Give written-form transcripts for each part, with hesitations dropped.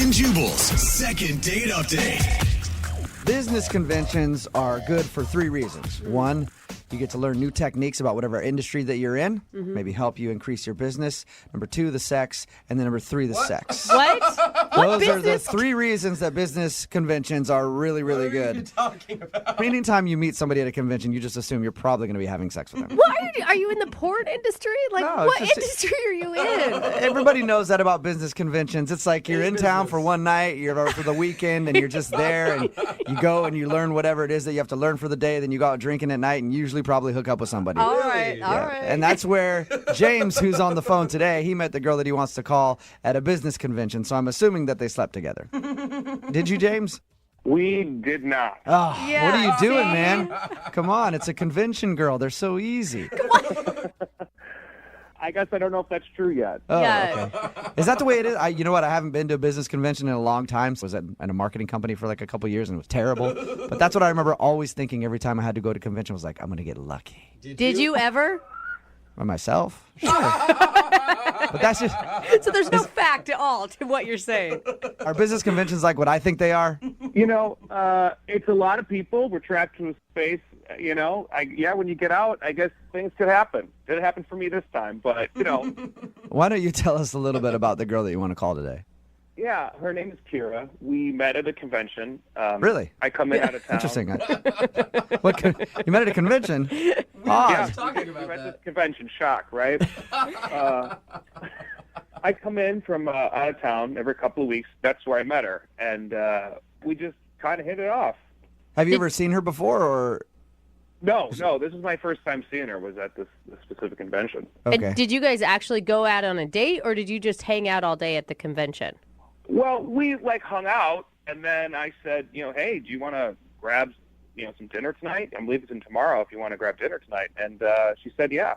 and Jubal's second date update. Business conventions are good for 3 reasons. 1, you get to learn new techniques about whatever industry that you're in, maybe help you increase your business. Number 2, the sex. And then number 3, the sex. What? Those are the 3 reasons that business conventions are really, really good. What are you talking about? Anytime you meet somebody at a convention, you just assume you're probably going to be having sex with them. What are you in the porn industry? Like, No, what it's just- industry are you in? Everybody knows that about business conventions. It's like you're in town for one night, you're for the weekend, and you're just there, and you go and you learn whatever it is that you have to learn for the day. Then you go out drinking at night, and usually probably hook up with somebody. All right. And that's where James, who's on the phone today, he met the girl that he wants to call at a business convention. So I'm assuming that they slept together. Did you, James? We did not. Oh, Yeah, what are you doing, see? man? Come on, it's a convention girl. They're so easy. I guess I don't know if that's true yet. Oh, Yeah. okay. Is that the way it is? You know what? I haven't been to a business convention in a long time. I was at a marketing company for like a couple years, and it was terrible. But that's what I remember always thinking every time I had to go to a convention. I was like, I'm going to get lucky. Did you ever? By myself? Sure. But that's just, So there's no fact at all to what you're saying. are business conventions like what I think they are? You know, it's a lot of people. We're trapped in a space. You know, when you get out, I guess things could happen. It happened for me this time, but, you know. Why don't you tell us a little bit about the girl that you want to call today? Yeah, her name is Kira. We met at a convention. Really? I come in out of town. Interesting. You met at a convention? Odd. Yeah, Talking we about met at that. this convention. Shock, right? I come in from out of town every couple of weeks. That's where I met her. And we just kind of hit it off. Have you ever seen her before, or? No, this is my first time seeing her, was at this specific convention. Okay. And did you guys actually go out on a date, or did you just hang out all day at the convention? Well, we hung out, and then I said, hey, do you want to grab, some dinner tonight? I'm leaving tomorrow if you want to grab dinner tonight. And she said, yeah.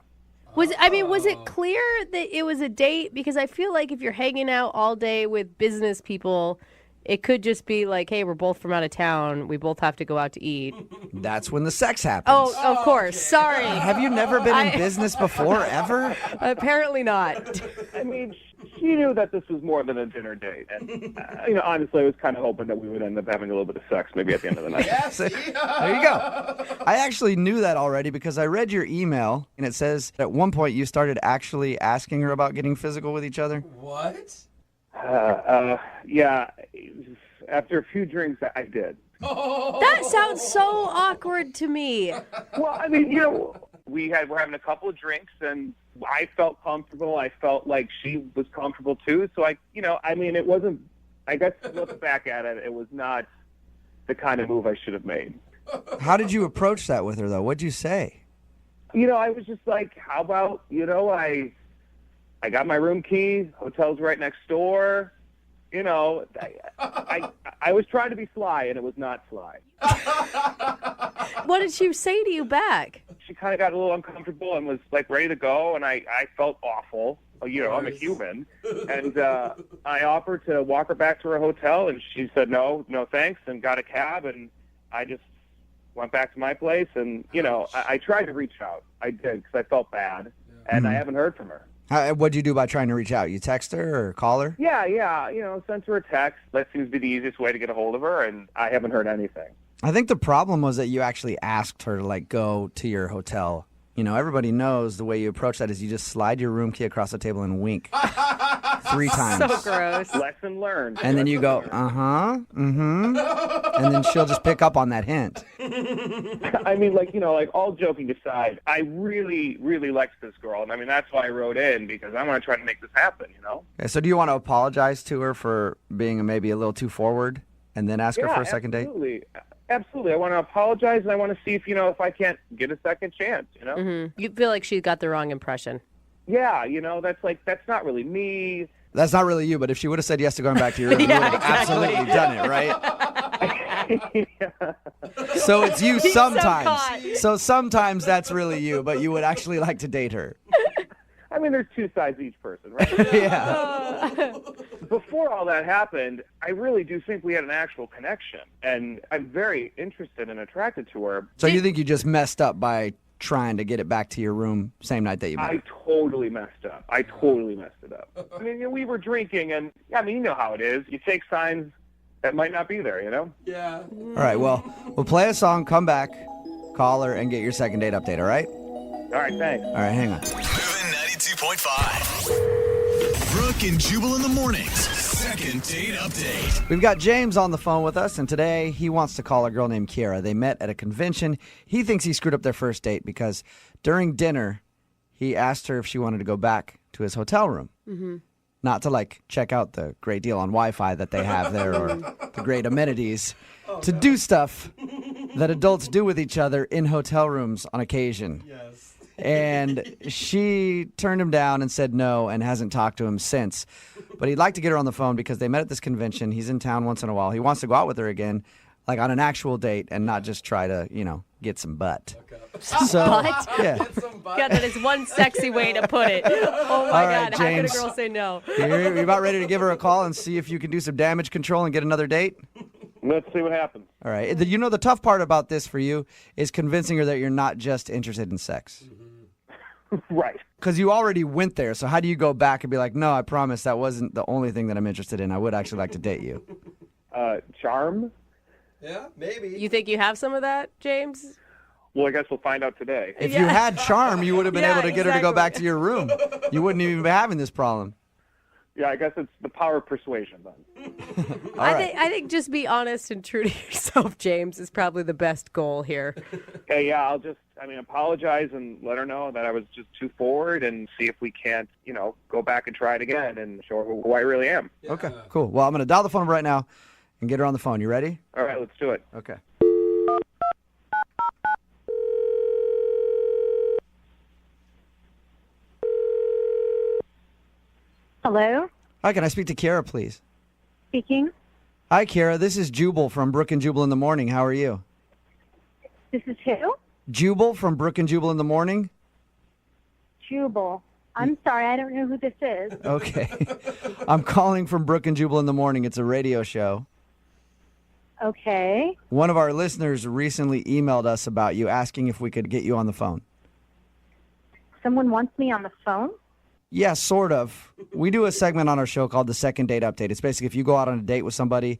Was it clear that it was a date? Because I feel like if you're hanging out all day with business people, it could just be like, hey, we're both from out of town. We both have to go out to eat. That's when the sex happens. Oh, of course. Sorry. Have you never been in business before, ever? Apparently not. I mean, she knew that this was more than a dinner date. And, honestly, I was kind of hoping that we would end up having a little bit of sex maybe at the end of the night. Yes. There you go. I actually knew that already because I read your email, and it says at one point you started actually asking her about getting physical with each other. What? Yeah, after a few drinks, I did. That sounds so awkward to me. Well, I mean, we're having a couple of drinks, and I felt comfortable. I felt like she was comfortable too. So it wasn't. I guess look back at it, it was not the kind of move I should have made. How did you approach that with her, though? What'd you say? I was just like, how about I got my room key. Hotel's right next door. I was trying to be sly, and it was not sly. What did she say to you back? She kind of got a little uncomfortable and was ready to go, and I felt awful. I'm a human, and I offered to walk her back to her hotel, and she said no thanks, and got a cab, and I just went back to my place, and I tried to reach out. I did because I felt bad, and I haven't heard from her. What'd you do by trying to reach out? You text her or call her? Yeah, sent her a text. That seems to be the easiest way to get a hold of her, and I haven't heard anything. I think the problem was that you actually asked her to go to your hotel. Everybody knows the way you approach that is you just slide your room key across the table and wink 3 times. So gross. Lesson learned. And then you go, and then she'll just pick up on that hint. I mean, all joking aside, I really, really liked this girl. And I mean, that's why I wrote in, because I want to try to make this happen, Okay, so do you want to apologize to her for being maybe a little too forward and then ask her for a second date? Absolutely. I want to apologize, and I want to see if I can't get a second chance, Mm-hmm. You feel like she got the wrong impression. Yeah, that's not really me. That's not really you, but if she would have said yes to going back to your room, you would have absolutely done it, right? Yeah. So it's you He's sometimes. So sometimes that's really you, but you would actually like to date her. I mean, there's 2 sides to each person, right? Yeah. Before all that happened, I really do think we had an actual connection, and I'm very interested and attracted to her. So you think you just messed up by trying to get it back to your room same night that you met. I totally messed up. I mean, we were drinking, and I mean, you know how it is. You take signs that might not be there, you know? Yeah. All right, well, we'll play a song, come back, call her, and get your second date update, all right? All right, thanks. All right, hang on. Moving 92.5. Brooke and Jubal in the mornings. Second date update. We've got James on the phone with us, and today he wants to call a girl named Kiera. They met at a convention. He thinks he screwed up their first date because during dinner, he asked her if she wanted to go back to his hotel room. Mm-hmm. Not to, like, check out the great deal on Wi-Fi that they have there or the great amenities. To do stuff that adults do with each other in hotel rooms on occasion. Yes. And she turned him down and said no and hasn't talked to him since. But he'd like to get her on the phone because they met at this convention. He's in town once in a while. He wants to go out with her again, like on an actual date and not just try to, get some butt. Okay. So, Butt? yeah. God, that is one sexy way to put it. Oh, my All right, God. How could a James. girl say no? You're about ready to give her a call and see if you can do some damage control and get another date? Let's see what happens. All right. The tough part about this for you is convincing her that you're not just interested in sex. Right. Because you already went there, so how do you go back and be like, no, I promise that wasn't the only thing that I'm interested in. I would actually like to date you. Charm? Yeah, maybe. You think you have some of that, James? Well, I guess we'll find out today. If you had charm, you would have been Yeah, able to get her to go exactly. back to your room. You wouldn't even be having this problem. Yeah, I guess it's the power of persuasion then. I think just be honest and true to yourself, James, is probably the best goal here. Okay, yeah, I'll just, apologize and let her know that I was just too forward and see if we can't, go back and try it again and show her who I really am. Okay, cool. Well, I'm going to dial the phone right now and get her on the phone. You ready? All right, let's do it. Okay. Hello, Hi, can I speak to Kiera, please? speaking. Hi, Kiera. This is Jubal from Brooke and Jubal in the Morning. How are you? This is who? Jubal from Brooke and Jubal in the Morning? Jubal. I'm sorry, I don't know who this is. Okay. I'm calling from Brooke and Jubal in the Morning. It's a radio show. Okay. One of our listeners recently emailed us about you, asking if we could get you on the phone. Someone wants me on the phone? Yeah, sort of. We do a segment on our show called the Second Date Update. It's basically if you go out on a date with somebody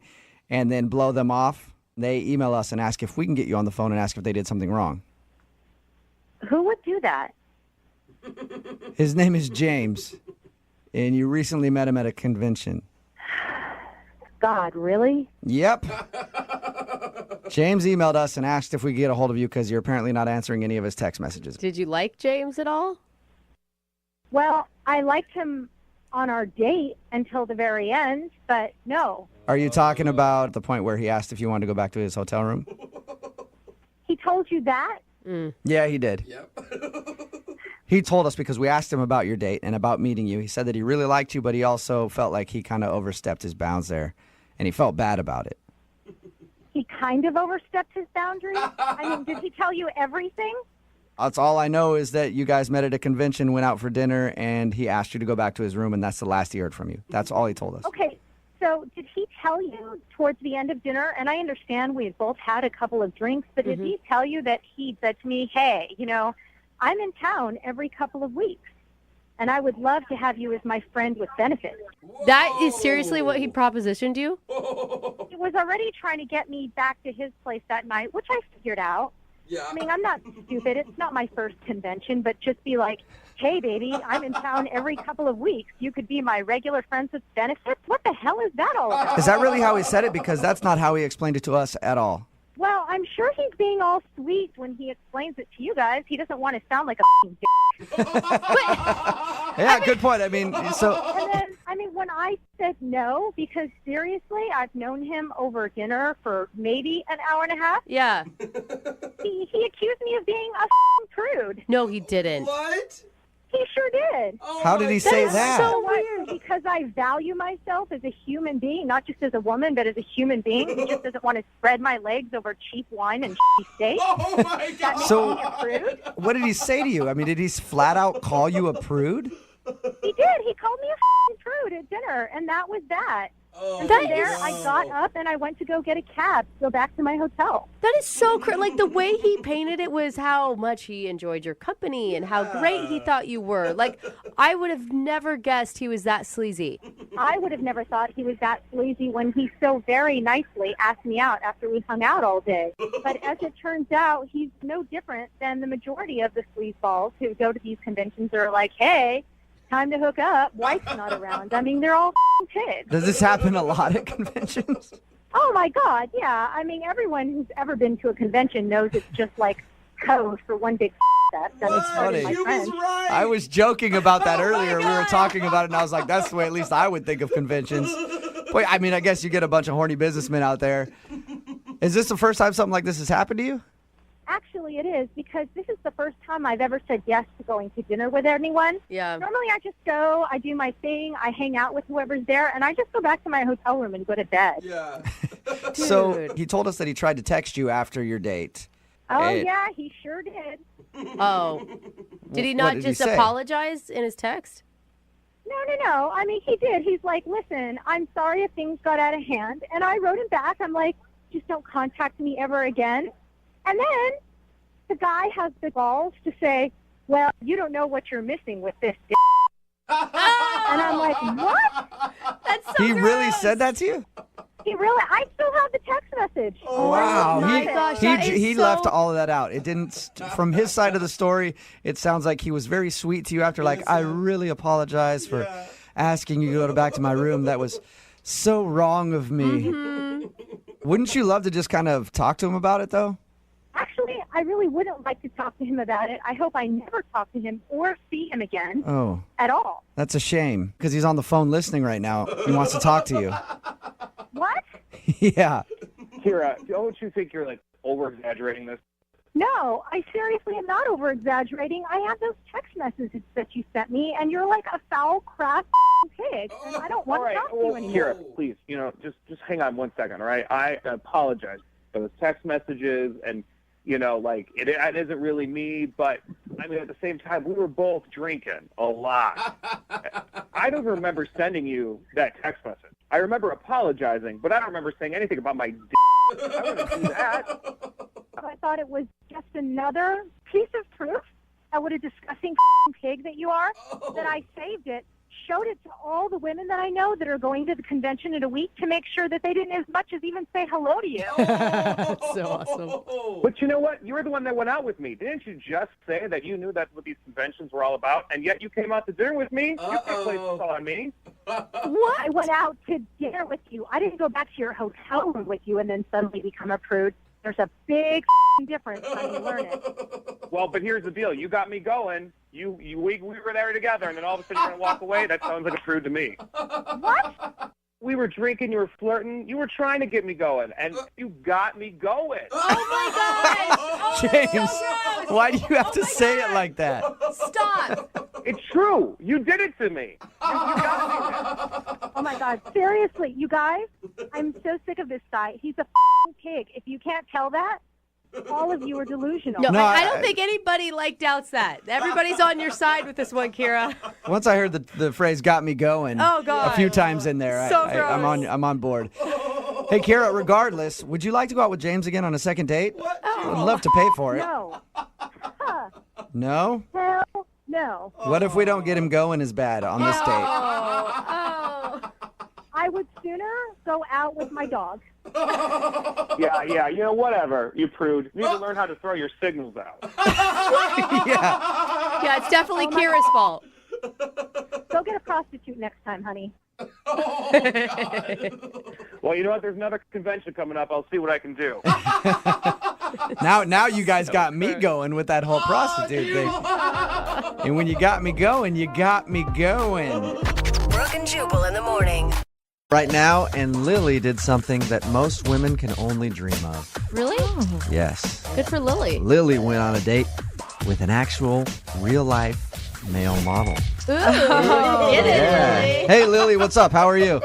and then blow them off, they email us and ask if we can get you on the phone and ask if they did something wrong. Who would do that? His name is James, and you recently met him at a convention. God, really? Yep. James emailed us and asked if we could get a hold of you because you're apparently not answering any of his text messages. Did you like James at all? Well, I liked him on our date until the very end, but no. Are you talking about the point where he asked if you wanted to go back to his hotel room? He told you that? Yeah, he did. Yep. He told us because we asked him about your date and about meeting you. He said that he really liked you, but he also felt like he kind of overstepped his bounds there, and he felt bad about it. He kind of overstepped his boundaries? Did he tell you everything? That's all I know is that you guys met at a convention, went out for dinner, and he asked you to go back to his room, and that's the last he heard from you. That's all he told us. Okay, so did he tell you towards the end of dinner, and I understand we had both had a couple of drinks, but did he tell you that he said to me, hey, I'm in town every couple of weeks, and I would love to have you as my friend with benefits. That is seriously what he propositioned you? He was already trying to get me back to his place that night, which I figured out. Yeah. I'm not stupid. It's not my first convention, but just be like, hey, baby, I'm in town every couple of weeks. You could be my regular friends with benefits? What the hell is that all about? Is that really how he said it? Because that's not how he explained it to us at all. Well, I'm sure he's being all sweet when he explains it to you guys. He doesn't want to sound like a f***ing dick. Yeah, good point. And then, when I said no, because seriously, I've known him over dinner for maybe an hour and a half, Yeah. he accused me of being a f***ing prude. No, he didn't. What? He sure did. Oh How did he say that? So what? Because I value myself as a human being, not just as a woman, but as a human being. He just doesn't want to spread my legs over cheap wine and shitty steak. Oh my That God. makes So- me a prude. What did he say to you? I mean, did he flat out call you a prude? He did. He called me a f***ing prude at dinner, and that was that. And from there, I got up and I went to go get a cab to go back to my hotel. That is so like the way he painted it was how much he enjoyed your company and how great he thought you were. Like, I would have never guessed he was that sleazy. I would have never thought he was that sleazy when he so very nicely asked me out after we hung out all day. But as it turns out, he's no different than the majority of the sleazeballs who go to these conventions are like, hey, time to hook up. Wife's not around. I mean, they're all pigs. Does this happen a lot at conventions? Oh, my God, yeah. I mean, everyone who's ever been to a convention knows it's just like code for one big fest. That's funny. Right. I was joking about that earlier. We were talking about it, and I was like, that's the way at least I would think of conventions. Wait, I mean, I guess you get a bunch of horny businessmen out there. Is this the first time something like this has happened to you? Actually, it is, because this is the first time I've ever said yes to going to dinner with anyone. Yeah. Normally, I just go, I do my thing, I hang out with whoever's there, and I just go back to my hotel room and go to bed. Yeah. So he told us that he tried to text you after your date. Oh, yeah, he sure did. Oh. Did he What not did he just say? apologize in his text? No. I mean, he did. He's like, listen, I'm sorry if things got out of hand. And I wrote him back. I'm like, just don't contact me ever again. And then the guy has the balls to say, well, you don't know what you're missing with this d-. And I'm like, what? That's so He really gross. said that to you? He really, I still have the text message. Wow. my gosh, that is He so- left all of that out. It didn't, from his side of the story, it sounds like he was very sweet to you after, like, I really apologize for asking you to go back to my room. That was so wrong of me. Wouldn't you love to just kind of talk to him about it, though? Actually, I really wouldn't like to talk to him about it. I hope I never talk to him or see him again Oh, at all. that's a shame, because he's on the phone listening right now. He wants to talk to you. What? Yeah. Kira, don't you think you're like over-exaggerating this? No, I seriously am not over-exaggerating. I have those text messages that you sent me, and you're like a foul, crass pig, and I don't want All right, to talk to you anymore. Kira, please, just hang on 1 second, all right? I apologize for those text messages, and, it isn't really me, but, I mean, at the same time, we were both drinking a lot. I don't remember sending you that text message. I remember apologizing, but I don't remember saying anything about my I wouldn't do that. I thought it was just another piece of proof of what a disgusting pig that you are, that I saved it, showed it to all the women that I know that are going to the convention in a week to make sure that they didn't as much as even say hello to you. That's so awesome. But you know what? You were the one that went out with me. Didn't you just say that you knew that's what these conventions were all about, and yet you came out to dinner with me? You can't place this all on me. What? I went out to dinner with you. I didn't go back to your hotel room with you and then suddenly become a prude. There's a big difference when you learn it. Well, but here's the deal. You got me going. We were there together, and then all of a sudden you're going to walk away? That sounds like a prude to me. What? We were drinking. You were flirting. You were trying to get me going, and you got me going. Oh my gosh! Oh, that's James, so gross. why do you have to my say God. it like that? Stop! It's true. You did it to me. You got me there. Oh, my God. Seriously, you guys, I'm so sick of this guy. He's a pig. If you can't tell that, all of you are delusional. No, No, I I- don't think anybody doubts that. Everybody's on your side with this one, Kira. Once I heard the phrase "got me going" Oh, God. a few times in there, So I'm on board. Hey, Kira, regardless, would you like to go out with James again on a second date? I'd love to pay for it. No. Huh. No? Hell no. What if we don't get him going as bad on this date? Oh. I would sooner go out with my dog. Yeah. Whatever. You prude. You need to learn how to throw your signals out. Yeah. Yeah, it's definitely Kira's fault. Go get a prostitute next time, honey. Well, you know what? There's another convention coming up. I'll see what I can do. Now you guys got me going with that whole prostitute thing. And when you got me going, you got me going. Brooke and Jubal in the morning. Right now, and Lily did something that most women can only dream of. Really? Yes. Good for Lily. Lily went on a date with an actual, real-life male model. Ooh, get it, Lily. Hey, Lily, what's up? How are you?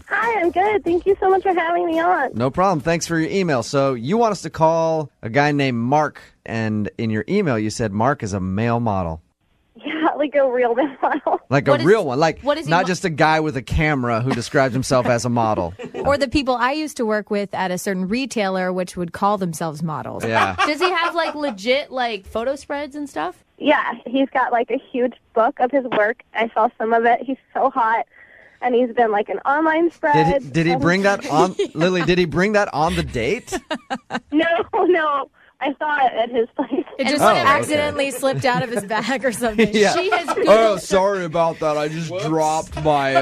Hi, I'm good. Thank you so much for having me on. No problem. Thanks for your email. So you want us to call a guy named Mark, and in your email you said Mark is a male model. Yeah, like a real model. Like a real one. Like what is he not just a guy with a camera who describes himself as a model. Or the people I used to work with at a certain retailer, which would call themselves models. Yeah. Does he have like legit like photo spreads and stuff? Yeah, he's got like a huge book of his work. I saw some of it. He's so hot. And he's been like an online spread. Did he bring that on, Lily, did he bring that on the date? No. I saw it at his place. It just okay. accidentally slipped out of his bag or something. Yeah. She has Googled Oh, sorry about that. I just dropped my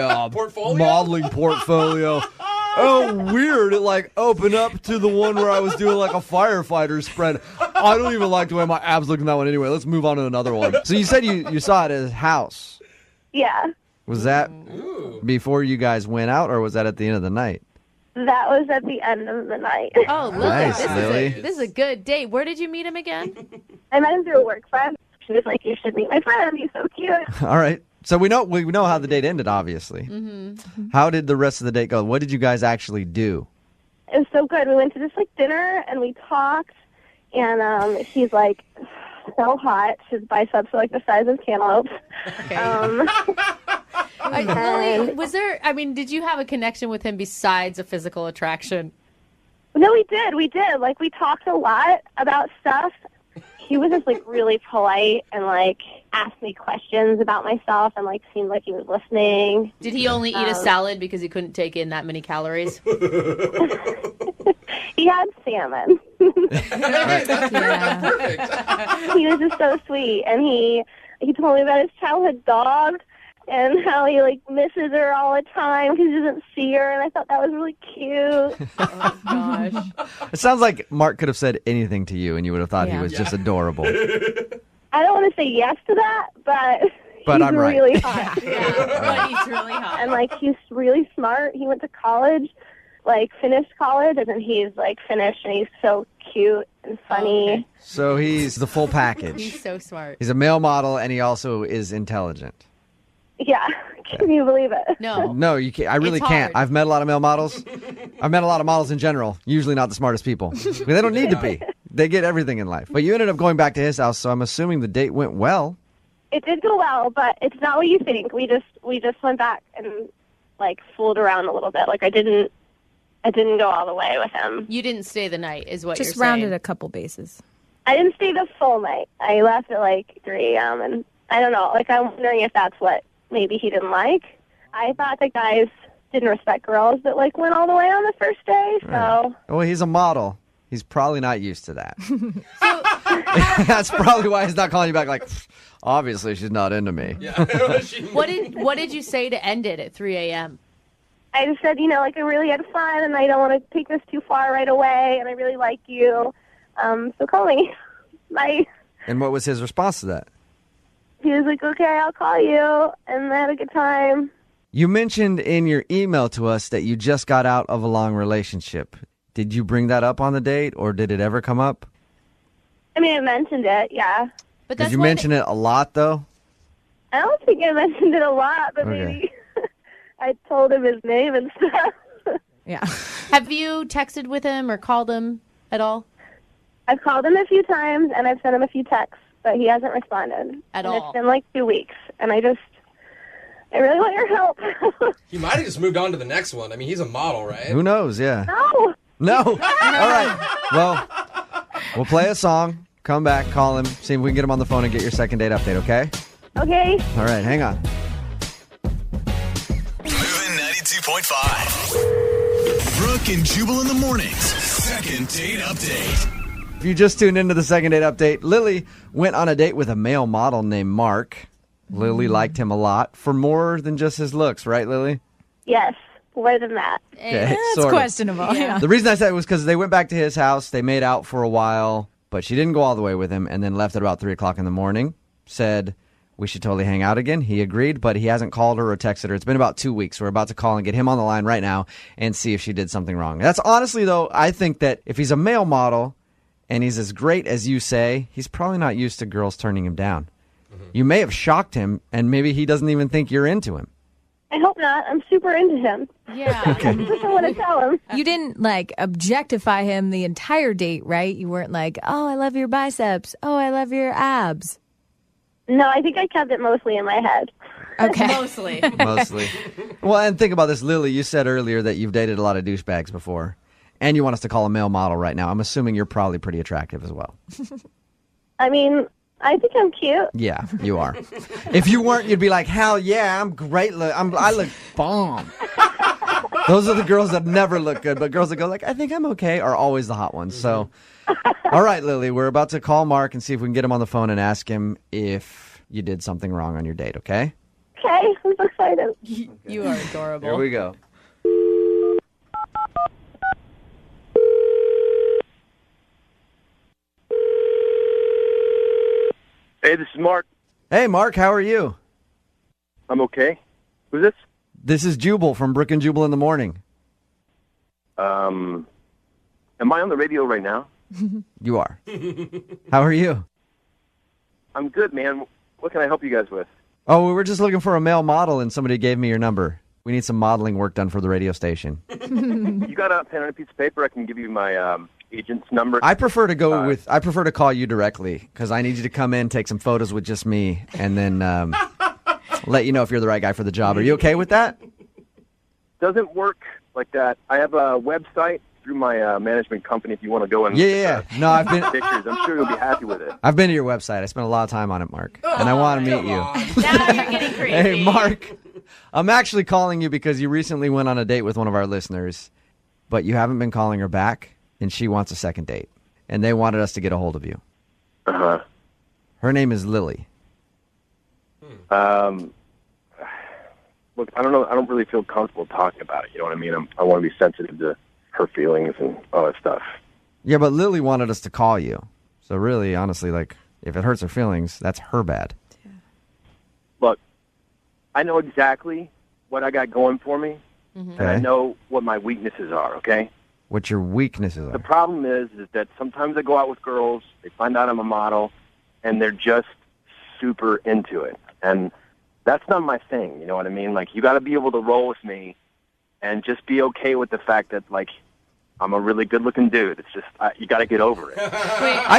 modeling portfolio. Oh, weird. It like opened up to the one where I was doing like a firefighter spread. I don't even like the way my abs look in that one anyway. Let's move on to another one. So you said you saw it at his house. Yeah, Was that before you guys went out or was that at the end of the night? that was at the end of the night. Oh, Lily, Nice, this Lily. is a good date. Where did you meet him again? I met him through a work friend. She was like, "You should meet my friend. He's so cute." All right. So we know how the date ended, obviously. Mm-hmm. How did the rest of the date go? What did you guys actually do? It was so good. We went to this like dinner and we talked, and he's like so hot. His biceps are like the size of cantaloupes. Lily, was there? I mean, did you have a connection with him besides a physical attraction? No, we did. Like we talked a lot about stuff. He was just like really polite and like asked me questions about myself and like seemed like he was listening. Did he only eat a salad because he couldn't take in that many calories? He had salmon. Yeah. Perfect. He was just so sweet, and he told me about his childhood dog and how he like misses her all the time because he doesn't see her, and I thought that was really cute. Oh gosh. It sounds like Mark could have said anything to you and you would have thought he Yeah. was just adorable. I don't want to say yes to that, but he's I'm right. really hot. But he's really hot. And like he's really smart. He went to college, like finished college, and then he's like finished, and he's so cute and funny. Okay. So he's the full package. He's so smart. He's a male model and he also is intelligent. Yeah, can you believe it? No. No, you can't. I really It's can't. hard. I've met a lot of male models. I've met a lot of models in general. Usually not the smartest people. But they don't need to be. They get everything in life. But you ended up going back to his house, so I'm assuming the date went well. It did go well, but it's not what you think. We just went back and like fooled around a little bit. Like I didn't go all the way with him. You didn't stay the night, is what Just you're saying. rounded a couple bases. I didn't stay the full night. I left at like 3 a.m. and I don't know. Like I'm wondering if that's what maybe he didn't like. I thought the guys didn't respect girls that like went all the way on the first day. So Well, he's a model. He's probably not used to that. That's probably why he's not calling you back like, obviously she's not into me. What did you say to end it at 3 a.m.? I just said, like I really had fun and I don't want to take this too far right away and I really like you. So call me. Bye. And what was his response to that? He was like, okay, I'll call you. And I had a good time. You mentioned in your email to us that you just got out of a long relationship. Did you bring that up on the date or did it ever come up? I mean, I mentioned it, yeah. But Did you mention it a lot, though? I don't think I mentioned it a lot, but Okay. maybe I told him his name and stuff. Yeah. Have you texted with him or called him at all? I've called him a few times and I've sent him a few texts, but he hasn't responded. At and all? It's been like 2 weeks, and I really want your help. He might have just moved on to the next one. I mean, he's a model, right? Who knows? Yeah. No. No. All right. Well, we'll play a song, come back, call him, see if we can get him on the phone and get your second date update, okay? Okay. All right, hang on. Moving 92.5. Brooke and Jubal in the mornings. Second date update. If you just tuned into the second date update, Lily went on a date with a male model named Mark. Lily liked him a lot for more than just his looks, right, Lily? Yes, more than that. Okay, That's sort of. questionable. Yeah. The reason I said it was because they went back to his house. They made out for a while, but she didn't go all the way with him and then left at about 3 o'clock in the morning. Said we should totally hang out again. He agreed, but he hasn't called her or texted her. It's been about 2 weeks. We're about to call and get him on the line right now and see if she did something wrong. That's honestly, though, I think that if he's a male model and he's as great as you say, he's probably not used to girls turning him down. You may have shocked him, and maybe he doesn't even think you're into him. I hope not. I'm super into him. Yeah. I just want to tell him. You didn't like objectify him the entire date, right? You weren't like, oh, I love your biceps. Oh, I love your abs. No, I think I kept it mostly in my head. Okay. Mostly. Mostly. Well, and think about this, Lily. You said earlier that you've dated a lot of douchebags before, and you want us to call a male model right now. I'm assuming you're probably pretty attractive as well. I mean, I think I'm cute. Yeah, you are. If you weren't, you'd be like, hell yeah, I'm great. I look bomb. Those are the girls that never look good, but girls that go like, I think I'm okay, are always the hot ones. So, all right, Lily, we're about to call Mark and see if we can get him on the phone and ask him if you did something wrong on your date, okay? Okay, I'm so excited. You are adorable. Here we go. Hey, this is Mark. Hey, Mark, how are you? I'm okay. Who's this? This is Jubal from Brooke and Jubal in the morning. Am I on the radio right now? You are. How are you? I'm good, man. What can I help you guys with? Oh, we were just looking for a male model, and somebody gave me your number. We need some modeling work done for the radio station. You got a pen and a piece of paper? I can give you my agent's number. I prefer to call you directly because I need you to come in, take some photos with just me, and then let you know if you're the right guy for the job. Are you okay with that? Doesn't work like that. I have a website through my management company if you want to go and Yeah. No, I've been pictures. I'm sure you'll be happy with it. I've been to your website. I spent a lot of time on it, Mark, and I want to meet you. Now you're getting creepy. Hey, Mark, I'm actually calling you because you recently went on a date with one of our listeners, but you haven't been calling her back, and she wants a second date, and they wanted us to get a hold of you. Uh-huh. Her name is Lily. Look, I don't know. I don't really feel comfortable talking about it. You know what I mean? I want to be sensitive to her feelings and all that stuff. Yeah, but Lily wanted us to call you. So really, honestly, like, if it hurts her feelings, that's her bad. Look, I know exactly what I got going for me, and I know what my weaknesses are, okay? What your weaknesses The are. problem is that sometimes I go out with girls, they find out I'm a model, and they're just super into it. And that's not my thing, you know what I mean? Like, you got to be able to roll with me and just be okay with the fact that, like, I'm a really good-looking dude. It's just, you got to get over it.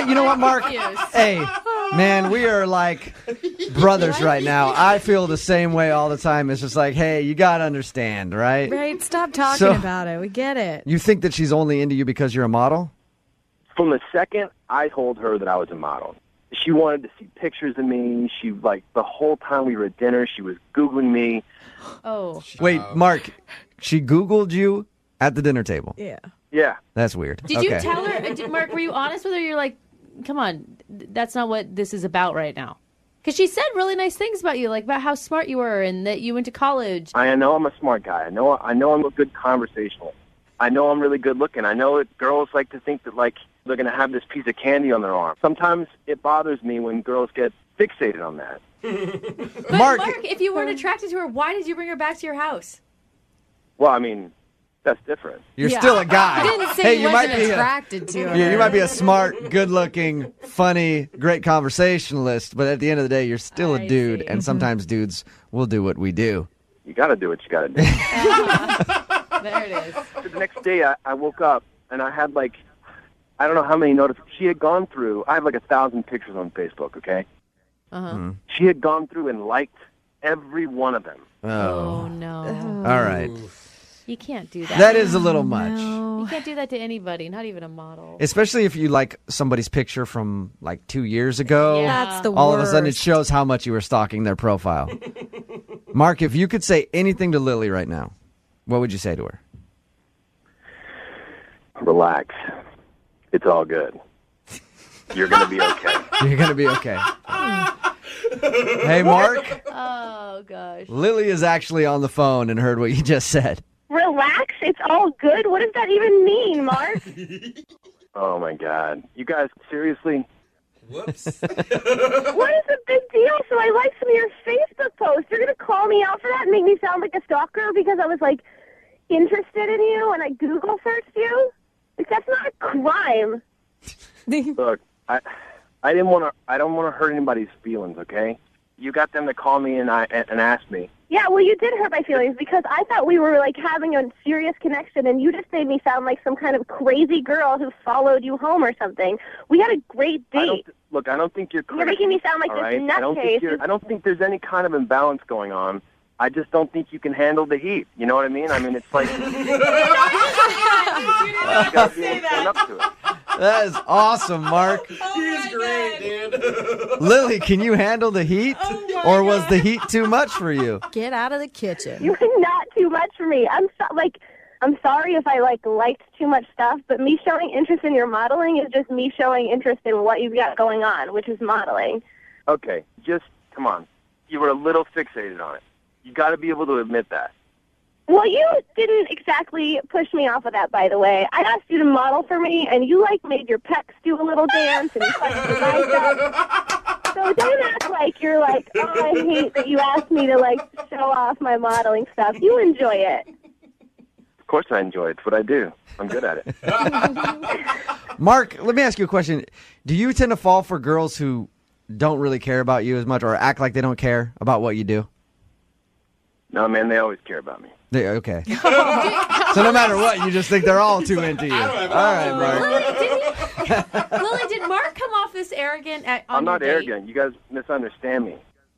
You know what, Mark? Hey, man, we are like brothers right now. I feel the same way all the time. It's just like, hey, you got to understand, right? Right, stop talking about it. We get it. You think that she's only into you because you're a model? From the second I told her that I was a model, she wanted to see pictures of me. She, like, the whole time we were at dinner, she was Googling me. Oh. Wait, Mark, she Googled you at the dinner table? Yeah. Yeah. That's weird. Did you tell her, Mark, were you honest with her? You're like, come on, that's not what this is about right now. Because she said really nice things about you, like about how smart you were and that you went to college. I know I'm a smart guy. I know I'm a good conversationalist. I know I'm really good looking. I know that girls like to think that, like, they're going to have this piece of candy on their arm. Sometimes it bothers me when girls get fixated on that. But Mark, if you weren't attracted to her, why did you bring her back to your house? Well, I mean, that's different. You're still a guy. You didn't say hey, you you wasn't might be attracted to her. Yeah, you might be a smart, good-looking, funny, great conversationalist, but at the end of the day, you're still a dude, see. and sometimes dudes will do what we do. You got to do what you got to do. There it is. So the next day, I woke up, and I had, like, I don't know how many notifications. She had gone through, I have, like, 1,000 pictures on Facebook, okay? Uh-huh. She had gone through and liked every one of them. Oh, no. All right. You can't do that. That is a little much. You can't do that to anybody, not even a model. Especially if you like somebody's picture from like 2 years ago. Yeah. That's the worst. All of a sudden it shows how much you were stalking their profile. Mark, if you could say anything to Lily right now, what would you say to her? Relax. It's all good. You're going to be okay. You're going to be okay. Hey, Mark. Oh, gosh. Lily is actually on the phone and heard what you just said. Relax. It's all good. What does that even mean, Mark? Oh, my God. You guys, seriously? Whoops. What is the big deal? So I liked some of your Facebook posts. You're going to call me out for that and make me sound like a stalker because I was, like, interested in you and I Google searched you? Like, that's not a crime. Look, I don't want to hurt anybody's feelings, okay? You got them to call me and ask me. Yeah, well, you did hurt my feelings because I thought we were, like, having a serious connection, and you just made me sound like some kind of crazy girl who followed you home or something. We had a great date. I don't think you're crazy. You're making me sound like this nutcase. I don't think there's any kind of imbalance going on. I just don't think you can handle the heat. You know what I mean? I mean, it's like... you gotta be able to stand up to it. That is awesome, Mark. He's great, dude. Lily, can you handle the heat? Or was the heat too much for you? Get out of the kitchen. You're not too much for me. I'm sorry if I liked too much stuff, but me showing interest in your modeling is just me showing interest in what you've got going on, which is modeling. Okay, just come on. You were a little fixated on it. You got to be able to admit that. Well, you didn't exactly push me off of that, by the way. I asked you to model for me, and you made your pecs do a little dance and flexed your bicep. So don't act like you're like, oh, I hate that you asked me to show off my modeling stuff. You enjoy it. Of course I enjoy it. It's what I do. I'm good at it. Mark, let me ask you a question. Do you tend to fall for girls who don't really care about you as much or act like they don't care about what you do? No, man, they always care about me. Okay. So no matter what, you just think they're all too into you. All right, Mark. Lily, did Mark come off this arrogant I'm not arrogant. You guys misunderstand me.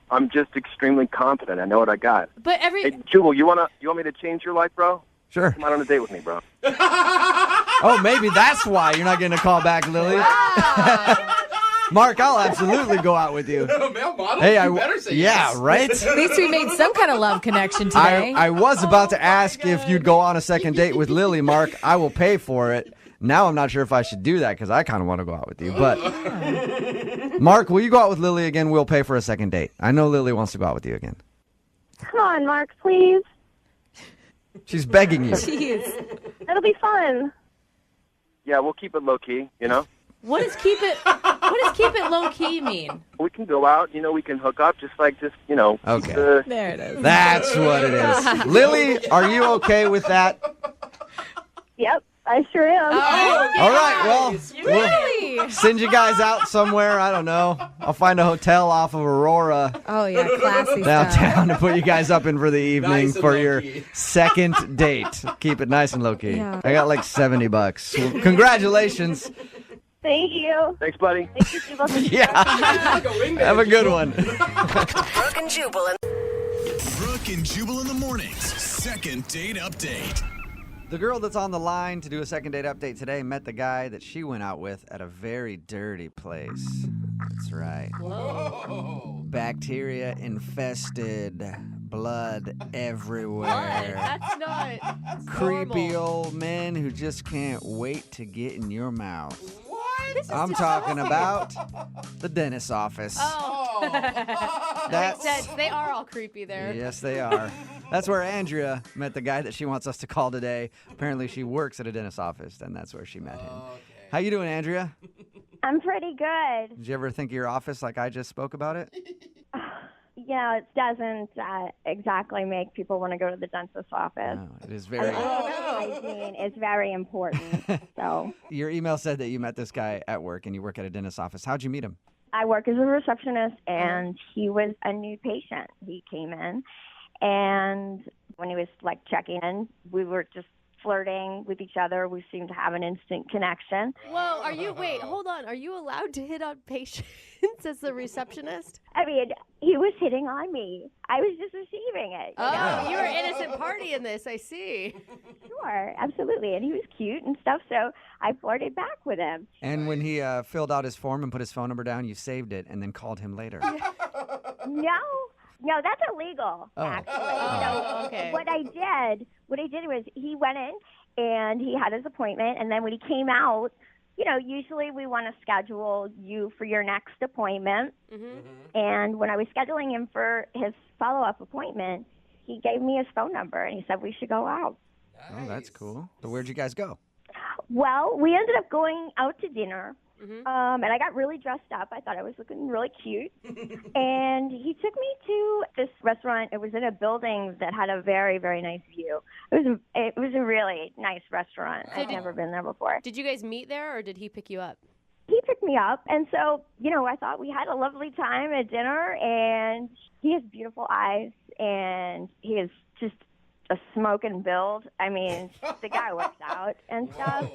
I'm just extremely confident. I know what I got. But Hey, Jubal, you want me to change your life, bro? Sure. Come out on a date with me, bro. Oh, maybe that's why you're not getting a call back, Lily. Mark, I'll absolutely go out with you. Male model? Hey, You better say yeah, yes. right? At least we made some kind of love connection today. I was about to ask if you'd go on a second date with Lily, Mark. I will pay for it. Now I'm not sure if I should do that because I kind of want to go out with you. But, Mark, will you go out with Lily again? We'll pay for a second date. I know Lily wants to go out with you again. Come on, Mark, please. She's begging you. Jeez. It'll be fun. Yeah, we'll keep it low-key, you know? What does keep it low key mean? We can go out, we can hook up, Okay. There it is. That's what it is. Lily, are you okay with that? Yep, I sure am. All right, well, we'll send you guys out somewhere. I don't know. I'll find a hotel off of Aurora Oh, yeah, classy stuff. downtown to put you guys up in for the evening Nice and for your low-key. second date. Keep it nice and low-key. Yeah. I got $70. Well, congratulations. Thank you. Thanks, buddy. Thank you, Jubal. Yeah. Like a wingman, Have a good one. Brooke and Jubal and Brooke and Jubal in the mornings. Second date update. The girl that's on the line to do a second date update today met the guy that she went out with at a very dirty place. That's right. Bacteria infested, blood everywhere. That's not Creepy normal. old men who just can't wait to get in your mouth. What? I'm talking about the dentist's office. Oh, That's makes sense. They are all creepy there. Yes, they are. That's where Andrea met the guy that she wants us to call today. Apparently, she works at a dentist's office, and that's where she met him. How you doing, Andrea? I'm pretty good. Did you ever think of your office like I just spoke about it? Yeah, it doesn't exactly make people want to go to the dentist's office. No, it is very. Hygiene is very important. So Your email said that you met this guy at work, and you work at a dentist's office. How'd you meet him? I work as a receptionist, and he was a new patient. He came in, and when he was checking in, we were just flirting with each other. We seemed to have an instant connection. Whoa, wait, hold on. Are you allowed to hit on patients as the receptionist? I mean, he was hitting on me. I was just receiving it. Oh, you were an innocent party in this. I see. Sure, absolutely. And he was cute and stuff, so I flirted back with him. And when he filled out his form and put his phone number down, you saved it and then called him later. No, that's illegal, actually. Oh, okay. What I did was he went in and he had his appointment, and then when he came out, usually we want to schedule you for your next appointment. Mm-hmm. And when I was scheduling him for his follow-up appointment, he gave me his phone number, and he said we should go out. Oh, that's cool. So where'd you guys go? Well, we ended up going out to dinner. Mm-hmm. And I got really dressed up. I thought I was looking really cute. And he took me to this restaurant. It was in a building that had a very, very nice view. It was a really nice restaurant. I'd never been there before. Did you guys meet there, or did he pick you up? he picked me up, and so, I thought we had a lovely time at dinner, and he has beautiful eyes, and he is just a smoking build. I mean, the guy works out and stuff.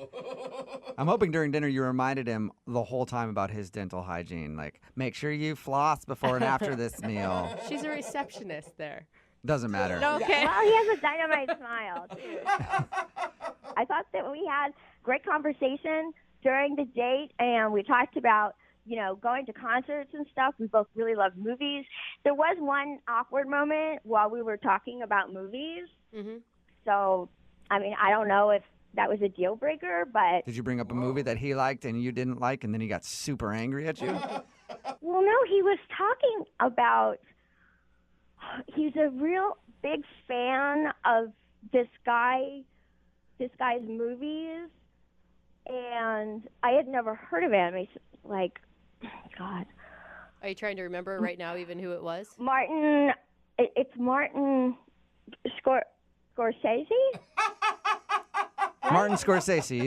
I'm hoping during dinner you reminded him the whole time about his dental hygiene. Like, make sure you floss before and after this meal. She's a receptionist there. Doesn't matter. Okay. Well, he has a dynamite smile, too. I thought that we had great conversation during the date, and we talked about, going to concerts and stuff. We both really love movies. There was one awkward moment while we were talking about movies. Mm-hmm. So, I mean, I don't know if that was a deal breaker, but... Did you bring up a movie that he liked and you didn't like, and then he got super angry at you? Well, no, he was talking about... He's a real big fan of this guy's movies, and I had never heard of him. He's like, God. Are you trying to remember right now even who it was? Martin, it's Martin Scorsese? Martin Scorsese.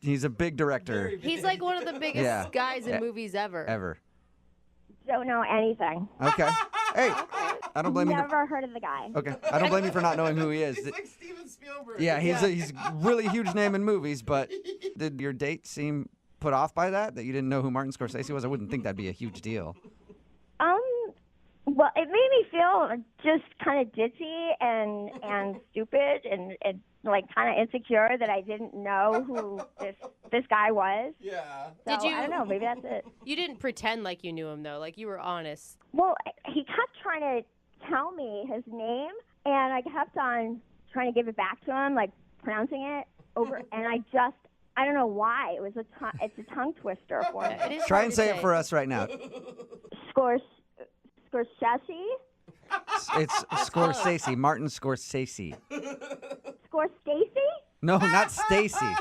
He's a big director. He's like one of the biggest guys in movies ever. Ever. Don't know anything. Okay. Hey, I don't blame you. Never heard of the guy. Okay, I don't blame you for not knowing who he is. He's like Steven Spielberg. Yeah, he's a really huge name in movies, but did your date seem put off by that you didn't know who Martin Scorsese was? I wouldn't think that'd be a huge deal. Well, it made me feel just kind of ditzy and stupid and like kind of insecure that I didn't know who this guy was. Yeah. So, Did you? I don't know. Maybe that's it. You didn't pretend like you knew him though. Like you were honest. Well, he kept trying to tell me his name, and I kept on trying to give it back to him, like pronouncing it over, and I don't know why. It's a tongue twister for me. It is Try hard and to say it for us right now. Scorsese? It's Scorsese, Martin Scorsese. Scorsese? No, not Stacy.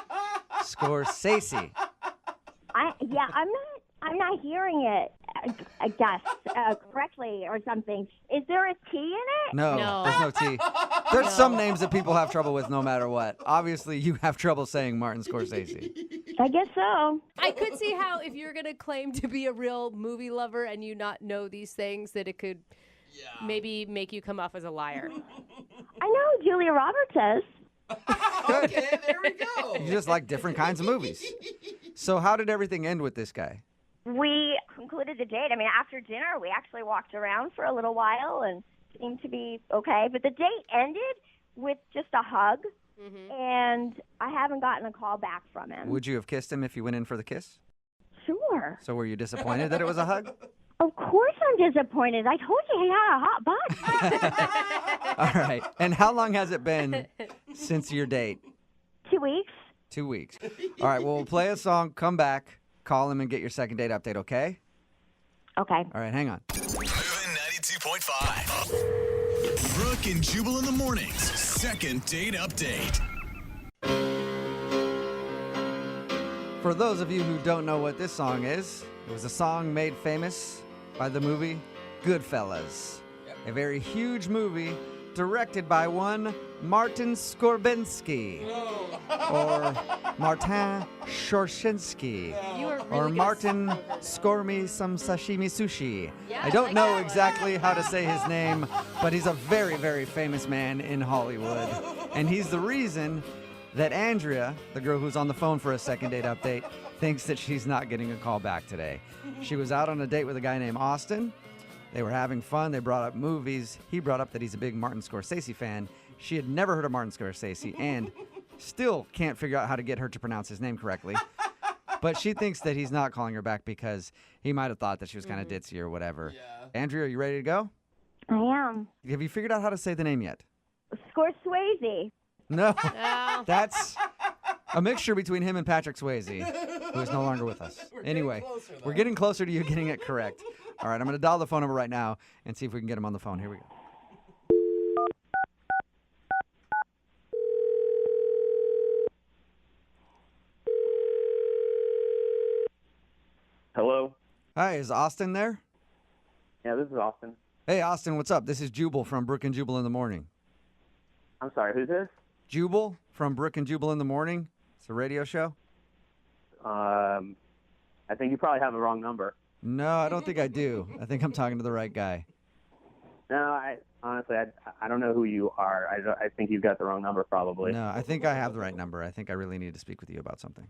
Scorsese. I'm not hearing it. I guess correctly or something. Is there a T in it? No, there's no T. There's some names that people have trouble with no matter what. Obviously, you have trouble saying Martin Scorsese. I guess so. I could see how if you're going to claim to be a real movie lover and you not know these things, that it could maybe make you come off as a liar. I know who Julia Roberts is. Good. Okay, there we go. You just like different kinds of movies. So how did everything end with this guy? We concluded the date. I mean, after dinner, we actually walked around for a little while and seemed to be okay. But the date ended with just a hug, and I haven't gotten a call back from him. Would you have kissed him if you went in for the kiss? Sure. So were you disappointed that it was a hug? Of course I'm disappointed. I told you he had a hot butt. All right. And how long has it been since your date? 2 weeks. 2 weeks. All right. Well, we'll play a song, come back, call him, and get your second date update, okay? Okay. All right. Hang on. Moving 92.5. Brooke and Jubal in the mornings. Second date update. For those of you who don't know what this song is, it was a song made famous by the movie Goodfellas. A very huge movie directed by one Martin Skorbensky. Or Martin Shorshinsky. You were really Or good. Martin Skormy some sashimi sushi. Yeah, I don't like know that one. exactly how to say his name, but he's a very, very famous man in Hollywood. And he's the reason that Andrea, the girl who's on the phone for a second date update, thinks that she's not getting a call back today. She was out on a date with a guy named Austin. They were having fun. They brought up movies. He brought up that he's a big Martin Scorsese fan. She had never heard of Martin Scorsese and still can't figure out how to get her to pronounce his name correctly. But she thinks that he's not calling her back because he might have thought that she was kind of ditzy or whatever. Yeah. Andrea, are you ready to go? I am. Have you figured out how to say the name yet? Scorsese. No. Oh. That's a mixture between him and Patrick Swayze, who is no longer with us. Anyway, we're getting closer to you getting it correct. All right, I'm going to dial the phone number right now and see if we can get him on the phone. Here we go. Hello? Hi, is Austin there? Yeah, this is Austin. Hey, Austin, what's up? This is Jubal from Brooke and Jubal in the Morning. I'm sorry, who's this? Jubal from Brooke and Jubal in the Morning. It's a radio show. I think you probably have the wrong number. No, I don't think I do. I think I'm talking to the right guy. No, I honestly, I don't know who you are. I think you've got the wrong number, probably. No, I think I have the right number. I think I really need to speak with you about something.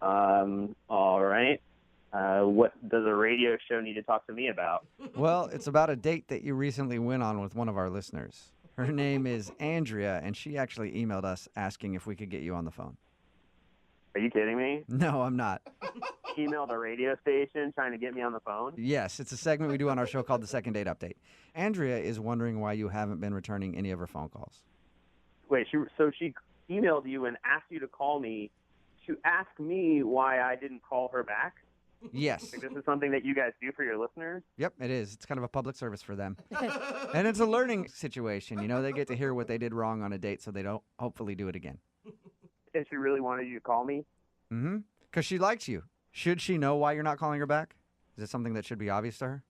All right. What does a radio show need to talk to me about? Well, it's about a date that you recently went on with one of our listeners. Her name is Andrea, and she actually emailed us asking if we could get you on the phone. Are you kidding me? No, I'm not. Emailed a radio station trying to get me on the phone? Yes, it's a segment we do on our show called the Second Date Update. Andrea is wondering why you haven't been returning any of her phone calls. Wait, so she emailed you and asked you to call me to ask me why I didn't call her back? Yes. Like, this is something that you guys do for your listeners? Yep, it is. It's kind of a public service for them. And it's a learning situation. You know, they get to hear what they did wrong on a date so they don't hopefully do it again. If she really wanted you to call me? Mm-hmm. Because she likes you. Should she know why you're not calling her back? Is it something that should be obvious to her?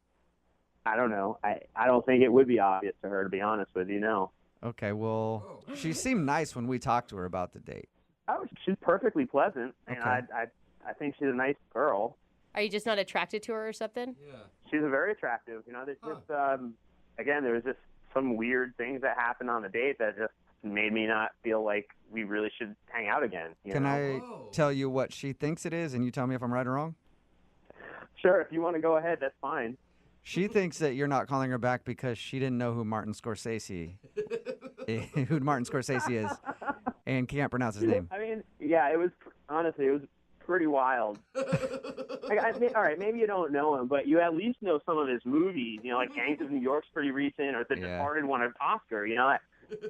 I don't know. I don't think it would be obvious to her, to be honest with you, no. Okay, well, she seemed nice when we talked to her about the date. Oh, she's perfectly pleasant. Okay. And I think she's a nice girl. Are you just not attracted to her or something? Yeah. She's very attractive. You know, there's just, again, there was just some weird things that happened on the date that just made me not feel like we really should hang out again. Can I tell you what she thinks it is, and you tell me if I'm right or wrong? Sure, if you want to go ahead, that's fine. She thinks that you're not calling her back because she didn't know who Martin Scorsese is, and can't pronounce his name. I mean, yeah, it was pretty wild. All right, maybe you don't know him, but you at least know some of his movies. You know, like Gangs of New York's pretty recent, or The Departed won an Oscar. You know,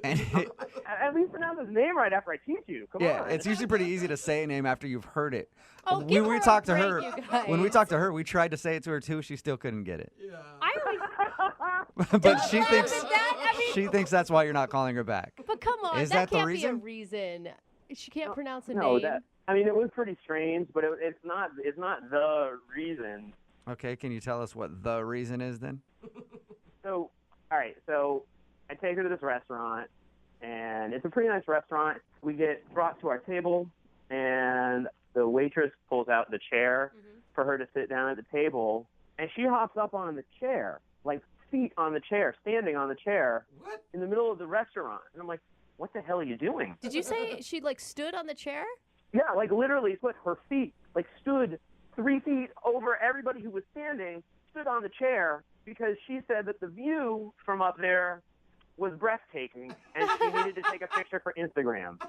at least pronounce his name right after I teach you. Come on. Yeah, it's usually pretty easy to say a name after you've heard it. Oh, when give we her a talked to break, her, you guys. when we talked to her, we tried to say it to her too. She still couldn't get it. Yeah. But she laugh thinks at that. I mean- she thinks that's why you're not calling her back. But come on, Is that that the can't reason? be a reason. She can't pronounce a No, name. it was pretty strange, but it's not the reason. Okay, can you tell us what the reason is then? So, all right, so I take her to this restaurant, and it's a pretty nice restaurant. We get brought to our table, and the waitress pulls out the chair for her to sit down at the table, and she hops up on the chair, like feet on the chair, standing on the chair in the middle of the restaurant. And I'm like, what the hell are you doing? Did you say she stood on the chair? Yeah, like literally put her feet, stood 3 feet over everybody who was standing, stood on the chair, because she said that the view from up there was breathtaking, and she needed to take a picture for Instagram.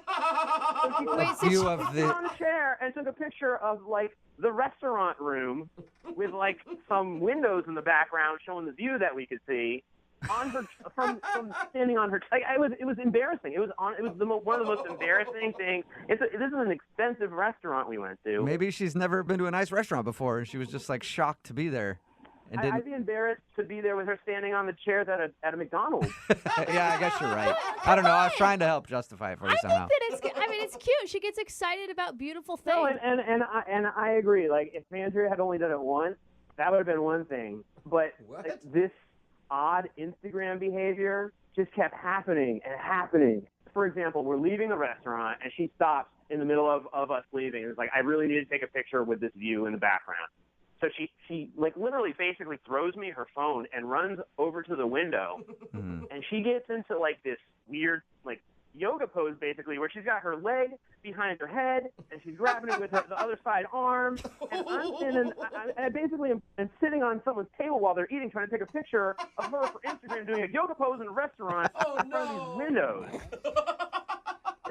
So she stood on the chair and took a picture of, the restaurant room with, some windows in the background showing the view that we could see. On her, from standing on her, it was embarrassing. It was one of the most embarrassing things. This is an expensive restaurant we went to. Maybe she's never been to a nice restaurant before, and she was just shocked to be there. And I'd be embarrassed to be there with her standing on the chairs at a McDonald's. Yeah, I guess you're right. I don't know. I was trying to help justify it for you somehow. It's cute. She gets excited about beautiful things. No, and I agree. If Andrea had only done it once, that would have been one thing. But this odd Instagram behavior just kept happening and happening. For example, we're leaving the restaurant, and she stops in the middle of us leaving. It's like, I really need to take a picture with this view in the background. So she literally basically throws me her phone and runs over to the window, and she gets into this weird yoga pose basically, where she's got her leg behind her head and she's grabbing it with the other side arm. And I basically am sitting on someone's table while they're eating, trying to take a picture of her for Instagram doing a yoga pose in a restaurant in front of these windows.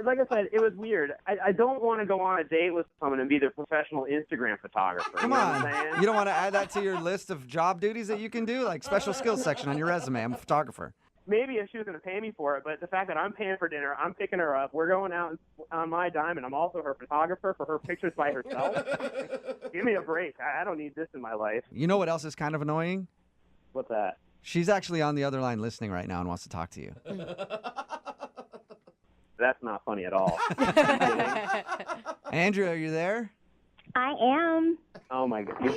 Like I said, it was weird. I don't want to go on a date with someone and be their professional Instagram photographer. Come on. You don't want to add that to your list of job duties that you can do? Special skills section on your resume. I'm a photographer. Maybe if she was going to pay me for it, but the fact that I'm paying for dinner, I'm picking her up, we're going out on my dime, and I'm also her photographer for her pictures by herself. Give me a break. I don't need this in my life. You know what else is kind of annoying? What's that? She's actually on the other line listening right now and wants to talk to you. That's not funny at all. Andrea, are you there? I am. Oh, my God.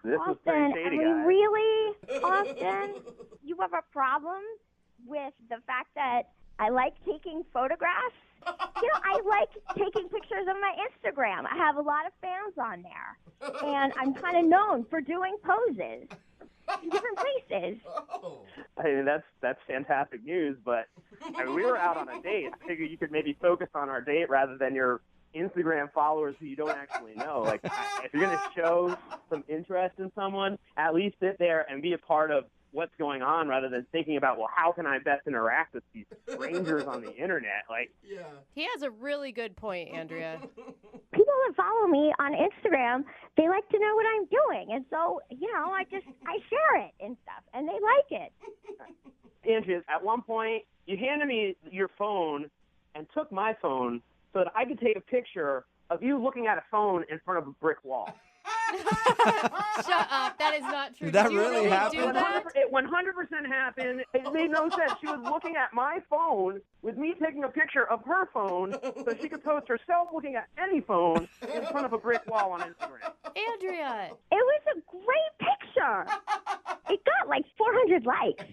This was Austin, pretty shady, I mean, guys. really, Austin, you have a problem with the fact that I like taking photographs? I like taking pictures of my Instagram. I have a lot of fans on there, and I'm kind of known for doing poses in different places. I mean, that's fantastic news, but I mean, we were out on a date. I figured you could maybe focus on our date rather than your Instagram followers who you don't actually know. Like, if you're going to show some interest in someone, at least sit there and be a part of what's going on rather than thinking about, well, how can I best interact with these strangers on the internet? Like, He has a really good point, Andrea. People that follow me on Instagram, they like to know what I'm doing, and so I share it and stuff, and they like it. Andrea, at one point, you handed me your phone and took my phone so that I could take a picture of you looking at a phone in front of a brick wall. Shut up. That is not true. Did that Did you really happen? do that? It 100% happened. It made no sense. She was looking at my phone with me taking a picture of her phone so she could post herself looking at any phone in front of a brick wall on Instagram. Andrea. It was a great picture. It got like 400 likes.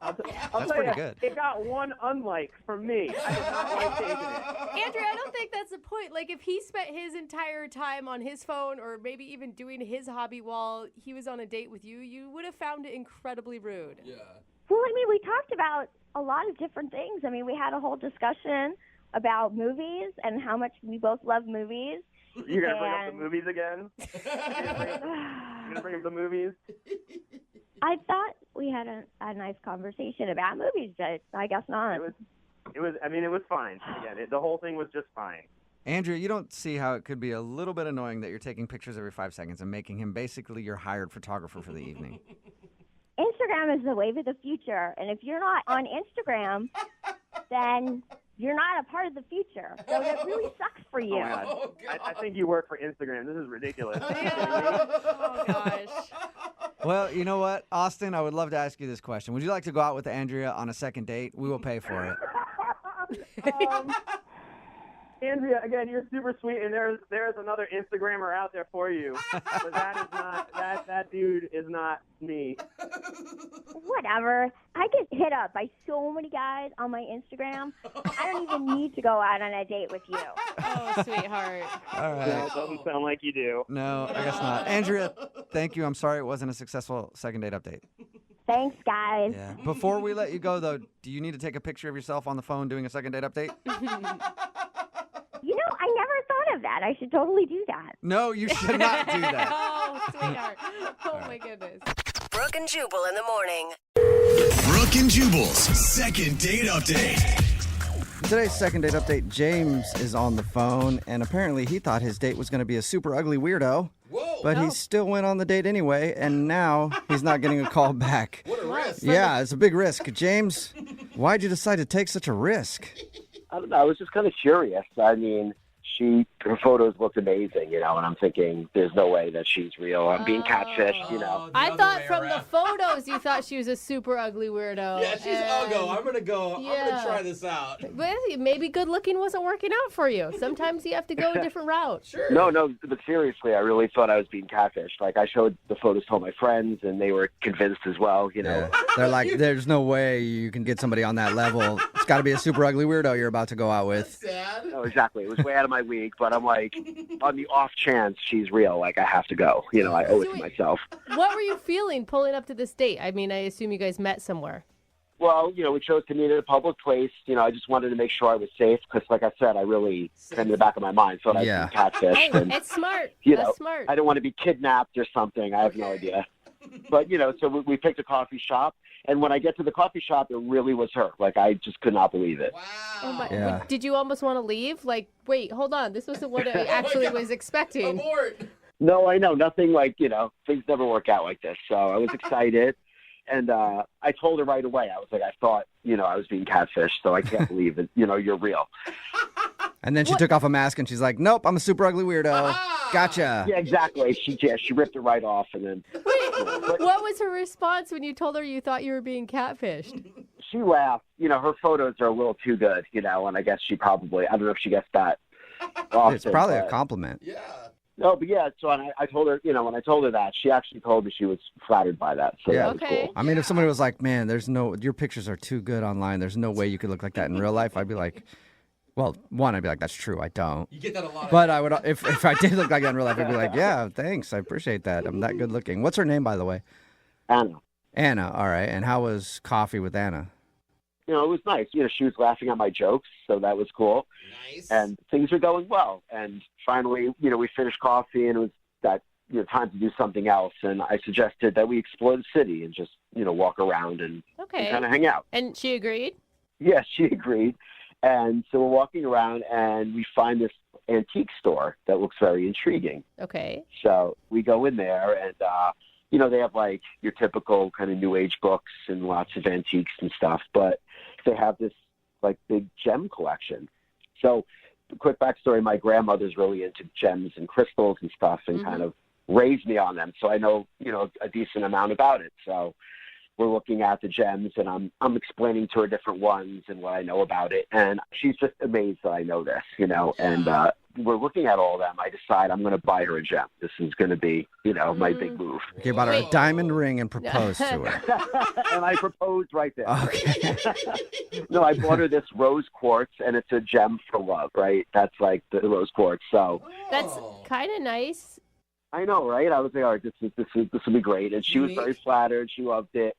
I'll That's tell pretty you, good. It got one unlike from me. I did not like taking it. Andrea, I don't think that's the point. Like, if he spent his entire time on his phone or maybe even doing his hobby while he was on a date with you, you would have found it incredibly rude. Yeah. Well, I mean, we talked about a lot of different things. I mean, we had a whole discussion about movies and how much we both love movies. You're going to bring up the movies again? You're going to bring up the movies? I thought we had a nice conversation about movies, but I guess not. It was fine. Again, the whole thing was just fine. Andrea, you don't see how it could be a little bit annoying that you're taking pictures every 5 seconds and making him basically your hired photographer for the evening. Instagram is the wave of the future, and if you're not on Instagram, then you're not a part of the future. So that really sucks for you. Oh, God. I think you work for Instagram. This is ridiculous. Oh, gosh. Well, you know what, Austin, I would love to ask you this question. Would you like to go out with Andrea on a second date? We will pay for it. Andrea, again, you're super sweet, and there's another Instagrammer out there for you. But that dude is not me. Whatever. I get hit up by so many guys on my Instagram. I don't even need to go out on a date with you. Oh, sweetheart. All right. No, it doesn't sound like you do. No, I guess not. Andrea, thank you. I'm sorry it wasn't a successful second date update. Thanks, guys. Yeah. Before we let you go, though, do you need to take a picture of yourself on the phone doing a second date update? I never thought of that. I should totally do that. No, you should not do that. Oh, sweetheart. Oh, my goodness. Brooke and Jubal in the morning. Brooke and Jubal's second date update. Today's second date update, James is on the phone, and apparently he thought his date was going to be a super ugly weirdo. Whoa. But he still went on the date anyway, and now he's not getting a call back. What a risk. Yeah, it's a big risk. James, why'd you decide to take such a risk? I don't know. I was just kind of curious. I mean, her photos looked amazing, and I'm thinking there's no way that she's real. I'm being catfished, I thought from the photos you thought she was a super ugly weirdo. Yeah, she's ugly. I'm going to try this out. But maybe good looking wasn't working out for you. Sometimes you have to go a different route. Sure. No, but seriously, I really thought I was being catfished. Like, I showed the photos to all my friends, and they were convinced as well, Yeah. They're like, there's no way you can get somebody on that level. It's got to be a super ugly weirdo you're about to go out with. Sad. No, exactly. It was way out of my league, but I'm like, on the off chance she's real, like, I have to go. I owe it to myself. What were you feeling pulling up to this date? I mean, I assume you guys met somewhere. Well, we chose to meet at a public place. I just wanted to make sure I was safe because, like I said, I really, in the back of my mind, thought I was being catfished. Hey, and, it's smart. That's smart. I didn't want to be kidnapped or something. I have no idea. But, so we picked a coffee shop. And when I get to the coffee shop, it really was her. Like, I just could not believe it. Wow. Oh my, Yeah. Did you almost want to leave? Like, wait, hold on. This wasn't what I actually was expecting. Abort. No, I know. Nothing like, things never work out like this. So I was excited. And I told her right away. I was like, I thought, I was being catfished. So I can't believe that, you're real. And then she took off a mask and she's like, nope, I'm a super ugly weirdo. Gotcha. Yeah, exactly. She ripped it right off. And then. Wait, what was her response when you told her you thought you were being catfished? She laughed. Her photos are a little too good, and I guess she probably, I don't know if she gets that often. It's probably a compliment. Yeah. No, but yeah, so I told her, when I told her that, she actually told me she was flattered by that. So that was cool. I mean, if somebody was like, man, your pictures are too good online. There's no way you could look like that in real life. I'd be like, Well, one, I'd be like, that's true, I don't. You get that a lot. But I would, if I did look like that in real life, I'd be like, yeah, thanks, I appreciate that. I'm that good looking. What's her name, by the way? Anna. Anna, all right. And how was coffee with Anna? It was nice. She was laughing at my jokes, so that was cool. Nice. And things were going well. And finally, we finished coffee, and it was that time to do something else. And I suggested that we explore the city and just walk around and kind of hang out. And she agreed? Yes, she agreed. And so we're walking around, and we find this antique store that looks very intriguing. Okay. So we go in there, and they have like your typical kind of new age books and lots of antiques and stuff, but they have this like big gem collection. So quick backstory, my grandmother's really into gems and crystals and stuff and kind of raised me on them. So I know, a decent amount about it. So we're looking at the gems, and I'm explaining to her different ones and what I know about it. And she's just amazed that I know this, and we're looking at all of them. I decide I'm going to buy her a gem. This is going to be, my big move. You bought her a diamond ring and proposed to her. And I proposed right there. Okay. No, I bought her this rose quartz, and it's a gem for love, right? That's like the rose quartz. So that's kind of nice. I know, right? I was like, all right, this will be great. And she was very flattered. She loved it.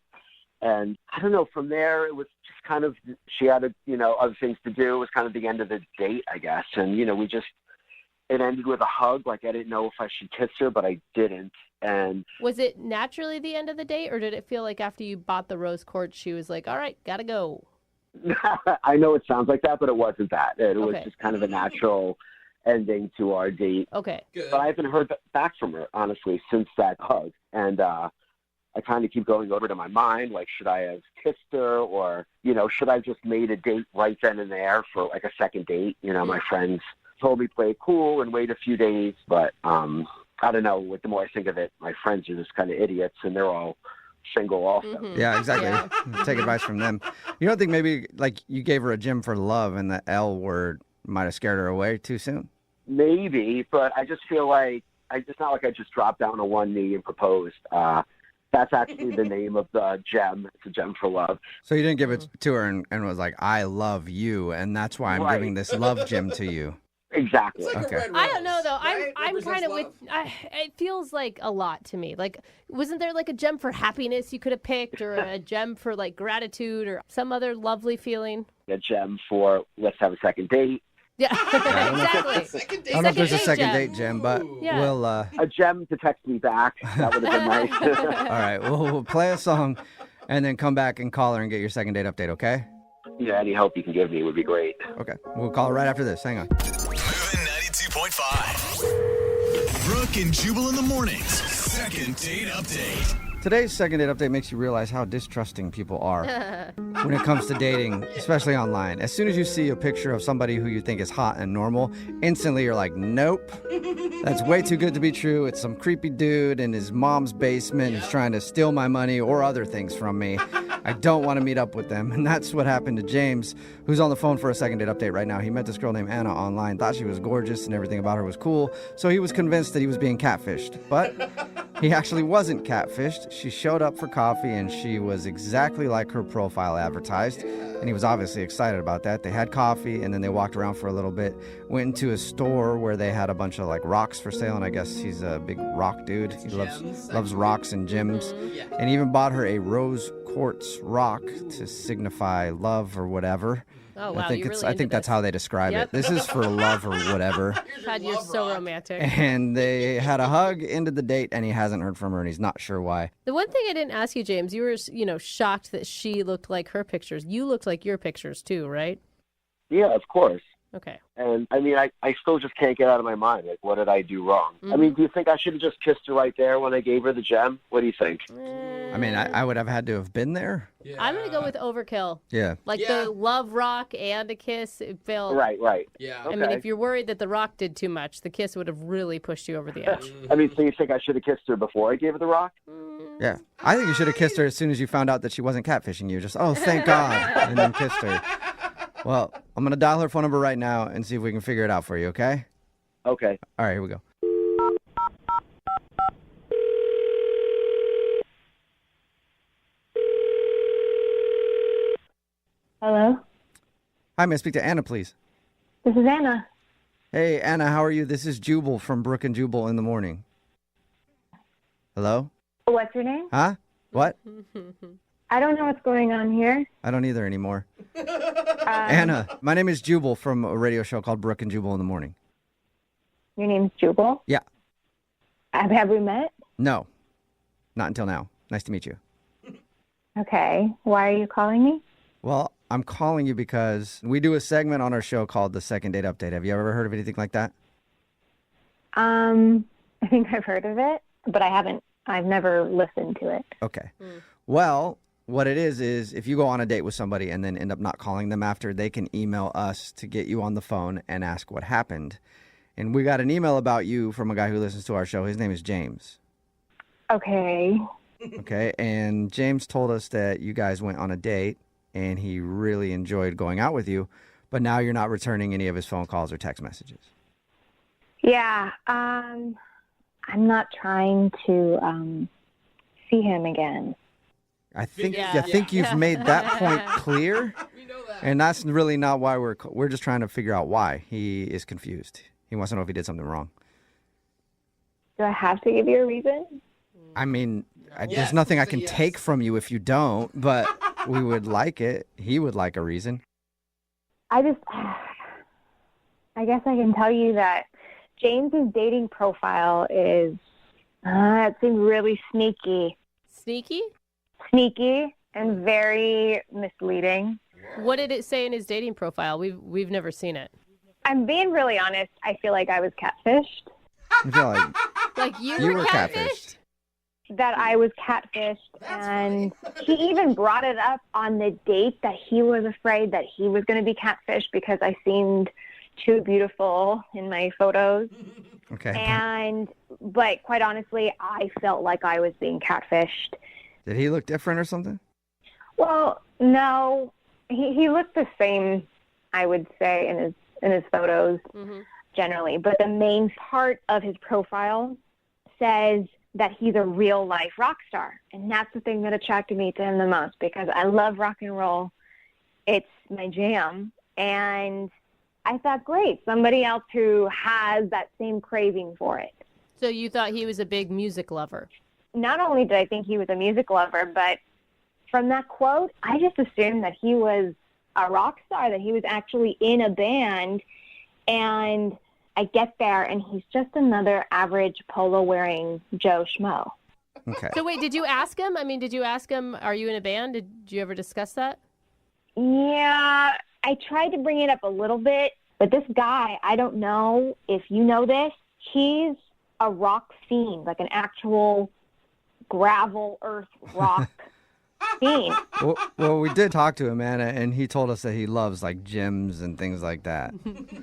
And I don't know, from there, it was just kind of, she had, other things to do. It was kind of the end of the date, I guess. And, it ended with a hug. Like, I didn't know if I should kiss her, but I didn't. And was it naturally the end of the date, or did it feel like after you bought the rose quartz, she was like, all right, gotta go? I know it sounds like that, but it wasn't that. It was just kind of a natural ending to our date. Okay. Good. But I haven't heard back from her, honestly, since that hug. And I kind of keep going over to my mind, like, should I have kissed her, or, should I have just made a date right then and there for, like, a second date? My friends told me play it cool and wait a few days, but I don't know. The more I think of it, my friends are just kind of idiots, and they're all single also. Yeah, exactly. Take advice from them. You don't think maybe, like, you gave her a gem for love and the L word might have scared her away too soon? Maybe, but I just feel like it's not like I just dropped down on one knee and proposed. That's actually the name of the gem. It's a gem for love. So you didn't give it to her and was like, I love you, and that's why I'm giving this love gem to you. Exactly. Like okay. I don't know, though. Right? I'm kind of with... it feels like a lot to me. Like, wasn't there like a gem for happiness you could have picked, or a gem for like gratitude, or some other lovely feeling? A gem for let's have a second date. Yeah, exactly. I don't know if there's a second date gem, but we'll... A gem to text me back. That would have been nice. All right, we'll play a song and then come back and call her and get your second date update, okay? Yeah, any help you can give me would be great. Okay, we'll call her right after this. Hang on. Moving 92.5. Brooke and Jubal in the mornings. Second date update. Today's second date update makes you realize how distrusting people are when it comes to dating, especially online. As soon as you see a picture of somebody who you think is hot and normal, instantly you're like, nope, that's way too good to be true. It's some creepy dude in his mom's basement who's trying to steal my money or other things from me. I don't want to meet up with them. And that's what happened to James, who's on the phone for a second date update right now. He met this girl named Anna online, thought she was gorgeous and everything about her was cool, so he was convinced that he was being catfished. But he actually wasn't catfished. She showed up for coffee, and she was exactly like her profile advertised, and he was obviously excited about that. They had coffee, and then they walked around for a little bit, went into a store where they had a bunch of, like, rocks for sale, and I guess he's a big rock dude. He loves rocks and gems, and he even bought her a rose quartz rock to signify love or whatever. Oh, wow, I think that's how they describe it. This is for love or whatever. God, you're so romantic. And they had a hug, ended the date, and he hasn't heard from her, and he's not sure why. The one thing I didn't ask you, James, you were, shocked that she looked like her pictures. You looked like your pictures too, right? Yeah, of course. Okay. And I mean, I still just can't get out of my mind. Like, what did I do wrong? I mean, do you think I should have just kissed her right there when I gave her the gem? What do you think? I mean, I would have had to have been there. Yeah. I'm going to go with overkill. Yeah. Like the love rock and a kiss. It felt... Right. Yeah. Okay. I mean, if you're worried that the rock did too much, the kiss would have really pushed you over the edge. I mean, so you think I should have kissed her before I gave her the rock? Yeah. I think you should have kissed her as soon as you found out that she wasn't catfishing you. Just, oh, thank God, and then kissed her. Well, I'm going to dial her phone number right now and see if we can figure it out for you, okay? Okay. All right, here we go. Hello? Hi, may I speak to Anna, please? This is Anna. Hey, Anna, how are you? This is Jubal from Brooke and Jubal in the morning. Hello? What's your name? Huh? What? I don't know what's going on here. I don't either anymore. Anna, my name is Jubal from a radio show called Brooke and Jubal in the morning. Your name's Jubal? Yeah. Have we met? No, not until now. Nice to meet you. Okay. Why are you calling me? Well, I'm calling you because we do a segment on our show called the Second Date Update. Have you ever heard of anything like that? I think I've heard of it, but I've never listened to it. Okay. Well, what it is if you go on a date with somebody and then end up not calling them after, they can email us to get you on the phone and ask what happened. And we got an email about you from a guy who listens to our show. His name is James. Okay. Okay. And James told us that you guys went on a date and he really enjoyed going out with you, but now you're not returning any of his phone calls or text messages. Yeah. I'm not trying to see him again. I think you've made that point clear. We know that. And that's really not why we're just trying to figure out why he is confused. He wants to know if he did something wrong. Do I have to give you a reason? I mean, there's nothing I can take from you if you don't, but we would like it. He would like a reason. I guess I can tell you that James's dating profile is, it seems really sneaky. Sneaky? Sneaky and very misleading. What did it say in his dating profile? We've never seen it. I'm being really honest. I feel like I was catfished. I feel like you were catfished? That I was catfished. And he even brought it up on the date that he was afraid that he was going to be catfished because I seemed too beautiful in my photos. Okay. But quite honestly, I felt like I was being catfished. Did he look different or something? Well, no. He looked the same, I would say, in his photos generally. But the main part of his profile says that he's a real life rock star. And that's the thing that attracted me to him the most because I love rock and roll. It's my jam. And I thought, great, somebody else who has that same craving for it. So you thought he was a big music lover? Not only did I think he was a music lover, but from that quote, I just assumed that he was a rock star, that he was actually in a band. And I get there, and he's just another average polo-wearing Joe Schmo. Okay. So wait, did you ask him? I mean, did you ask him, are you in a band? Did you ever discuss that? Yeah, I tried to bring it up a little bit, but this guy, I don't know if you know this, he's a rock fiend, like an actual gravel earth rock fiend. Well, we did talk to him, Anna, and he told us that he loves like gyms and things like that.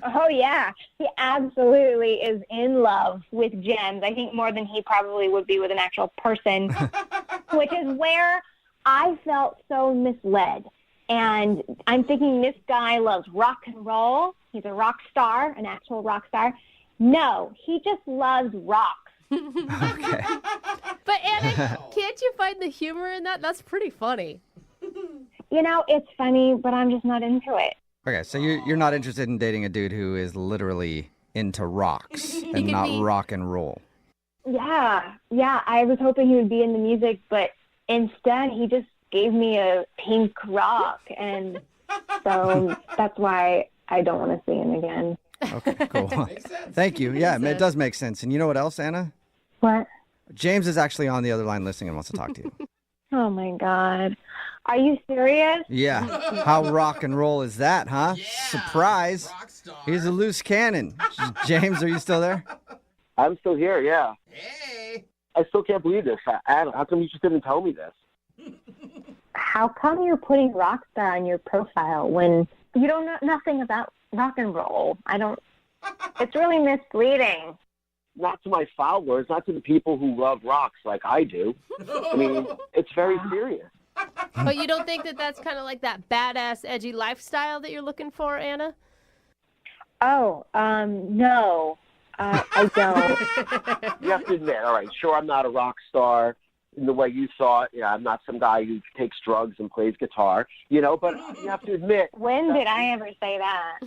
Oh, yeah. He absolutely is in love with gems. I think more than he probably would be with an actual person, which is where I felt so misled. And I'm thinking this guy loves rock and roll. He's a rock star, an actual rock star. No, he just loves rocks. Okay. But Anna, can't you find the humor in that? That's pretty funny. You know, it's funny, but I'm just not into it. Okay, so you're not interested in dating a dude who is literally into rocks and not rock and roll. Yeah, I was hoping he would be into music, but instead he just gave me a pink rock, and so that's why I don't want to see him again. Okay, cool. Thank you. Yeah, it does make sense. And you know what else, Anna? What? James is actually on the other line listening and wants to talk to you. Oh, my God. Are you serious? Yeah. How rock and roll is that, huh? Yeah. Surprise. He's a loose cannon. James, are you still there? I'm still here, yeah. Hey. I still can't believe this. Adam, how come you just didn't tell me this? How come you're putting rock star on your profile when you don't know nothing about rock and roll? It's really misleading. Not to my followers, not to the people who love rocks like I do. I mean, it's very serious. But you don't think that that's kind of like that badass, edgy lifestyle that you're looking for, Anna? Oh, no, I don't. You have to admit, all right, sure, I'm not a rock star, in the way you saw it. Yeah, I'm not some guy who takes drugs and plays guitar, but you have to admit. When did I ever say that?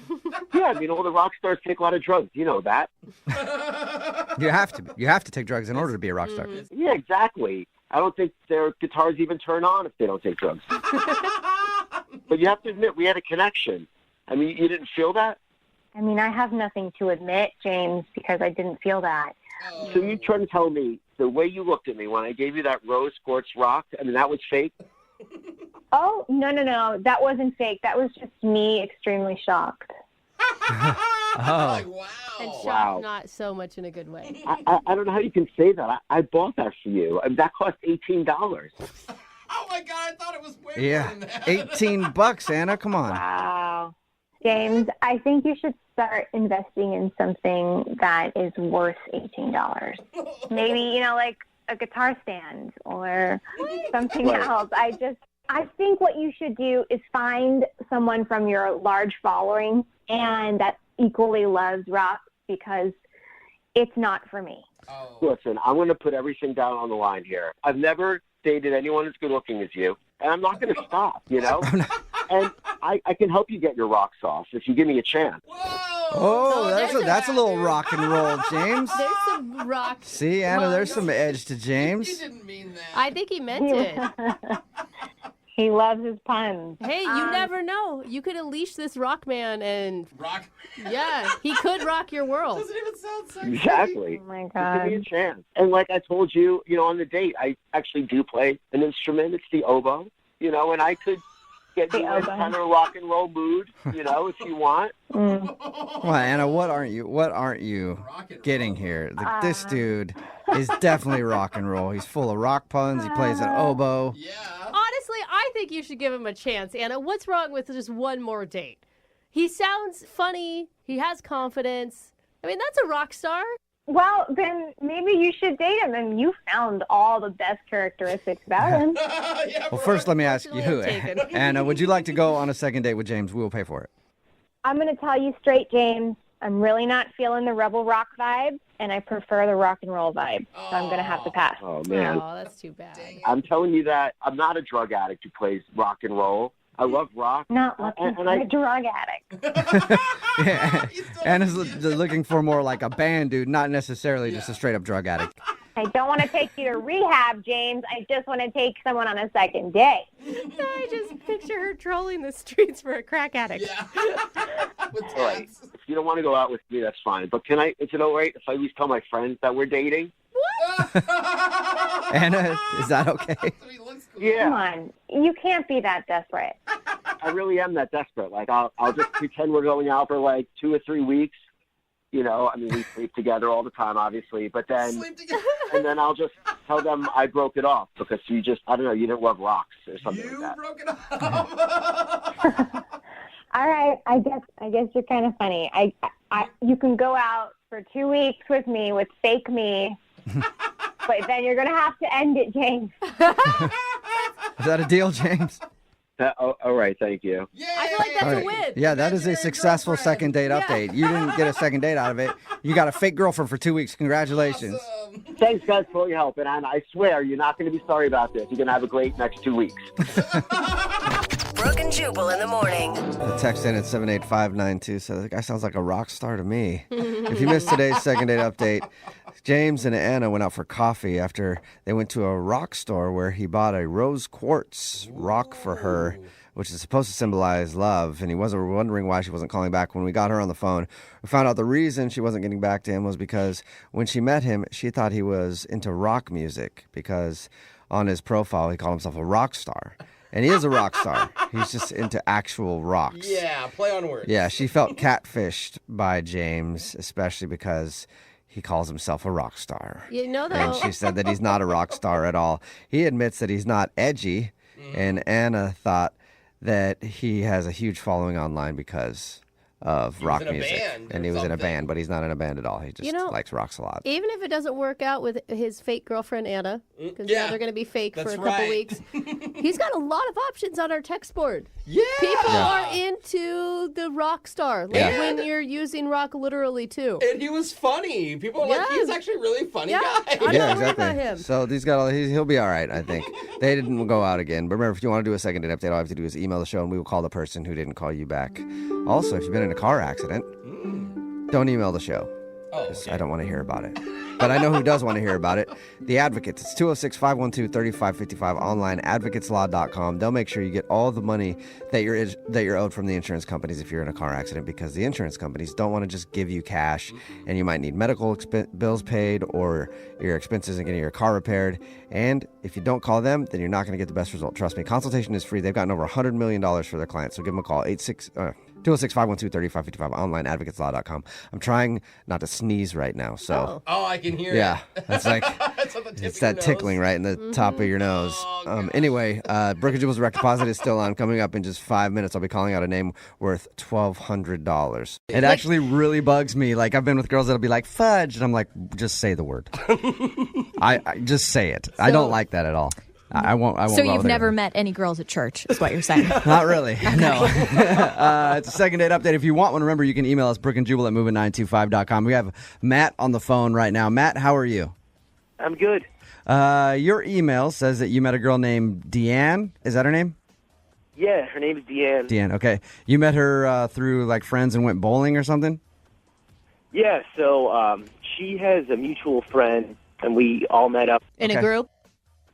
Yeah, I mean, all the rock stars take a lot of drugs. You know that. You have to. You have to take drugs in order to be a rock star. Yeah, exactly. I don't think their guitars even turn on if they don't take drugs. But you have to admit, we had a connection. I mean, you didn't feel that? I mean, I have nothing to admit, James, because I didn't feel that. So you're trying to tell me the way you looked at me when I gave you that rose quartz rock, I mean, that was fake? Oh, no. That wasn't fake. That was just me extremely shocked. Oh. Wow. And shocked, Wow. not so much in a good way. I don't know how you can say that. I bought that for you. I mean, that cost $18. Oh my God, I thought it was way Yeah, more than that. $18, Anna. Come on. Wow. James, I think you should start investing in something that is worth $18. Maybe, like a guitar stand or something else. I think what you should do is find someone from your large following and that equally loves rock, because it's not for me. Oh. Listen, I'm going to put everything down on the line here. I've never dated anyone as good looking as you, and I'm not going to stop, And I can help you get your rocks off if you give me a chance. Oh, that's a little rock and roll, James. There's some rock. See, Anna, there's some edge to James. You didn't mean that. I think he meant it. He loves his puns. Hey, you never know. You could unleash this rock man and, Rock. yeah, he could rock your world. Doesn't even sound sexy. Exactly. Oh, my Just God. give me a chance. And like I told you, on the date, I actually do play an instrument. It's the oboe, and I could get you in oboe. kind of a rock and roll mood, if you want. Well, Anna, what aren't you getting here? This dude is definitely rock and roll. He's full of rock puns. He plays an oboe. Yeah. Honestly, I think you should give him a chance, Anna. What's wrong with just one more date? He sounds funny. He has confidence. I mean, that's a rock star. Well, then maybe you should date him, and you found all the best characteristics about him. Yeah, Well, first, let me ask you, Unfortunately, taken. Anna, would you like to go on a second date with James? We will pay for it. I'm going to tell you straight, James. I'm really not feeling the rebel rock vibe, and I prefer the rock and roll vibe. So I'm going to have to pass. Oh, man. Oh, that's too bad. I'm telling you that I'm not a drug addict who plays rock and roll. I love rock. Not looking And for a drug addict. Yeah, Anna's looking for more like a band dude, not necessarily just a straight up drug addict. I don't want to take you to rehab, James. I just want to take someone on a second date. I just picture her trolling the streets for a crack addict. Yeah. With All right. tats. If you don't want to go out with me, that's fine. But is it all right if I at least tell my friends that we're dating? Anna, is that okay? He looks cool. Come Yeah, on. You can't be that desperate. I really am that desperate. Like, I'll just pretend we're going out for like 2 or 3 weeks. I mean, we sleep together all the time, obviously. But then, Sleep together. and then I'll just tell them I broke it off because you didn't love rocks or something You like that. broke it off. All right. I guess you're kind of funny. You can go out for 2 weeks with me with fake me, but then you're going to have to end it, James. Is that a deal, James? All right, thank you. Yeah. I feel like that's All a right. win. Yeah, that is a successful second date update. You didn't get a second date out of it. You got a fake girlfriend for 2 weeks. Congratulations. Thanks, guys, for all your help. And I swear, you're not going to be sorry about this. You're going to have a great next 2 weeks. Brooke and Jubal in the morning. The text in at 78592 says, the guy sounds like a rock star to me. If you missed today's second date update, James and Anna went out for coffee after they went to a rock store where he bought a rose quartz rock for her, which is supposed to symbolize love. And he wasn't wondering why she wasn't calling back. When we got her on the phone, we found out the reason she wasn't getting back to him was because when she met him, she thought he was into rock music because on his profile, he called himself a rock star. And he is a rock star. He's just into actual rocks. Yeah, play on words. Yeah, she felt catfished by James, especially because he calls himself a rock star. You know, though. And she said that he's not a rock star at all. He admits that he's not edgy, and Anna thought that he has a huge following online because of rock in a music. band And or he was in a something. band, but he's not in a band at all. He just likes rocks a lot. Even if it doesn't work out with his fake girlfriend Anna, because Yeah, now they're going to be fake for that's a couple right. weeks, he's got a lot of options on our text board. Yeah. People are into the rock star, like Yeah. when you're using rock literally too. And he was funny. People are like, he's actually a really funny Yeah. guy. I'm Yeah, not worried exactly. about him. So he'll be all right, I think. They didn't go out again. But remember, if you want to do a second date update, all you have to do is email the show, and we will call the person who didn't call you back. Also, if you've been in a car accident, don't email the show. Oh, 'Cause I don't want to hear about it. But I know who does want to hear about it. The Advocates. It's 206-512-3555, online, advocateslaw.com. They'll make sure you get all the money that you're owed from the insurance companies if you're in a car accident, because the insurance companies don't want to just give you cash, and you might need medical bills paid or your expenses in getting your car repaired. And if you don't call them, then you're not going to get the best result. Trust me, consultation is free. They've gotten over $100 million for their clients, so give them a call, 206-512-3555, online, advocateslaw.com. I'm trying not to sneeze right now, so. Oh, I can hear it. Yeah, it's like It's on the tip it's of your that tickling right in the top of your nose. Anyway, Brooke and Jubal's Direct Deposit is still on. Coming up in just 5 minutes, I'll be calling out a name worth $1,200. It actually really bugs me. Like, I've been with girls that'll be like, fudge, and I'm like, just say the word. I just say it. I don't like that at all. I won't. So you've never met any girls at church, is what you're saying? Not really. No. It's a second date update. If you want one, remember you can email us, brookeandjubal@moving925.com. We have Matt on the phone right now. Matt, how are you? I'm good. Your email says that you met a girl named Deanne. Is that her name? Yeah, her name is Deanne. Deanne, okay. You met her through like friends and went bowling or something? Yeah, so she has a mutual friend, and we all met up. In a group?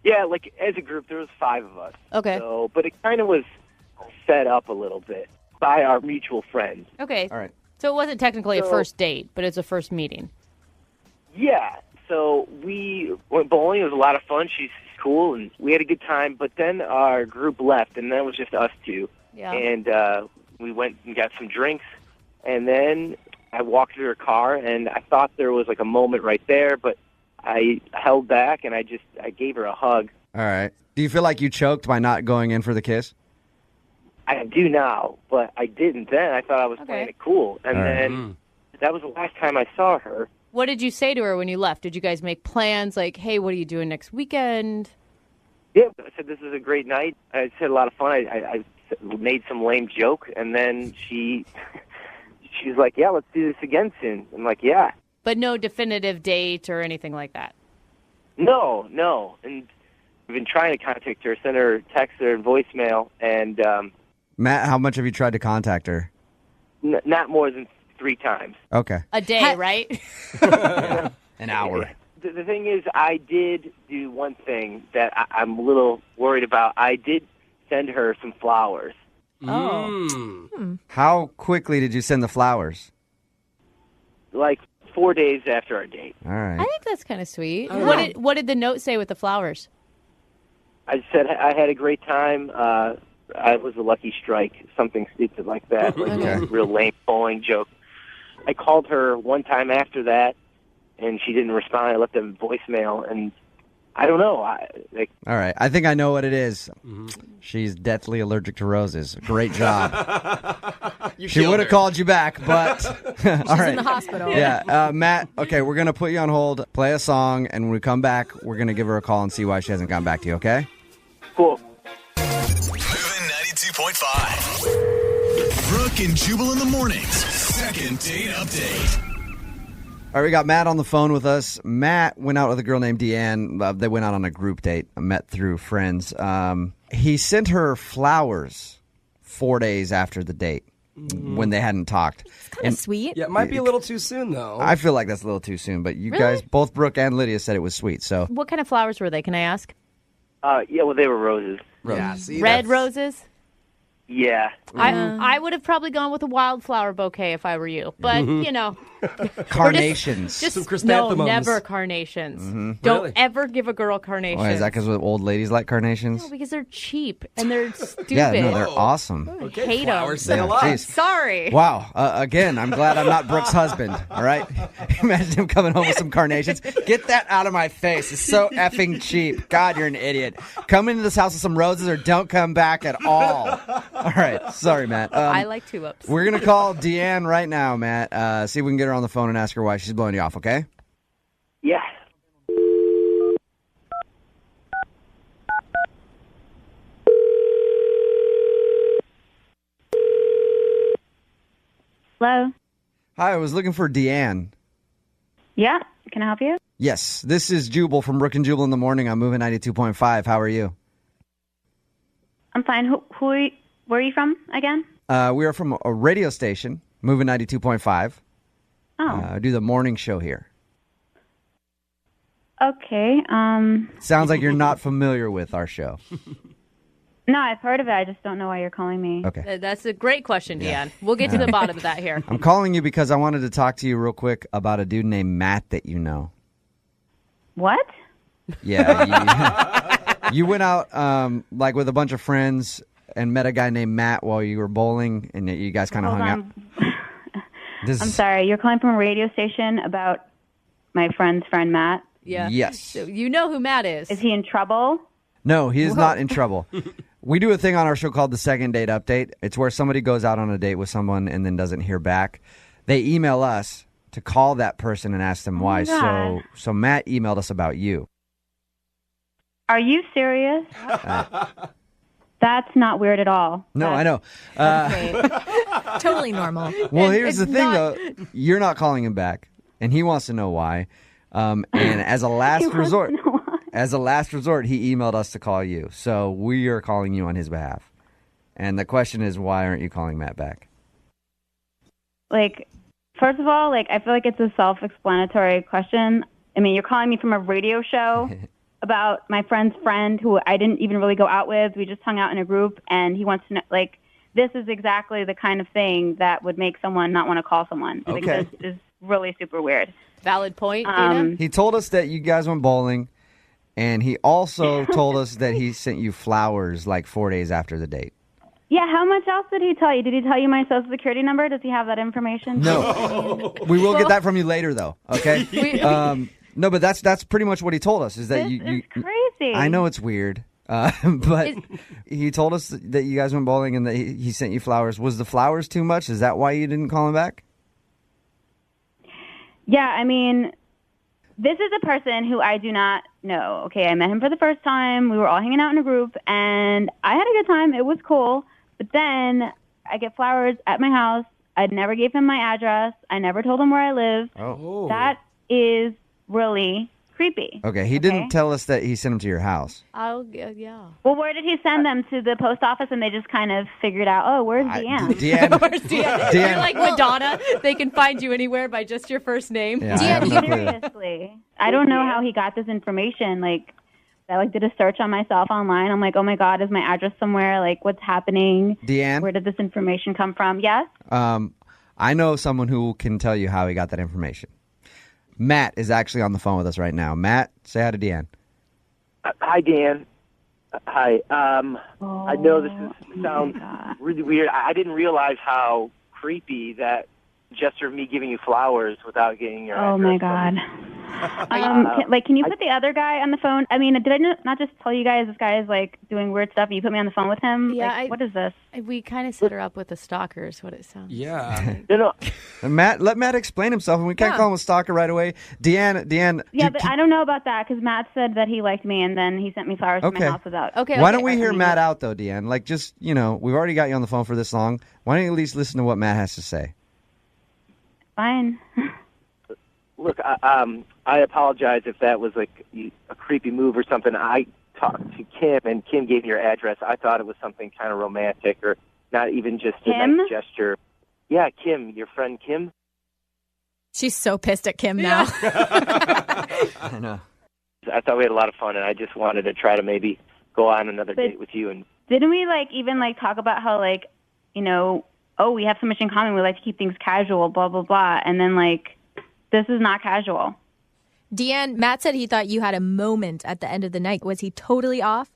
Yeah, like as a group, there was 5 of us. Okay. So, but it kind of was set up a little bit by our mutual friend. Okay. All right. So it wasn't technically a So- first date, but it's a first meeting. Yeah, so we went bowling. It was a lot of fun. She's cool, and we had a good time. But then our group left, and then it was just us two. Yeah. And we went and got some drinks, and then I walked to her car, and I thought there was like a moment right there, but I held back, and I gave her a hug. All right. Do you feel like you choked by not going in for the kiss? I do now, but I didn't then. I thought I was playing it cool. And All right. then that was the last time I saw her. What did you say to her when you left? Did you guys make plans like, hey, what are you doing next weekend? Yeah, I said this is a great night. I had a lot of fun. I made some lame joke, and then she's like, yeah, let's do this again soon. I'm like, yeah. But no definitive date or anything like that? No. And we've been trying to contact her, send her text or voicemail, and Matt, how much have you tried to contact her? not more than 3 times. Okay. A day, right? An hour. The thing is, I did do one thing that I'm a little worried about. I did send her some flowers. Oh. How quickly did you send the flowers? Like 4 days after our date. All right. I think that's kind of sweet. Yeah. What did the note say with the flowers? I said I had a great time. I was a lucky strike, something stupid like that, like Okay. a real lame bowling joke. I called her one time after that, and she didn't respond. I left a voicemail, and I don't know. All right. I think I know what it is. She's deathly allergic to roses. Great job. She would have called you back, but all right. in the hospital. Yeah. Matt, okay, we're going to put you on hold, play a song, and when we come back, we're going to give her a call and see why she hasn't gotten back to you, okay? Cool. Moving 92.5. Brooke and Jubal in the mornings. Second date update. All right, we got Matt on the phone with us. Matt went out with a girl named Deanne. They went out on a group date, met through friends. He sent her flowers 4 days after the date when they hadn't talked. Kind of sweet. Yeah, it might be a little too soon, though. I feel like that's a little too soon, but you Really? guys, both Brooke and Lydia, said it was sweet. So What kind of flowers were they? Can I ask? Yeah, well, they were roses. Yeah, see, Red roses? Yeah. I would have probably gone with a wildflower bouquet if I were you. But, you know. carnations. Just Some no, chrysanthemums. never carnations. Don't Really? ever give a girl carnations. Why, is that because old ladies like carnations? No, because they're cheap and they're stupid. Yeah, no, they're awesome. Okay, hate flowers 'em. say a lot. Jeez. Sorry. Wow. Again, I'm glad I'm not Brooke's husband. All right? Imagine him coming home with some carnations. Get that out of my face. It's so effing cheap. God, you're an idiot. Come into this house with some roses or don't come back at all. All right. Sorry, Matt. I like tulips. We're going to call Deanne right now, Matt. See if we can get her on the phone and ask her why she's blowing you off, okay? Yeah. Hello? Hi, I was looking for Deanne. Yeah, can I help you? Yes, this is Jubal from Brooke and Jubal in the morning. I'm moving 92.5. How are you? I'm fine. Where are you from again? We are from a radio station, moving 92.5. Oh. I do the morning show here. Okay. Sounds like you're not familiar with our show. No, I've heard of it. I just don't know why you're calling me. Okay. That's a great question, Deanne. We'll get to the bottom of that here. I'm calling you because I wanted to talk to you real quick about a dude named Matt that you know. What? Yeah. You went out like with a bunch of friends and met a guy named Matt while you were bowling, and you guys kind of hung out. I'm sorry. You're calling from a radio station about my friend's friend Matt? Yeah. Yes. So you know who Matt is. Is he in trouble? No, he is not in trouble. We do a thing on our show called the Second Date Update. It's where somebody goes out on a date with someone and then doesn't hear back. They email us to call that person and ask them why. God. So Matt emailed us about you. Are you serious? That's not weird at all. No, I know. Totally normal. Well, here's the thing, though. You're not calling him back, and he wants to know why. And as a last resort, he emailed us to call you. So we are calling you on his behalf. And the question is, why aren't you calling Matt back? Like, first of all, like, I feel like it's a self-explanatory question. I mean, you're calling me from a radio show about my friend's friend who I didn't even really go out with. We just hung out in a group, and he wants to know, like, this is exactly the kind of thing that would make someone not want to call someone. I think this is really super weird. Valid point, Dina. He told us that you guys went bowling, and he also told us that he sent you flowers like 4 days after the date. Yeah, how much else did he tell you? Did he tell you my social security number? Does he have that information? No. We will get that from you later, though, okay? No, but that's pretty much what he told us, is that This you is crazy. I know it's weird, but he told us that you guys went bowling and that he sent you flowers. Was the flowers too much? Is that why you didn't call him back? Yeah, I mean, this is a person who I do not know. Okay, I met him for the first time. We were all hanging out in a group, and I had a good time. It was cool. But then I get flowers at my house. I never gave him my address. I never told him where I live. Oh. That is really creepy. Okay, he didn't tell us that he sent them to your house. Yeah. Well, where did he send them? To the post office, and they just kind of figured out, oh, where's Deanne? Deanne. Where's Deanne? You're like Madonna. They can find you anywhere by just your first name. Yeah, Deanne, seriously. I don't know how he got this information. Like, I did a search on myself online. I'm like, oh my God, is my address somewhere? Like, what's happening? Deanne? Where did this information come from? Yes? I know someone who can tell you how he got that information. Matt is actually on the phone with us right now. Matt, say hi to Deanne. Hi, Dan. Hi. I know this sounds really weird. I didn't realize how creepy that just for me giving you flowers without getting your address. Oh my God. Can you put the other guy on the phone? I mean, did I not just tell you guys this guy is like doing weird stuff and you put me on the phone with him? Yeah, like, what is this? We kind of set her up with a stalker is what it sounds like. No. Matt, let Matt explain himself, and we can't call him a stalker right away. Deanne. Yeah, but I don't know about that because Matt said that he liked me and then he sent me flowers to my house without. Why don't we hear Matt out, though, Deanne? Like, just, we've already got you on the phone for this long. Why don't you at least listen to what Matt has to say? Fine. Look, I apologize if that was like a creepy move or something. I talked to Kim, and Kim gave me your address. I thought it was something kind of romantic or not even just a nice gesture. Yeah, Kim, your friend Kim. She's so pissed at Kim now. I know. I thought we had a lot of fun, and I just wanted to try to maybe go on another date with you. And didn't we even talk about how we have so much in common. We like to keep things casual, blah blah blah, and then this is not casual. Deanne, Matt said he thought you had a moment at the end of the night. Was he totally off?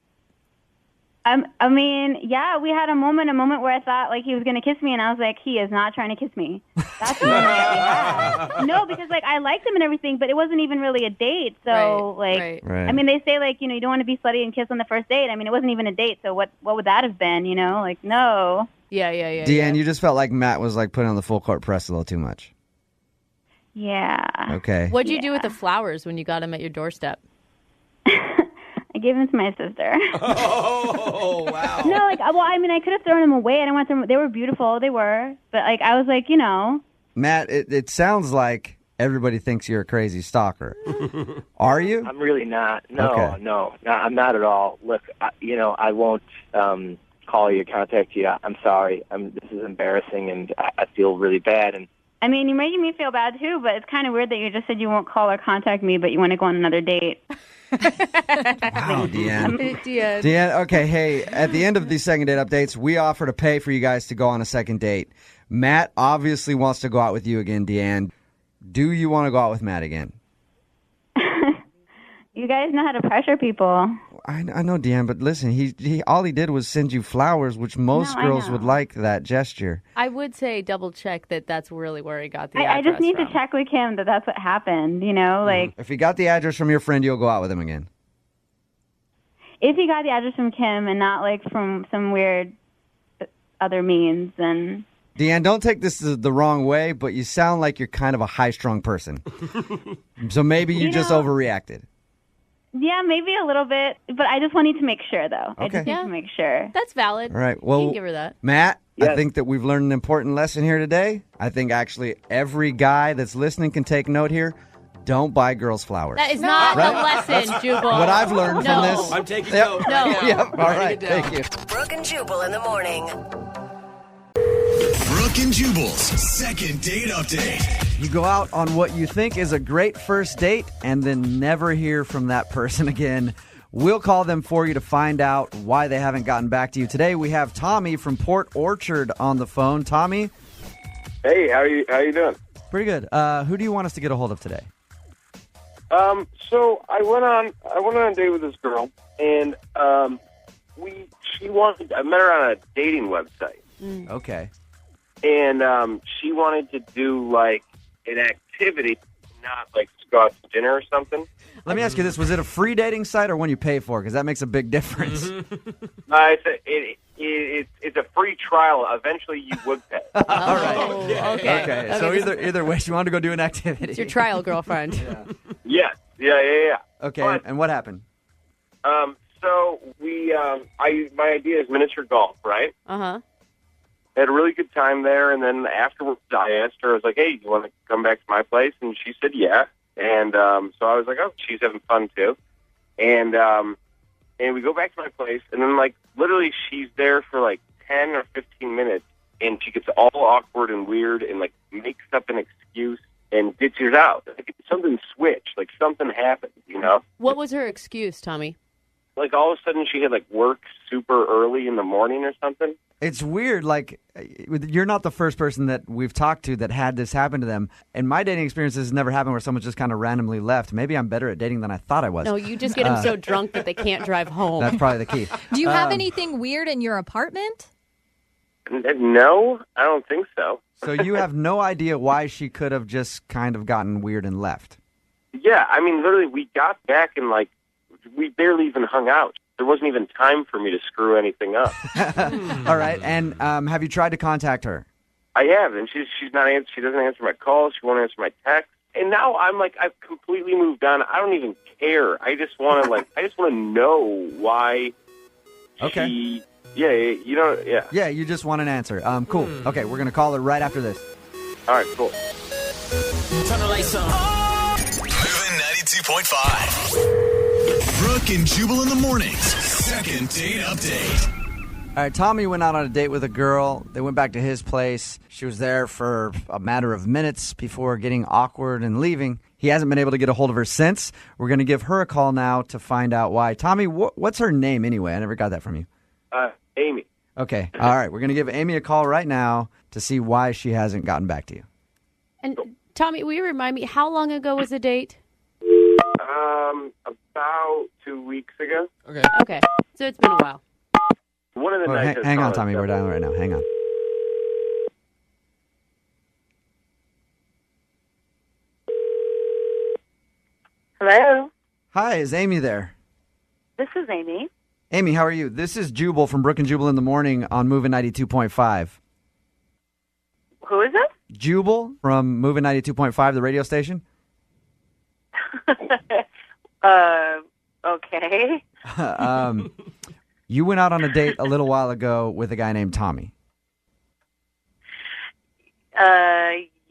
I mean, yeah, we had a moment where I thought he was going to kiss me, and I was like, he is not trying to kiss me. That's the moment that we had. no, because like I liked him and everything, but it wasn't even really a date. So Right. I mean, they say like, you know, you don't want to be slutty and kiss on the first date. I mean, it wasn't even a date. So what would that have been? You know, like no. Yeah. Deanne, you just felt like Matt was like putting on the full court press a little too much. Yeah. Okay. What'd you do with the flowers when you got them at your doorstep? I gave them to my sister. Oh, wow. No, like, well, I mean, I could have thrown them away. I didn't want them. They were beautiful. They were. But, like, I was like, you know. Matt, it sounds like everybody thinks you're a crazy stalker. Are you? I'm really not. No, Okay. no, I'm not at all. Look, I won't call you, contact you. I'm sorry. This is embarrassing, and I feel really bad. And I mean, you're making me feel bad, too, but it's kind of weird that you just said you won't call or contact me, but you want to go on another date. Wow, Deanne. Deanne, okay, hey, at the end of these second date updates, we offer to pay for you guys to go on a second date. Matt obviously wants to go out with you again, Deanne. Do you want to go out with Matt again? You guys know how to pressure people. I know, Deanne, but listen, he all he did was send you flowers, which most girls would like that gesture. I would say double check that that's really where he got the I address just need from. to check with him that that's what happened, you know? Like, If he got the address from your friend, you'll go out with him again. if he got the address from Kim and not, like, from some weird other means, then... Deanne, don't take this the wrong way, but you sound like you're kind of a high-strung person. So maybe you just overreacted. Yeah, maybe a little bit, but I just wanted to make sure, though. I Okay. just need to make sure. That's valid. All right. Well, you can give her that. Matt, I think that we've learned an important lesson here today. I think actually every guy that's listening can take note here. Don't buy girls flowers. That is not Right? the lesson, Jubal. What I've learned from this. I'm taking Yep. note. No. Yep. All right. Thank you. Brooke and Jubal in the morning. Brooke and Jubal's second date update. You go out on what you think is a great first date and then never hear from that person again. We'll call them for you to find out why they haven't gotten back to you. Today we have Tommy from Port Orchard on the phone. Tommy? Hey, how you doing? Pretty good. Who do you want us to get a hold of today? So I went on a date with this girl, and I met her on a dating website. Okay. And she wanted to do like an activity, not like to go out to dinner or something. Let me ask you this. Was it a free dating site or one you pay for? Because that makes a big difference. It's a free trial. Eventually, you would pay. All right. Okay. So either way, she wanted to go do an activity. It's your trial girlfriend. Yes. Yeah. Okay, But, and what happened? so my idea is miniature golf, right? Uh-huh. Had a really good time there, and then afterwards I asked her, I was like, hey, you want to come back to my place? And she said, yeah. And so I was like, oh, she's having fun too. And we go back to my place, and then like literally she's there for like 10 or 15 minutes, and she gets all awkward and weird and like makes up an excuse and ditches out. Like something switched, like something happened, you know? What was her excuse, Tommy? Like all of a sudden she had like work super early in the morning or something. It's weird. Like, you're not the first person that we've talked to that had this happen to them. And my dating experience has never happened where someone just kind of randomly left. Maybe I'm better at dating than I thought I was. No, you just get them so drunk that they can't drive home. That's probably the key. Do you have anything weird in your apartment? No, I don't think so. So you have no idea why she could have just kind of gotten weird and left. Yeah, I mean, literally, we got back and, like, we barely even hung out. There wasn't even time for me to screw anything up. All right, and have you tried to contact her? I have, and she's not answer. She doesn't answer my calls. She won't answer my texts. And now I'm like, I've completely moved on. I don't even care. I just want to know why. Okay. Yeah, you know, yeah. Yeah, you just want an answer. Cool. Okay, we're gonna call her right after this. All right, cool. Turn the lights on. Moving 92.5. Brooke and Jubal in the mornings. Second date update. All right, Tommy went out on a date with a girl. They went back to his place. She was there for a matter of minutes before getting awkward and leaving. He hasn't been able to get a hold of her since. We're going to give her a call now to find out why. Tommy, what's her name anyway? I never got that from you. Amy. Okay. All right. We're going to give Amy a call right now to see why she hasn't gotten back to you. And Tommy, will you remind me, how long ago was the date? About 2 weeks ago. Okay. So it's been a while. One of the nicest. Hang on, Tommy. We're dialing right now. Hang on. Hello. Hi, is Amy there? This is Amy. Amy, how are you? This is Jubal from Brooke and Jubal in the Morning on Moving 92.5. Who is it? Jubal from Moving 92.5, the radio station. Okay. You went out on a date a little while ago with a guy named Tommy.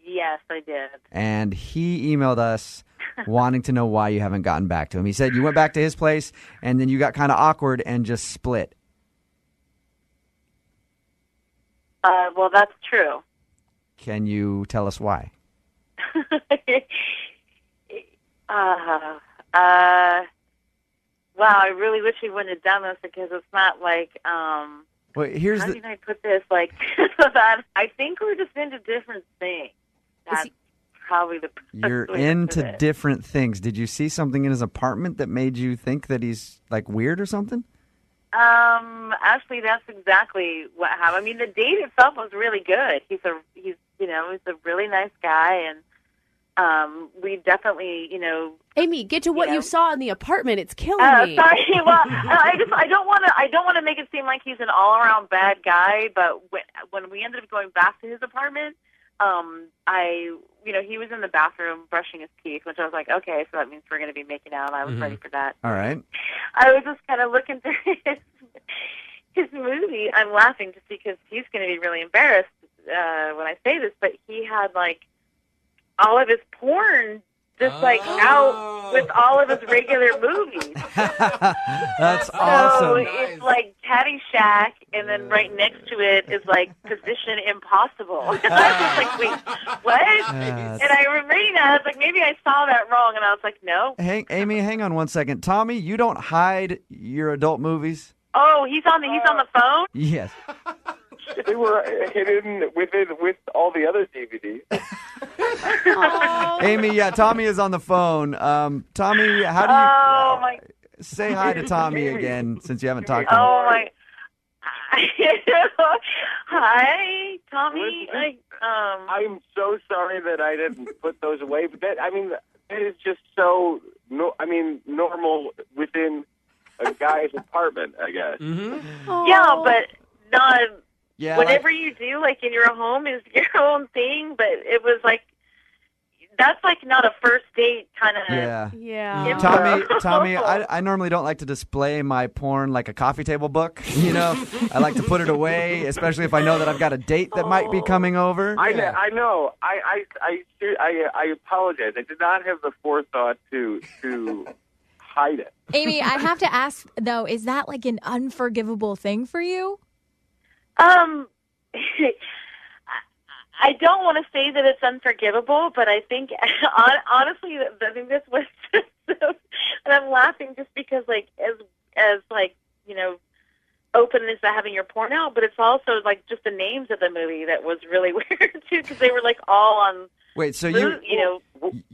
Yes, I did. And he emailed us wanting to know why you haven't gotten back to him. He said you went back to his place and then you got kind of awkward and just split. Well, that's true. Can you tell us why? Wow, I really wish we wouldn't have done this because it's not like, Well, here's how the can I put this? Like, that I think we're just into different things. That's probably the You're way to into put it. different things. Did you see something in his apartment that made you think that he's like weird or something? Actually, that's exactly what happened. I mean, the date itself was really good. He's a really nice guy, and we definitely, Amy, get to what you saw in the apartment. It's killing me. Sorry. Well, I don't want to make it seem like he's an all around bad guy. But when we ended up going back to his apartment, he was in the bathroom brushing his teeth, which I was like, okay, so that means we're going to be making out. I was ready for that. All right. I was just kind of looking through his movie. I'm laughing just because he's going to be really embarrassed when I say this, but he had like all of his porn just like out with all of his regular movies. That's So awesome. it's like Caddyshack, and then right next to it is like Position Impossible. And I was like, wait, what? And I remember reading that, I was like, maybe I saw that wrong, and I was like, no. Amy, hang on one second. Tommy, you don't hide your adult movies? Oh, he's on the phone? Yes. They were hidden with all the other DVDs. Amy, yeah, Tommy is on the phone. Tommy, how do you Oh, my. say hi to Tommy again since you haven't talked to him? Oh, my. Hi, Tommy. I'm so sorry that I didn't put those away, but that is just so normal within a guy's apartment, I guess. Yeah, but not. Yeah, whatever you do, like in your home, is your own thing. But it was like that's like not a first date kind of. Yeah. Tommy, I normally don't like to display my porn like a coffee table book. I like to put it away, especially if I know that I've got a date that might be coming over. I know. I apologize. I did not have the forethought to hide it. Amy, I have to ask, though, is that like an unforgivable thing for you? I don't want to say that it's unforgivable, but I think, honestly, I think this was and I'm laughing just because, like, as open as having your porn out, but it's also, like, just the names of the movie that was really weird, too, because they were, like, all on... Wait, so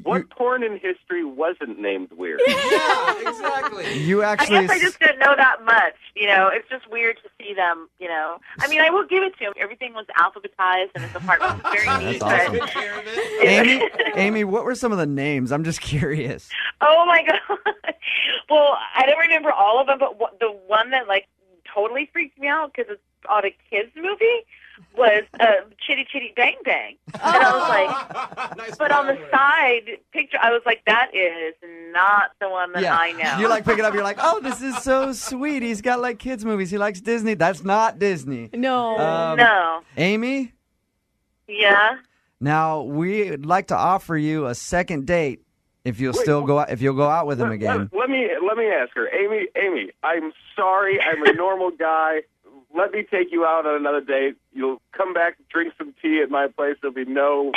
what porn in history wasn't named weird? Yeah, exactly. You actually... I guess I just didn't know that much, It's just weird to see them, I mean, I will give it to him. Everything was alphabetized, and his apartment was very neat. That's awesome. Amy, what were some of the names? I'm just curious. Oh, my God. Well, I don't remember all of them, but the one that, like, totally freaked me out because it's on a kids movie was Chitty Chitty Bang Bang. And I was like, but on the side picture, I was like, that is not the one that I know. You like pick it up, you're like, oh, this is so sweet. He's got like kids movies. He likes Disney. That's not Disney. No. No. Amy? Yeah? Now, we'd like to offer you a second date if you'll go out with him again. Let me ask her. Amy, I'm sorry. I'm a normal guy. Let me take you out on another date. You'll come back, drink some tea at my place. There'll be no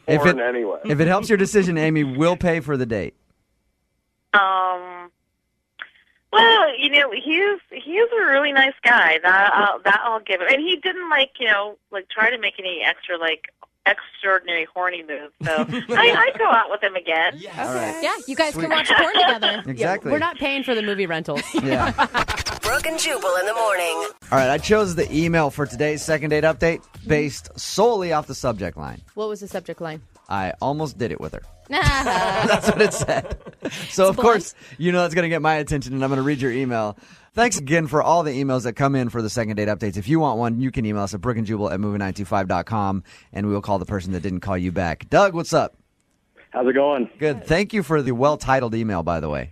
porn anyway. If it helps your decision, Amy, we'll pay for the date. Well, he's a really nice guy. That I'll give him. And he didn't try to make any extraordinary horny moves. So I'd go out with him again. Yes. All right. Yeah, you guys can watch porn together. Exactly. Yeah, we're not paying for the movie rentals. Yeah. Brooke and Jubal in the morning. All right, I chose the email for today's second date update based solely off the subject line. What was the subject line? I almost did it with her. Nah. That's what it said. So, of course, you know that's going to get my attention, and I'm going to read your email. Thanks again for all the emails that come in for the second date updates. If you want one, you can email us at brookandjubal@movie925.com, and we will call the person that didn't call you back. Doug, what's up? How's it going? Good. Thank you for the well-titled email, by the way.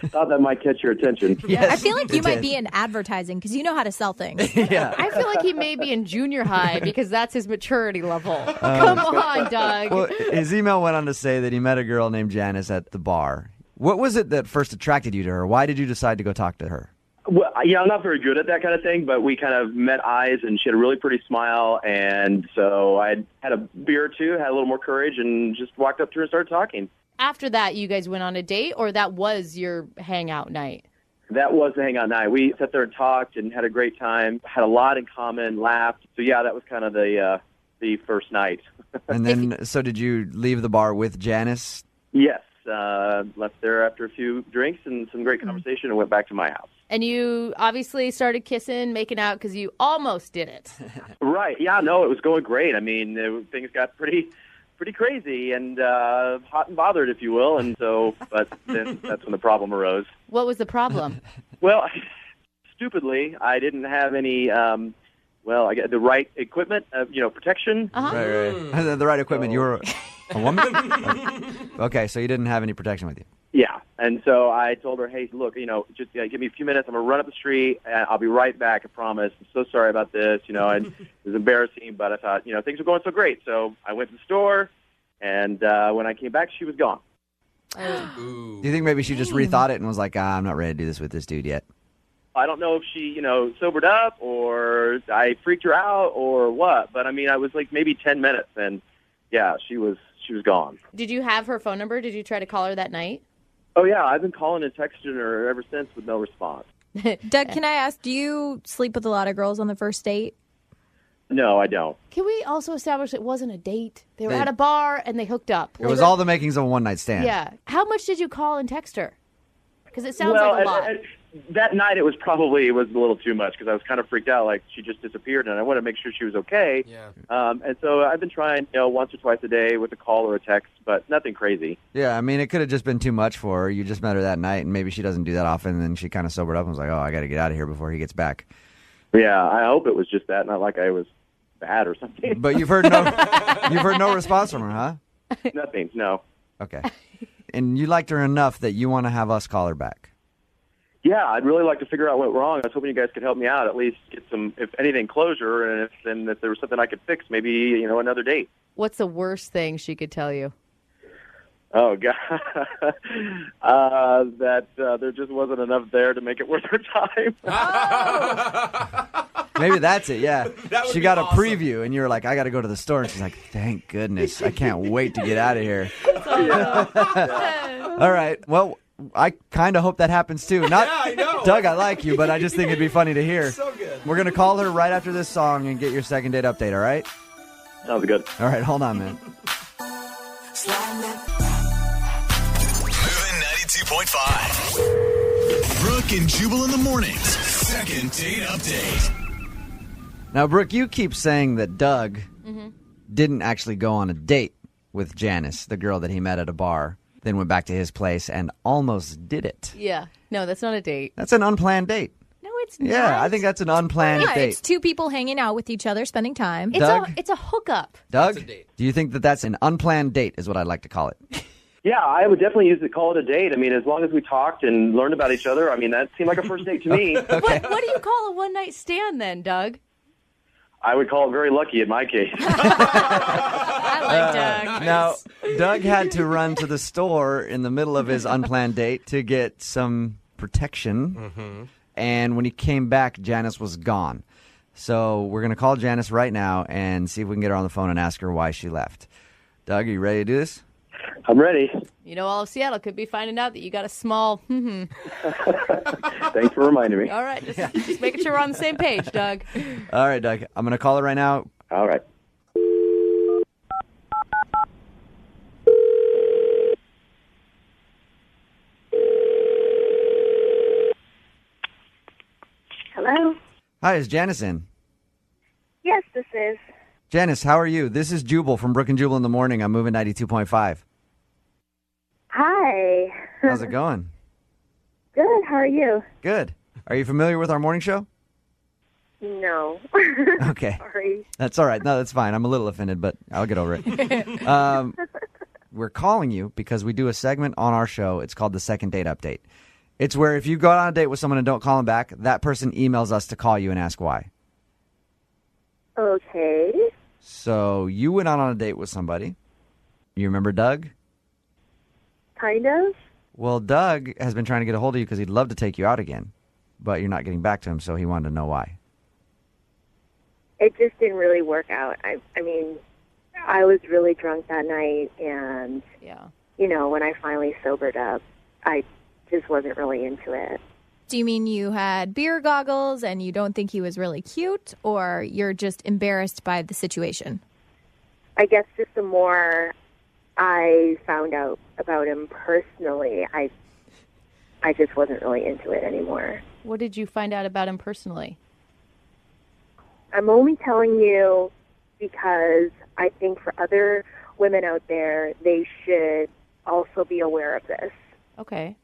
Thought that might catch your attention. I feel like you might be in advertising because you know how to sell things. Yeah. I feel like he may be in junior high because that's his maturity level. Come on, Doug. Well, his email went on to say that he met a girl named Janice at the bar. What was it that first attracted you to her? Why did you decide to go talk to her? Well, yeah, I'm not very good at that kind of thing, but we kind of met eyes, and she had a really pretty smile, and so I had a beer or two, had a little more courage, and just walked up to her and started talking. After that, you guys went on a date, or that was your hangout night? That was the hangout night. We sat there and talked and had a great time, had a lot in common, laughed. So, yeah, that was kind of the first night. And then, so did you leave the bar with Janice? Yes, left there after a few drinks and some great conversation and went back to my house. And you obviously started kissing, making out, because you almost did it. Right. Yeah, no, it was going great. I mean, things got pretty crazy and hot and bothered, if you will. And so, but then that's when the problem arose. What was the problem? Well, stupidly, I didn't have any, I got the right equipment, protection. Right. The right equipment. You were a woman? Okay, so you didn't have any protection with you. Yeah. And so I told her, hey, look, just give me a few minutes. I'm going to run up the street, and I'll be right back, I promise. I'm so sorry about this, and it was embarrassing, but I thought, things were going so great. So I went to the store, and when I came back, she was gone. Do you think maybe she just rethought it and was like, I'm not ready to do this with this dude yet? I don't know if she, sobered up or I freaked her out or what, but I mean, I was like maybe 10 minutes, and yeah, she was gone. Did you have her phone number? Did you try to call her that night? Oh, yeah, I've been calling and texting her ever since with no response. Doug, can I ask, do you sleep with a lot of girls on the first date? No, I don't. Can we also establish it wasn't a date? They were at a bar and they hooked up. It was all the makings of a one-night stand. Yeah. How much did you call and text her? Because it sounds like a lot. That night it was a little too much because I was kind of freaked out, like she just disappeared, and I wanted to make sure she was okay. Yeah. And so I've been trying, once or twice a day with a call or a text, but nothing crazy. Yeah, I mean, it could have just been too much for her. You just met her that night, and maybe she doesn't do that often, and then she kind of sobered up and was like, oh, I got to get out of here before he gets back. Yeah, I hope it was just that, not like I was bad or something. But you've heard no response from her, huh? Nothing, no. Okay. And you liked her enough that you want to have us call her back. Yeah, I'd really like to figure out what went wrong. I was hoping you guys could help me out, at least get some, if anything, closure, and if there was something I could fix, maybe, another date. What's the worst thing she could tell you? Oh, God. That there just wasn't enough there to make it worth her time. Maybe that's it, yeah. She be got a awesome. preview, and you were like, I got to go to the store. And she's like, thank goodness. I can't wait to get out of here. All right. Well, I kind of hope that happens, too. Not, Yeah, I know. Doug, I like you, but I just think it'd be funny to hear. So good. We're going to call her right after this song and get your second date update, all right? Sounds good. All right, hold on, man. Moving 92.5. Brooke and Jubal in the mornings. Second date update. Now, Brooke, you keep saying that Doug didn't actually go on a date with Janice, the girl that he met at a bar, then went back to his place and almost did it. Yeah. No, that's not a date. That's an unplanned date. No, it's not. Yeah, I think that's an unplanned Yeah, date. it's two people hanging out with each other, spending time. It's a hookup. Doug, That's a date. do you think that that's an unplanned date is what I'd like to call it? Yeah, I would definitely call it a date. I mean, as long as we talked and learned about each other, I mean, that seemed like a first date to me. Okay. What do you call a one-night stand then, Doug? I would call it very lucky in my case. I like Doug. Now, Doug had to run to the store in the middle of his unplanned date to get some protection. And when he came back, Janice was gone. So we're going to call Janice right now and see if we can get her on the phone and ask her why she left. Doug, are you ready to do this? I'm ready. You know, all of Seattle could be finding out that you got a small Thanks for reminding me. All right, just making sure we're on the same page, Doug. All right, Doug. I'm going to call her right now. All right. Hello? Hi, is Janice in? Yes, this is. Janice, how are you? This is Jubal from Brooke and Jubal in the morning. I'm moving 92.5. Hi. How's it going? Good. How are you? Good. Are you familiar with our morning show? No. Okay. Sorry. That's all right. No, that's fine. I'm a little offended, but I'll get over it. We're calling you because we do a segment on our show. It's called the Second Date Update. It's where if you go on a date with someone and don't call them back, that person emails us to call you and ask why. Okay. So you went out on a date with somebody. You remember Doug? Kind of. Well, Doug has been trying to get a hold of you because he'd love to take you out again, but you're not getting back to him, so he wanted to know why. It just didn't really work out. I mean, I was really drunk that night, and, when I finally sobered up, I just wasn't really into it. Do you mean you had beer goggles and you don't think he was really cute, or you're just embarrassed by the situation? I guess just the more I found out about him personally, I just wasn't really into it anymore. What did you find out about him personally? I'm only telling you because I think for other women out there, they should also be aware of this. Okay.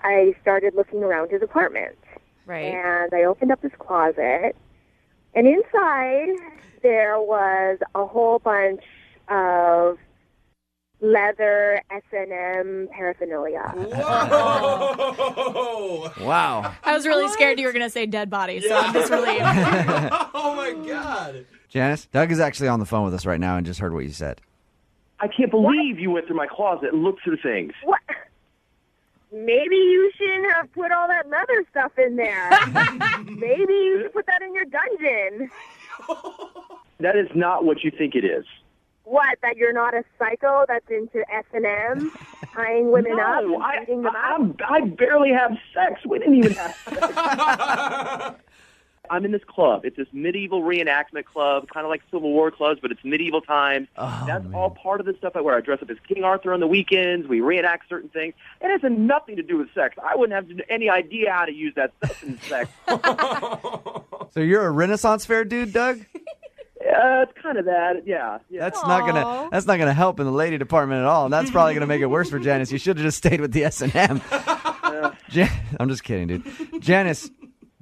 I started looking around his apartment. Right. And I opened up his closet, and inside there was a whole bunch of leather S&M paraphernalia. Whoa! Wow. I was really scared you were going to say dead bodies, so I'm just relieved. Oh, my God. Janice, Doug is actually on the phone with us right now and just heard what you said. I can't believe you went through my closet and looked through things. What? Maybe you shouldn't have put all that leather stuff in there. Maybe you should put that in your dungeon. That is not what you think it is. What, that you're not a psycho that's into S&M, tying women up and beating them up? I barely have sex. We didn't even have sex. I'm in this club. It's this medieval reenactment club, kind of like Civil War clubs, but it's medieval times. That's all part of the stuff I wear. I dress up as King Arthur on the weekends. We reenact certain things. It has nothing to do with sex. I wouldn't have any idea how to use that stuff in sex. So you're a Renaissance fair dude, Doug? It's kind of that, yeah. That's not gonna help in the lady department at all, and that's probably gonna make it worse for Janice. You should have just stayed with the S&M. I'm just kidding, dude. Janice,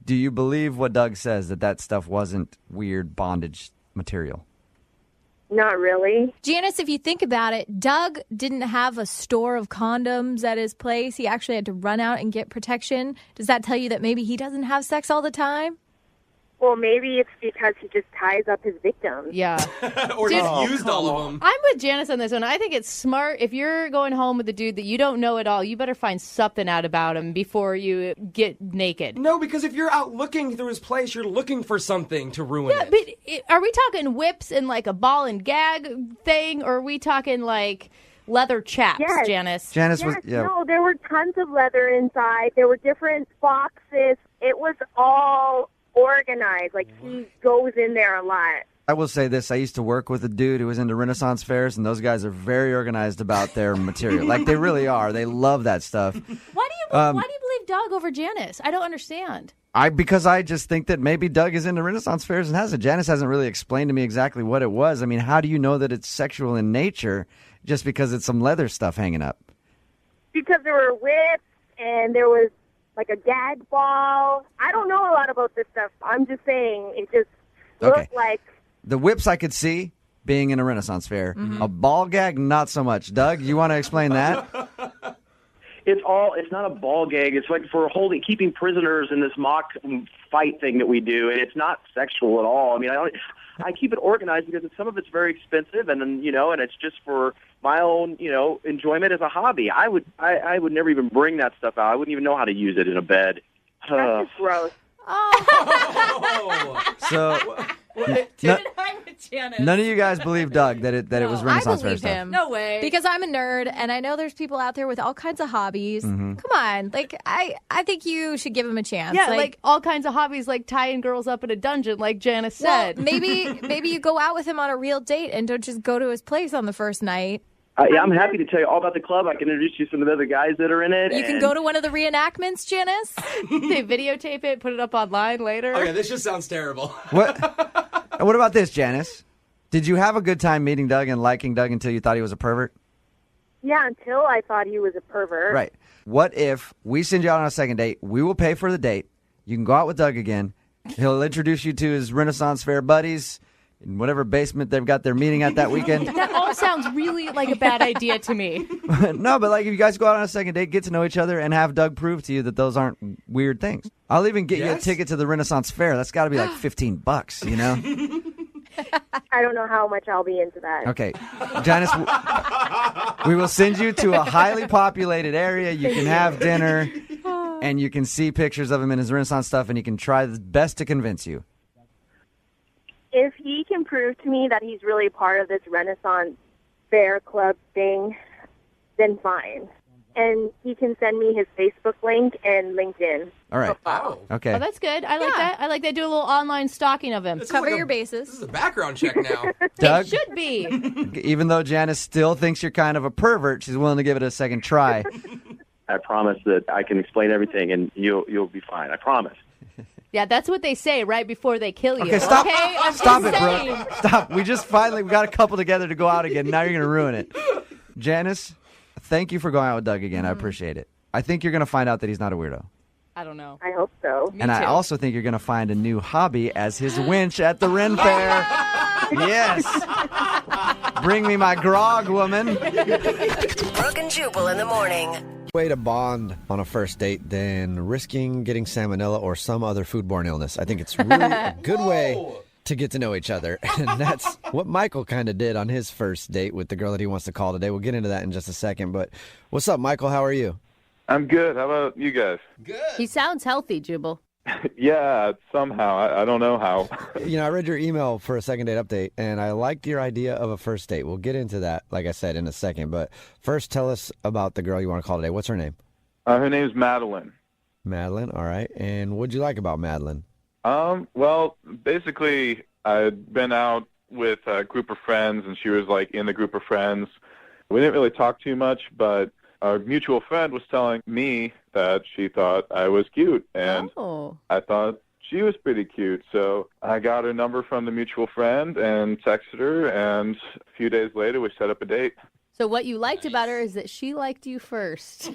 do you believe what Doug says, that stuff wasn't weird bondage material? Not really. Janice, if you think about it, Doug didn't have a store of condoms at his place. He actually had to run out and get protection. Does that tell you that maybe he doesn't have sex all the time? Well, maybe it's because he just ties up his victims. Yeah. Or just used all of them. I'm with Janice on this one. I think it's smart. If you're going home with a dude that you don't know at all, you better find something out about him before you get naked. No, because if you're out looking through his place, you're looking for something to ruin it. But are we talking whips and like a ball and gag thing, or are we talking like leather chaps, Yes. Janice? No, there were tons of leather inside. There were different boxes. It was all organized. Like, he goes in there a lot. I will say this. I used to work with a dude who was into Renaissance fairs, and those guys are very organized about their material. Like, they really are. They love that stuff. Why do you believe Doug over Janice? I don't understand. Because I just think that maybe Doug is into Renaissance fairs and has it. Janice hasn't really explained to me exactly what it was. I mean, how do you know that it's sexual in nature just because it's some leather stuff hanging up? Because there were whips, and there was like a gag ball. I don't know a lot about this stuff. I'm just saying it just looked like... The whips I could see being in a Renaissance fair. Mm-hmm. A ball gag, not so much. Doug, you want to explain that? It's not a ball gag. It's like for keeping prisoners in this mock fight thing that we do, and it's not sexual at all. I mean, I keep it organized because some of it's very expensive, and then and it's just for my own enjoyment as a hobby. I would never even bring that stuff out. I wouldn't even know how to use it in a bed. That's just gross. So none of you guys believe Doug that it was Renaissance fair stuff. Him. No way. Because I'm a nerd, and I know there's people out there with all kinds of hobbies. Mm-hmm. Come on. Like, I think you should give him a chance. Yeah, like all kinds of hobbies, like tying girls up in a dungeon, like Janice said. Well, maybe you go out with him on a real date and don't just go to his place on the first night. Yeah, I'm happy to tell you all about the club. I can introduce you to some of the other guys that are in it. You can go to one of the reenactments, Janice. They videotape it, put it up online later. Okay, this just sounds terrible. What about this, Janice? Did you have a good time meeting Doug and liking Doug until you thought he was a pervert? Yeah, until I thought he was a pervert. Right. What if we send you out on a second date? We will pay for the date. You can go out with Doug again. He'll introduce you to his Renaissance Fair buddies in whatever basement they've got their meeting at that weekend. That all sounds really like a bad idea to me. No, but like if you guys go out on a second date, get to know each other, and have Doug prove to you that those aren't weird things. I'll even get you a ticket to the Renaissance Fair. That's got to be like $15, you know? I don't know how much I'll be into that. Okay. Janice, we will send you to a highly populated area. You can have dinner, and you can see pictures of him in his Renaissance stuff, and he can try his best to convince you. If he can prove to me that he's really part of this Renaissance Fair Club thing, then fine. And he can send me his Facebook link and LinkedIn. All right. profile. Okay. Oh, that's good. I like that. I like that. Do a little online stalking of him. Cover your bases. This is a background check now. Doug? It should be. Even though Janice still thinks you're kind of a pervert, she's willing to give it a second try. I promise that I can explain everything, and you'll be fine. I promise. Yeah, that's what they say right before they kill you. Okay, stop. Okay? I'm Stop just it, saying. Brooke. Stop. We got a couple together to go out again. Now you're going to ruin it. Janice, thank you for going out with Doug again. I appreciate it. I think you're going to find out that he's not a weirdo. I don't know. I hope so. And I also think you're going to find a new hobby as his winch at the Ren Fair. Yes. Bring me my grog, woman. Brooke and Jubal in the morning. Way to bond on a first date than risking getting salmonella or some other foodborne illness. I think it's really a good way to get to know each other. And that's what Michael kind of did on his first date with the girl that he wants to call today. We'll get into that in just a second. But what's up, Michael? How are you? I'm good. How about you guys? He sounds healthy, Jubal. Yeah, somehow. I don't know how. You know, I read your email for a second date update, and I liked your idea of a first date. We'll get into that, like I said, in a second. But first, tell us about the girl you want to call today. What's her name? Her name's Madeline. Madeline, all right. And what'd you like about Madeline? Well, basically, I'd been out with a group of friends, and she was, like, in the group of friends. We didn't really talk too much, but our mutual friend was telling me that she thought I was cute, and I thought she was pretty cute. So I got her number from the mutual friend and texted her, and a few days later we set up a date. So what you liked about her is that she liked you first.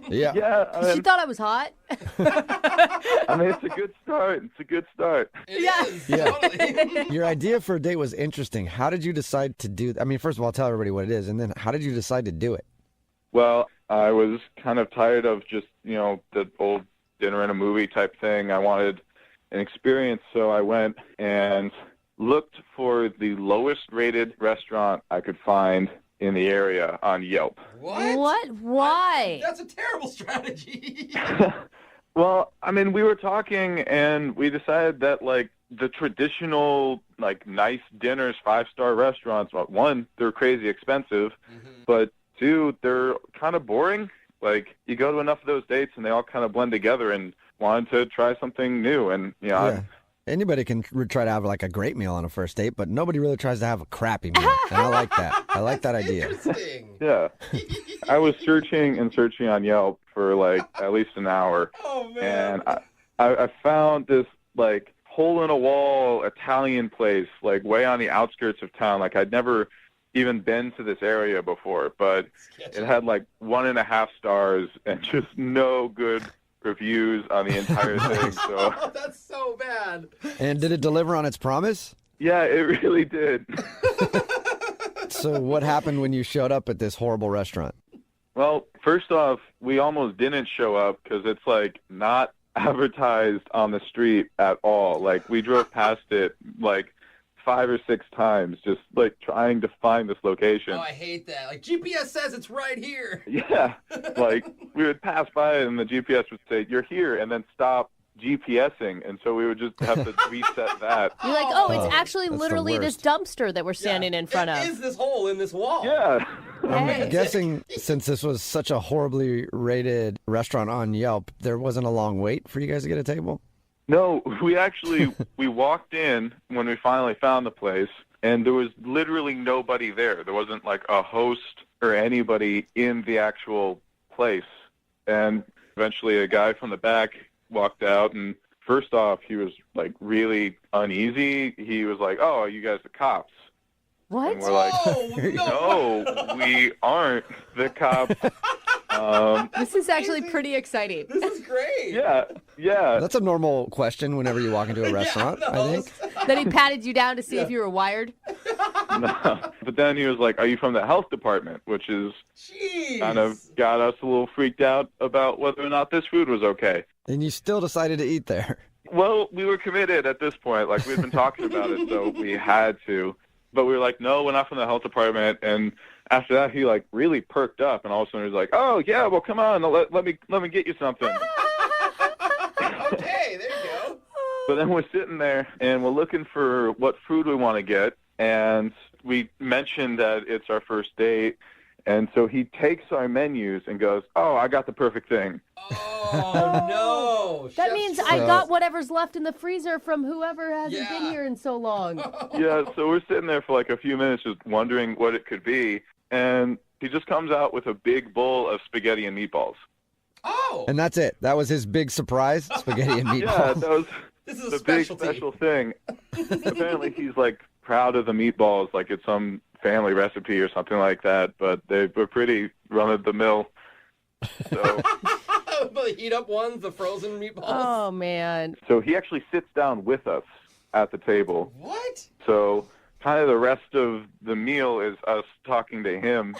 Yeah. Yeah. She thought I was hot. I mean, it's a good start. It's a good start. Yeah. Your idea for a date was interesting. How did you decide to do I mean, first of all, tell everybody what it is, and then how did you decide to do it? Well, I was kind of tired of just, the old dinner and a movie type thing. I wanted an experience, so I went and looked for the lowest rated restaurant I could find in the area on Yelp. What? Why? That's a terrible strategy. Well, I mean, we were talking, and we decided that, like, the traditional, like, nice dinners, 5-star restaurants, well, one, they're crazy expensive, but two, they're kind of boring. Like, you go to enough of those dates, and they all kind of blend together, and wanted to try something new. And, Anybody can try to have like a great meal on a first date, but nobody really tries to have a crappy meal. And I like that. I like that idea. Yeah. I was searching and searching on Yelp for, like, at least an hour. Oh, man. And I found this, like, hole-in-a-wall Italian place, like, way on the outskirts of town. Like, I'd never even been to this area before, but it had, like, 1.5 stars and just no good reviews on the entire thing. So that's so bad. And did it deliver on its promise? Yeah, it really did. So what happened when you showed up at this horrible restaurant? Well, first off, we almost didn't show up because it's, like, not advertised on the street at all. Like, we drove past it, like, 5 or 6 times, just, like, trying to find this location. Oh, I hate that. Like, GPS says it's right here. Yeah. Like, we would pass by it, and the GPS would say, "You're here," and then stop GPSing, and so we would just have to reset that. You're like, it's actually literally this dumpster that we're standing in front of. It is this hole in this wall. Yeah. I'm guessing since this was such a horribly rated restaurant on Yelp, there wasn't a long wait for you guys to get a table? No, we walked in when we finally found the place, and there was literally nobody there. There wasn't, like, a host or anybody in the actual place. And eventually a guy from the back walked out, and first off, he was, like, really uneasy. He was like, "Oh, are you guys the cops?" What? And we're like, no, we aren't the cops. This is actually pretty exciting. This is great. Yeah. That's a normal question whenever you walk into a restaurant, I think. Then he patted you down to see if you were wired. No. But then he was like, are you from the health department? Which is kind of got us a little freaked out about whether or not this food was okay. And you still decided to eat there. Well, we were committed at this point. Like, we'd been talking about it, so we had to. But we were like, no, we're not from the health department. And after that, he, like, really perked up. And all of a sudden, he was like, oh, yeah, well, come on. Let me get you something. Okay, there you go. But then we're sitting there, and we're looking for what food we want to get. And we mentioned that it's our first date. And so he takes our menus and goes, oh, I got the perfect thing. Oh, no. That means I got whatever's left in the freezer from whoever hasn't been here in so long. Yeah, so we're sitting there for like a few minutes just wondering what it could be. And he just comes out with a big bowl of spaghetti and meatballs. Oh! And that's it. That was his big surprise, spaghetti and meatballs. Yeah, that was This is a the big specialty. special thing. Apparently he's like proud of the meatballs, like it's some family recipe or something like that, but they were pretty run-of-the-mill. So, The heat up ones, the frozen meatballs. Oh, man. so he actually sits down with us at the table. What? So kind of the rest of the meal is us talking to him.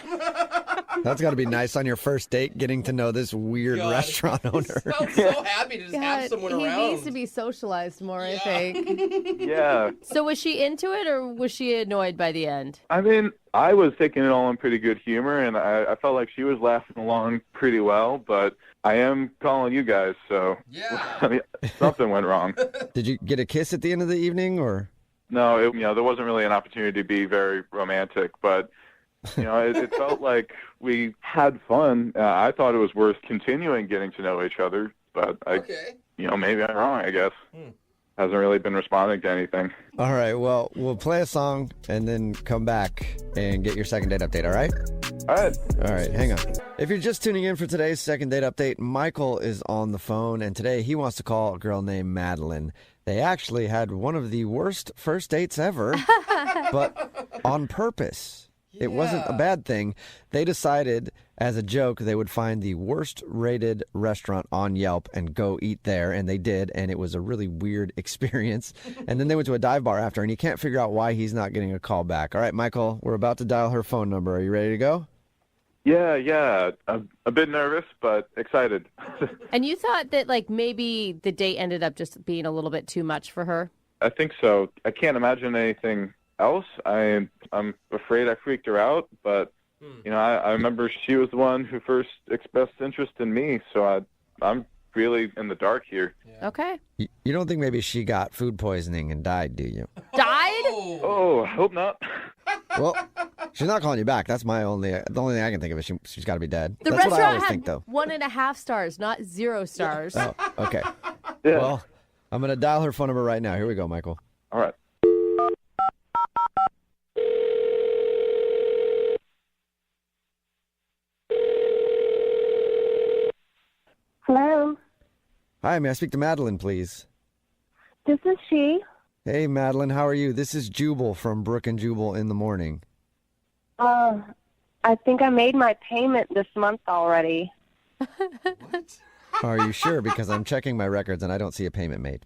That's got to be nice on your first date, getting to know this weird restaurant owner. Sounds so happy to just have someone he around. needs to be socialized more, I think. Yeah. So was she into it, or was she annoyed by the end? I mean, I was taking it all in pretty good humor, and I felt like she was laughing along pretty well, but I am calling you guys, so I mean, something went wrong. Did you get a kiss at the end of the evening, or? No, there wasn't really an opportunity to be very romantic, but it felt like we had fun. I thought it was worth continuing getting to know each other, but maybe I'm wrong, I guess. Hasn't really been responding to anything. All right, well, we'll play a song and then come back and get your second date update, all right? All right, hang on. If you're just tuning in for today's second date update, Michael is on the phone, and today he wants to call a girl named Madeline. They actually had one of the worst first dates ever, but on purpose. It wasn't a bad thing. They decided, as a joke, they would find the worst-rated restaurant on Yelp and go eat there, and they did, and it was a really weird experience. And then they went to a dive bar after, and you can't figure out why he's not getting a call back. All right, Michael, we're about to dial her phone number. Are you ready to go? Yeah. I'm a bit nervous, but excited. And you thought that, like, maybe the date ended up just being a little bit too much for her? I think so. I can't imagine anything else. I'm afraid I freaked her out, but I remember she was the one who first expressed interest in me, so I'm really in the dark here. Okay. You don't think maybe she got food poisoning and died, do you? Died? Oh, I hope not. Well, she's not calling you back. That's the only thing I can think of is she's got to be dead. The That's what I restaurant always had think, though. 1.5 stars, not 0 stars. Oh, okay. Yeah. Well, I'm going to dial her phone number right now. Here we go, Michael. All right. Hello, Hi, may I speak to Madeline, please? this is she. Hey, Madeline, how are you? This is Jubal from Brooke and Jubal in the morning. I think I made my payment this month already. Are you sure? Because I'm checking my records and I don't see a payment made.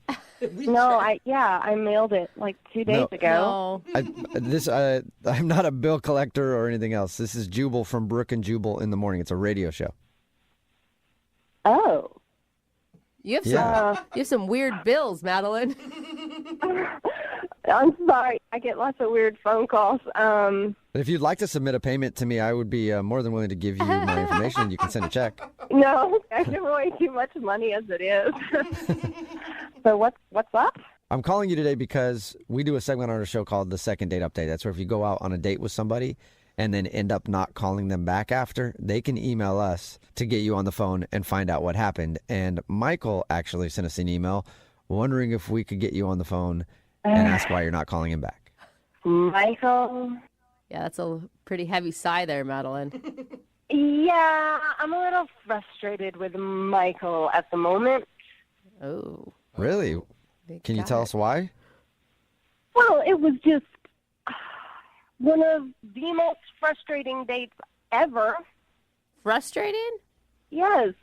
No, I mailed it like 2 days ago. I'm not a bill collector or anything else. This is Jubal from Brooke and Jubal in the morning. It's a radio show. Oh. You have some weird bills, Madeline. I'm sorry. I get lots of weird phone calls. If you'd like to submit a payment to me, I would be more than willing to give you my information and you can send a check. No, I give away too much money as it is. So what's up? I'm calling you today because we do a segment on our show called The Second Date Update. That's where if you go out on a date with somebody and then end up not calling them back after, they can email us to get you on the phone and find out what happened. And Michael actually sent us an email wondering if we could get you on the phone and ask why you're not calling him back. Michael? Yeah, that's a pretty heavy sigh there, Madeline. Yeah, I'm a little frustrated with Michael at the moment. Oh. Really? Can you tell us why? Well, it was just, one of the most frustrating dates ever. Frustrated? Yes,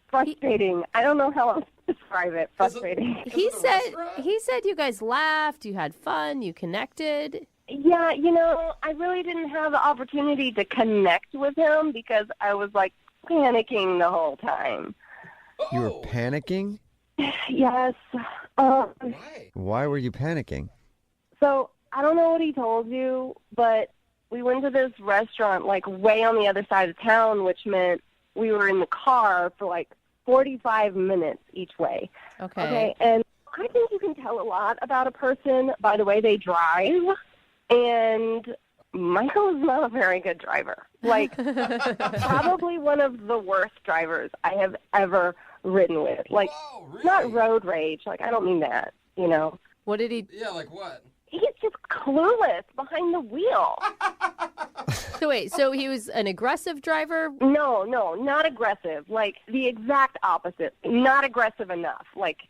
frustrating. I don't know how else to describe it. Frustrating. He said you guys laughed, you had fun, you connected. Yeah, you know, I really didn't have the opportunity to connect with him because I was like panicking the whole time. You were panicking? Yes. Why were you panicking? So I don't know what he told you, but we went to this restaurant like way on the other side of town, which meant we were in the car for like 45 minutes each way. Okay. And I think you can tell a lot about a person by the way they drive. And Michael is not a very good driver. Like, probably one of the worst drivers I have ever ridden with. Like, not road rage. Like, I don't mean that, you know. What did he... Yeah, like what? He's just clueless behind the wheel. So wait, so he was an aggressive driver? No, not aggressive. Like, the exact opposite. Not aggressive enough. Like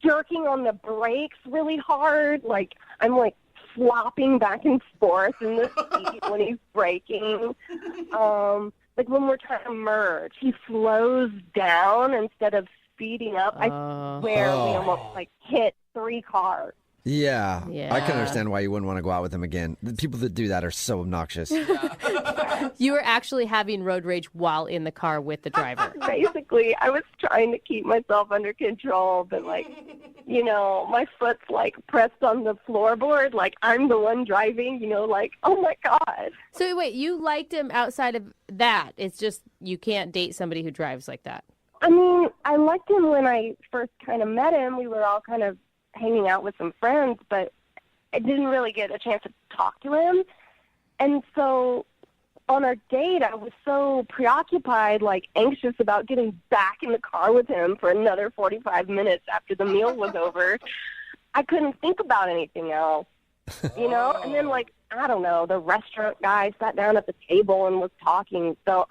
jerking on the brakes really hard. Like, I'm like flopping back and forth in the seat when he's braking. Like when we're trying to merge, he slows down instead of speeding up. I swear we almost like hit 3 cars. Yeah, I can understand why you wouldn't want to go out with him again. The people that do that are so obnoxious. You were actually having road rage while in the car with the driver. Basically, I was trying to keep myself under control, but like, you know, my foot's like pressed on the floorboard, like I'm the one driving, you know, like, oh my God. So wait, you liked him outside of that. It's just you can't date somebody who drives like that. I mean, I liked him when I first kind of met him. We were all kind of hanging out with some friends, but I didn't really get a chance to talk to him. And so on our date, I was so preoccupied, like anxious about getting back in the car with him for another 45 minutes after the meal was over. I couldn't think about anything else, you know? And then, like, I don't know, the restaurant guy sat down at the table and was talking. So,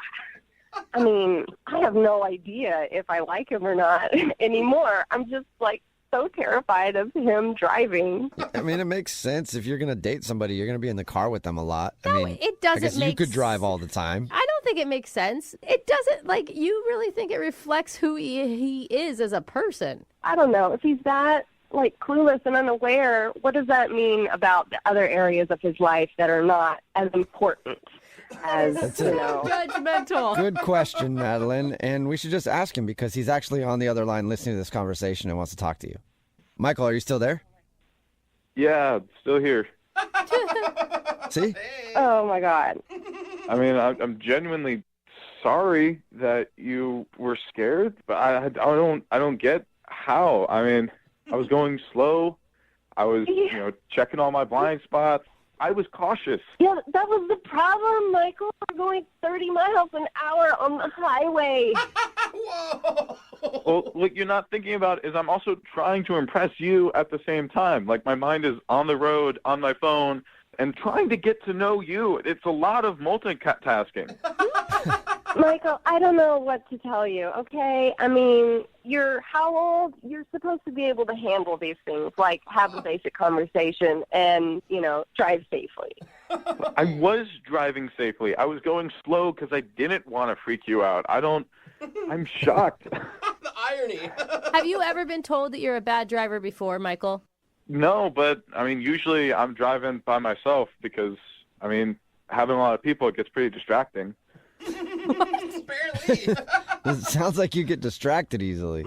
I mean, I have no idea if I like him or not anymore. I'm just, like, so terrified of him driving. I mean, it makes sense. If you're going to date somebody, you're going to be in the car with them a lot. No, I mean, it doesn't I guess make you could drive all the time. I don't think it makes sense. It doesn't, like, you really think it reflects who he is as a person. I don't know. If he's that, like, clueless and unaware, what does that mean about the other areas of his life that are not as important as, you know? Judgmental. Good question, Madeline. And we should just ask him because he's actually on the other line listening to this conversation and wants to talk to you. Michael, are you still there? Yeah, still here. See? Oh, my God. I mean, I'm genuinely sorry that you were scared, but I don't get how. I mean, I was going slow. I was, you know, checking all my blind spots. I was cautious. Yeah, that was the problem, Michael. We're going 30 miles an hour on the highway. Well, what you're not thinking about is I'm also trying to impress you at the same time. Like, my mind is on the road, on my phone, and trying to get to know you. It's a lot of multitasking. Michael, I don't know what to tell you, okay? I mean, you're how old? You're supposed to be able to handle these things, like have a basic conversation and, you know, drive safely. I was driving safely. I was going slow because I didn't want to freak you out. I'm shocked. The irony. Have you ever been told that you're a bad driver before, Michael? No, but, I mean, usually I'm driving by myself because, I mean, having a lot of people, it gets pretty distracting. Barely. It sounds like you get distracted easily.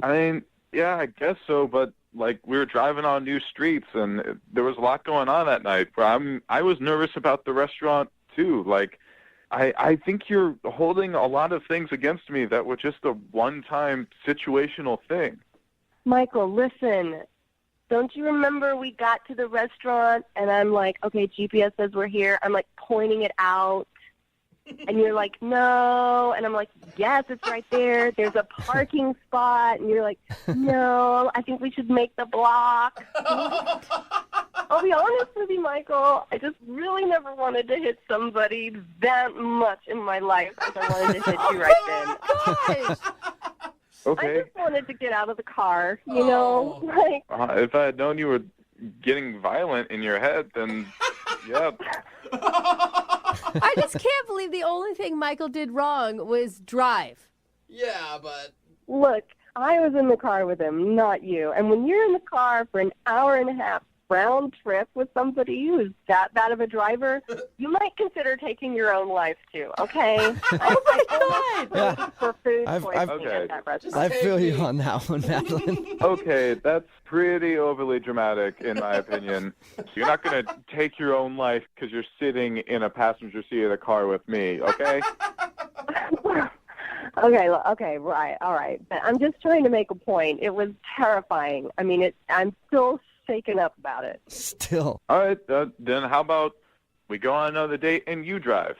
I mean, yeah, I guess so, but like we were driving on new streets and there was a lot going on that night where I was nervous about the restaurant too. Like I think you're holding a lot of things against me that were just a one-time situational thing. Michael, listen. Don't you remember we got to the restaurant and I'm like, okay, GPS says we're here. I'm like pointing it out. And you're like, no. And I'm like, yes, it's right there. There's a parking spot. And you're like, no, I think we should make the block. I'll be honest with you, Michael. I just really never wanted to hit somebody that much in my life as I wanted to hit you right then. Gosh. Okay. I just wanted to get out of the car, you know? Like, If I had known you were getting violent in your head, then yeah. I just can't believe the only thing Michael did wrong was drive. Yeah, but... Look, I was in the car with him, not you. And when you're in the car for an hour and a half round trip with somebody who's that bad of a driver, you might consider taking your own life too, okay? Yeah. For food Okay. I feel you on that one, Madeline. Okay, that's pretty overly dramatic, in my opinion. You're not going to take your own life because you're sitting in a passenger seat of the car with me, okay? Okay, right, all right. But I'm just trying to make a point. It was terrifying. I mean, I'm still shaken up about it. Still. All right, then how about we go on another date and you drive?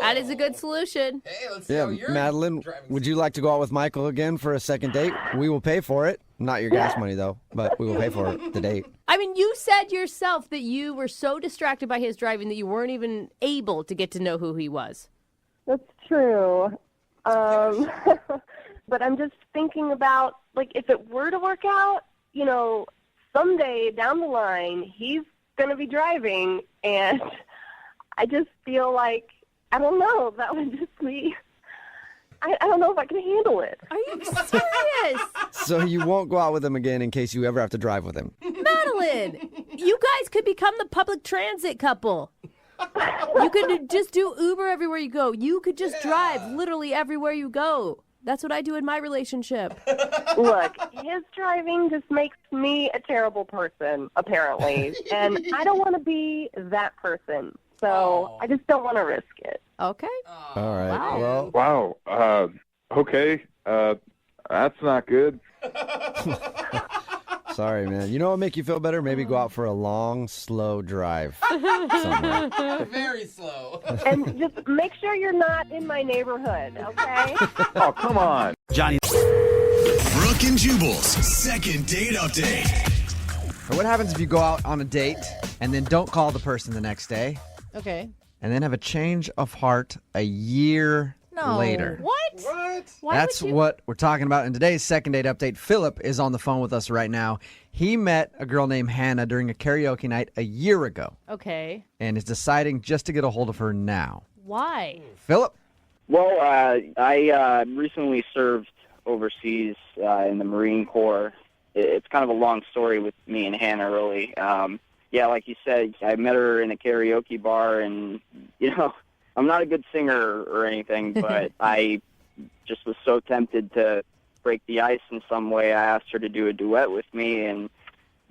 That is a good solution. Hey, let's Yeah, Madeline, would you like to go out with Michael again for a second date? We will pay for it. Not your gas money, though, but we will pay for the date. I mean, you said yourself that you were so distracted by his driving that you weren't even able to get to know who he was. That's true. But I'm just thinking about, like, if it were to work out, you know, someday down the line, he's going to be driving, and I just feel like, I don't know, that would just be, I don't know if I can handle it. Are you serious? So you won't go out with him again in case you ever have to drive with him. Madeline, you guys could become the public transit couple. You could just do Uber everywhere you go. You could just drive literally everywhere you go. That's what I do in my relationship. Look, his driving just makes me a terrible person, apparently. And I don't want to be that person. So I just don't want to risk it. Okay. All right. Wow. Well, Wow. Okay. That's not good. sorry, man. You know what would make you feel better? Maybe go out for a long, slow drive somewhere. Very slow. And just make sure you're not in my neighborhood, okay? Oh, come on. Johnny. Brooke and Jubal's second date update. So what happens if you go out on a date and then don't call the person the next day Okay. and then have a change of heart a year later? What? Why That's would you? what we're talking about in today's second date update. Philip is on the phone with us right now. He met a girl named Hannah during a karaoke night a year ago Okay. and is deciding just to get a hold of her now. Why? Philip? Well, I recently served overseas in the Marine Corps. It's kind of a long story with me and Hannah, really. Yeah, like you said, I met her in a karaoke bar, and, you know, I'm not a good singer or anything, but I just was so tempted to break the ice in some way. I asked her to do a duet with me, and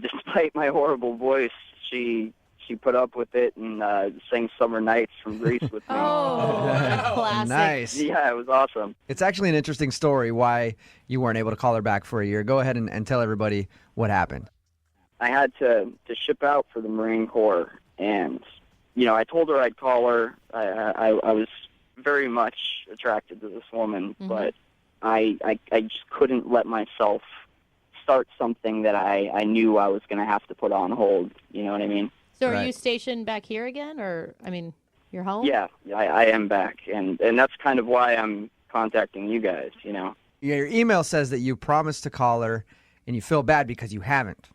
despite my horrible voice, she put up with it and sang Summer Nights from Greece with me. Oh, that's classic. Nice. Yeah, it was awesome. It's actually an interesting story why you weren't able to call her back for a year. Go ahead and tell everybody what happened. I had to ship out for the Marine Corps, and, you know, I told her I'd call her. I was very much attracted to this woman, but I just couldn't let myself start something that I knew I was going to have to put on hold. You know what I mean? So are you stationed back here again, or, I mean, you're home? Yeah, I am back, and that's kind of why I'm contacting you guys, you know. Yeah, your email says that you promised to call her and you feel bad because you haven't.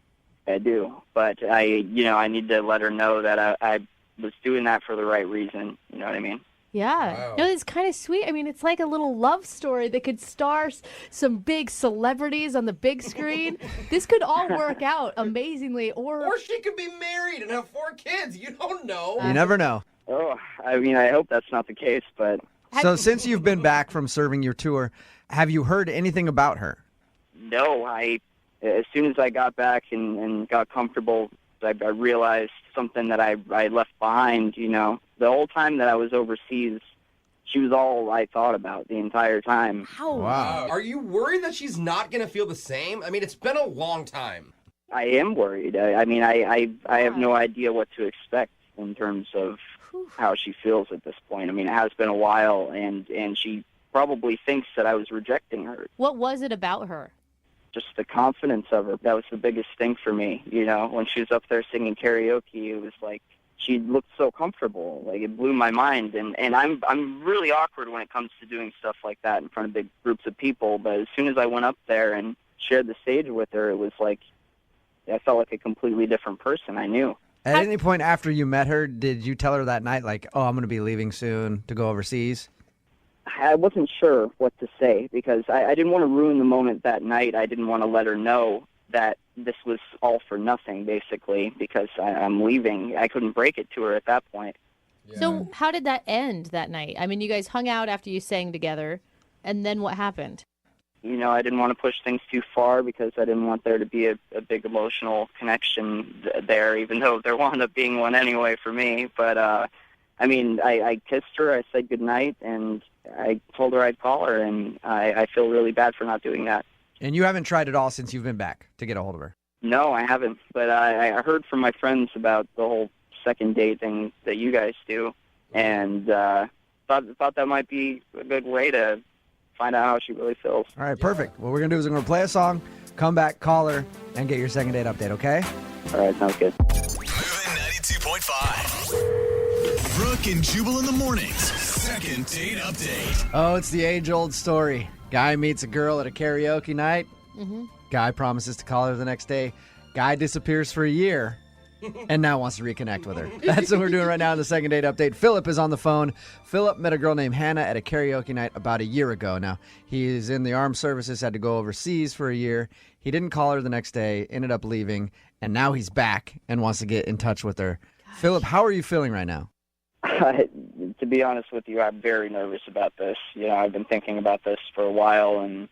I do, but I need to let her know that I was doing that for the right reason. You know what I mean? Yeah. Wow. No, it's kind of sweet. I mean, it's like a little love story that could star some big celebrities on the big screen. This could all work out amazingly. Or she could be married and have 4 kids. You don't know. You never know. Oh, I mean, I hope that's not the case, but... So since you've been back from serving your tour, have you heard anything about her? No, as soon as I got back and got comfortable, I realized something that I left behind, you know. The whole time that I was overseas, she was all I thought about the entire time. Wow. Are you worried that she's not going to feel the same? I mean, it's been a long time. I am worried. I mean, I have no idea what to expect in terms of how she feels at this point. I mean, it has been a while, and she probably thinks that I was rejecting her. What was it about her? Just the confidence of her. That was the biggest thing for me, you know. When she was up there singing karaoke, it was like she looked so comfortable. Like, it blew my mind. And I'm really awkward when it comes to doing stuff like that in front of big groups of people. But as soon as I went up there and shared the stage with her, it was like I felt like a completely different person. I knew. At any point after you met her, did you tell her that night, like, oh, I'm going to be leaving soon to go overseas? I wasn't sure what to say because I didn't want to ruin the moment that night. I didn't want to let her know that this was all for nothing, basically, because I'm leaving. I couldn't break it to her at that point. So how did that end that night? I mean, you guys hung out after you sang together, and then what happened? You know, I didn't want to push things too far because I didn't want there to be a big emotional connection there, even though there wound up being one anyway for me. But, I mean, I kissed her, I said goodnight, and I told her I'd call her, and I feel really bad for not doing that. And you haven't tried at all since you've been back to get a hold of her? No, I haven't. But I heard from my friends about the whole second date thing that you guys do, and thought that might be a good way to find out how she really feels. All right, perfect. What we're going to do is we're going to play a song, come back, call her, and get your second date update, okay? All right, sounds good. Moving 92.5. Brooke and Jubal in the mornings. Second date update. Oh, it's the age-old story. Guy meets a girl at a karaoke night. Mm-hmm. Guy promises to call her the next day. Guy disappears for a year and now wants to reconnect with her. That's what we're doing right now in the second date update. Philip is on the phone. Philip met a girl named Hannah at a karaoke night about a year ago. Now, he's in the armed services, had to go overseas for a year. He didn't call her the next day, ended up leaving, and now he's back and wants to get in touch with her. Gosh. Philip, how are you feeling right now? To be honest with you, I'm very nervous about this. You know, I've been thinking about this for a while, and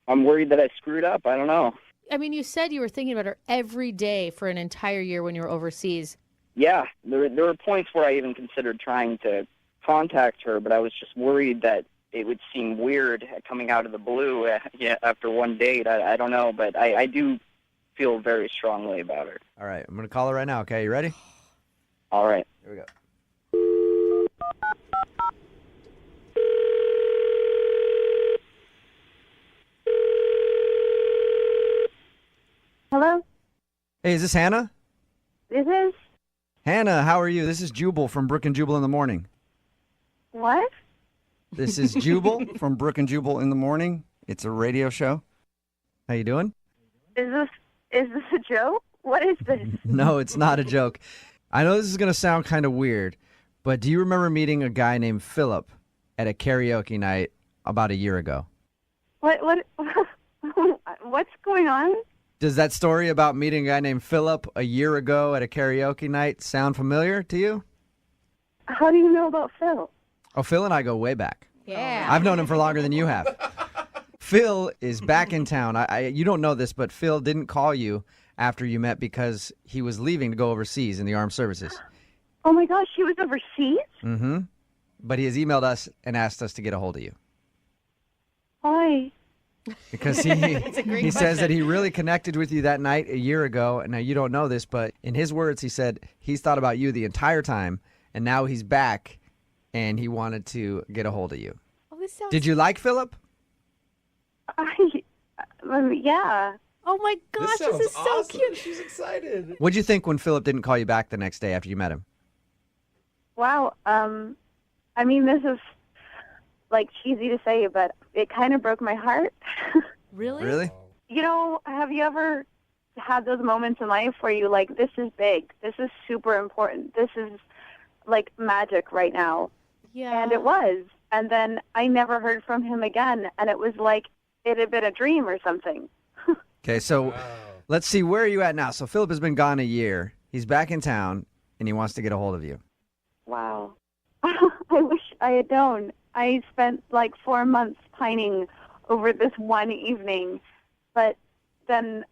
I'm worried that I screwed up. I don't know. I mean, you said you were thinking about her every day for an entire year when you were overseas. Yeah, there were points where I even considered trying to contact her, but I was just worried that it would seem weird coming out of the blue after one date. I don't know, but I do feel very strongly about her. All right, I'm going to call her right now, okay? You ready? All right. Here we go. Hello? Hey, is this Hannah? This is? Hannah, how are you? This is Jubal from Brooke and Jubal in the morning. What? This is Jubal from Brooke and Jubal in the morning. It's a radio show. How you doing? Is this a joke? What is this? No, it's not a joke. I know this is going to sound kind of weird, but do you remember meeting a guy named Philip at a karaoke night about a year ago? What what's going on? Does that story about meeting a guy named Philip a year ago at a karaoke night sound familiar to you? How do you know about Phil? Oh, Phil and I go way back. Yeah. I've known him for longer than you have. Phil is back in town. You don't know this, but Phil didn't call you after you met because he was leaving to go overseas in the armed services. Oh my gosh, he was overseas? Mm-hmm. But he has emailed us and asked us to get a hold of you. Why? Because he says that he really connected with you that night a year ago. And now you don't know this, but in his words, he said he's thought about you the entire time, and now he's back, and he wanted to get a hold of you. Oh, this sounds... Did you like Philip? Yeah. Oh my gosh, this is so cute. She's excited. What'd you think when Philip didn't call you back the next day after you met him? Wow. I mean, this is like cheesy to say, but it kind of broke my heart. Really? Really? You know, have you ever had those moments in life where you like, this is big, this is super important, this is like magic right now? Yeah. And it was. And then I never heard from him again, and it was like it had been a dream or something. Okay, so let's see, where are you at now? So Philip has been gone a year. He's back in town, and he wants to get a hold of you. Wow. I wish I had known. I spent like 4 months pining over this one evening, but then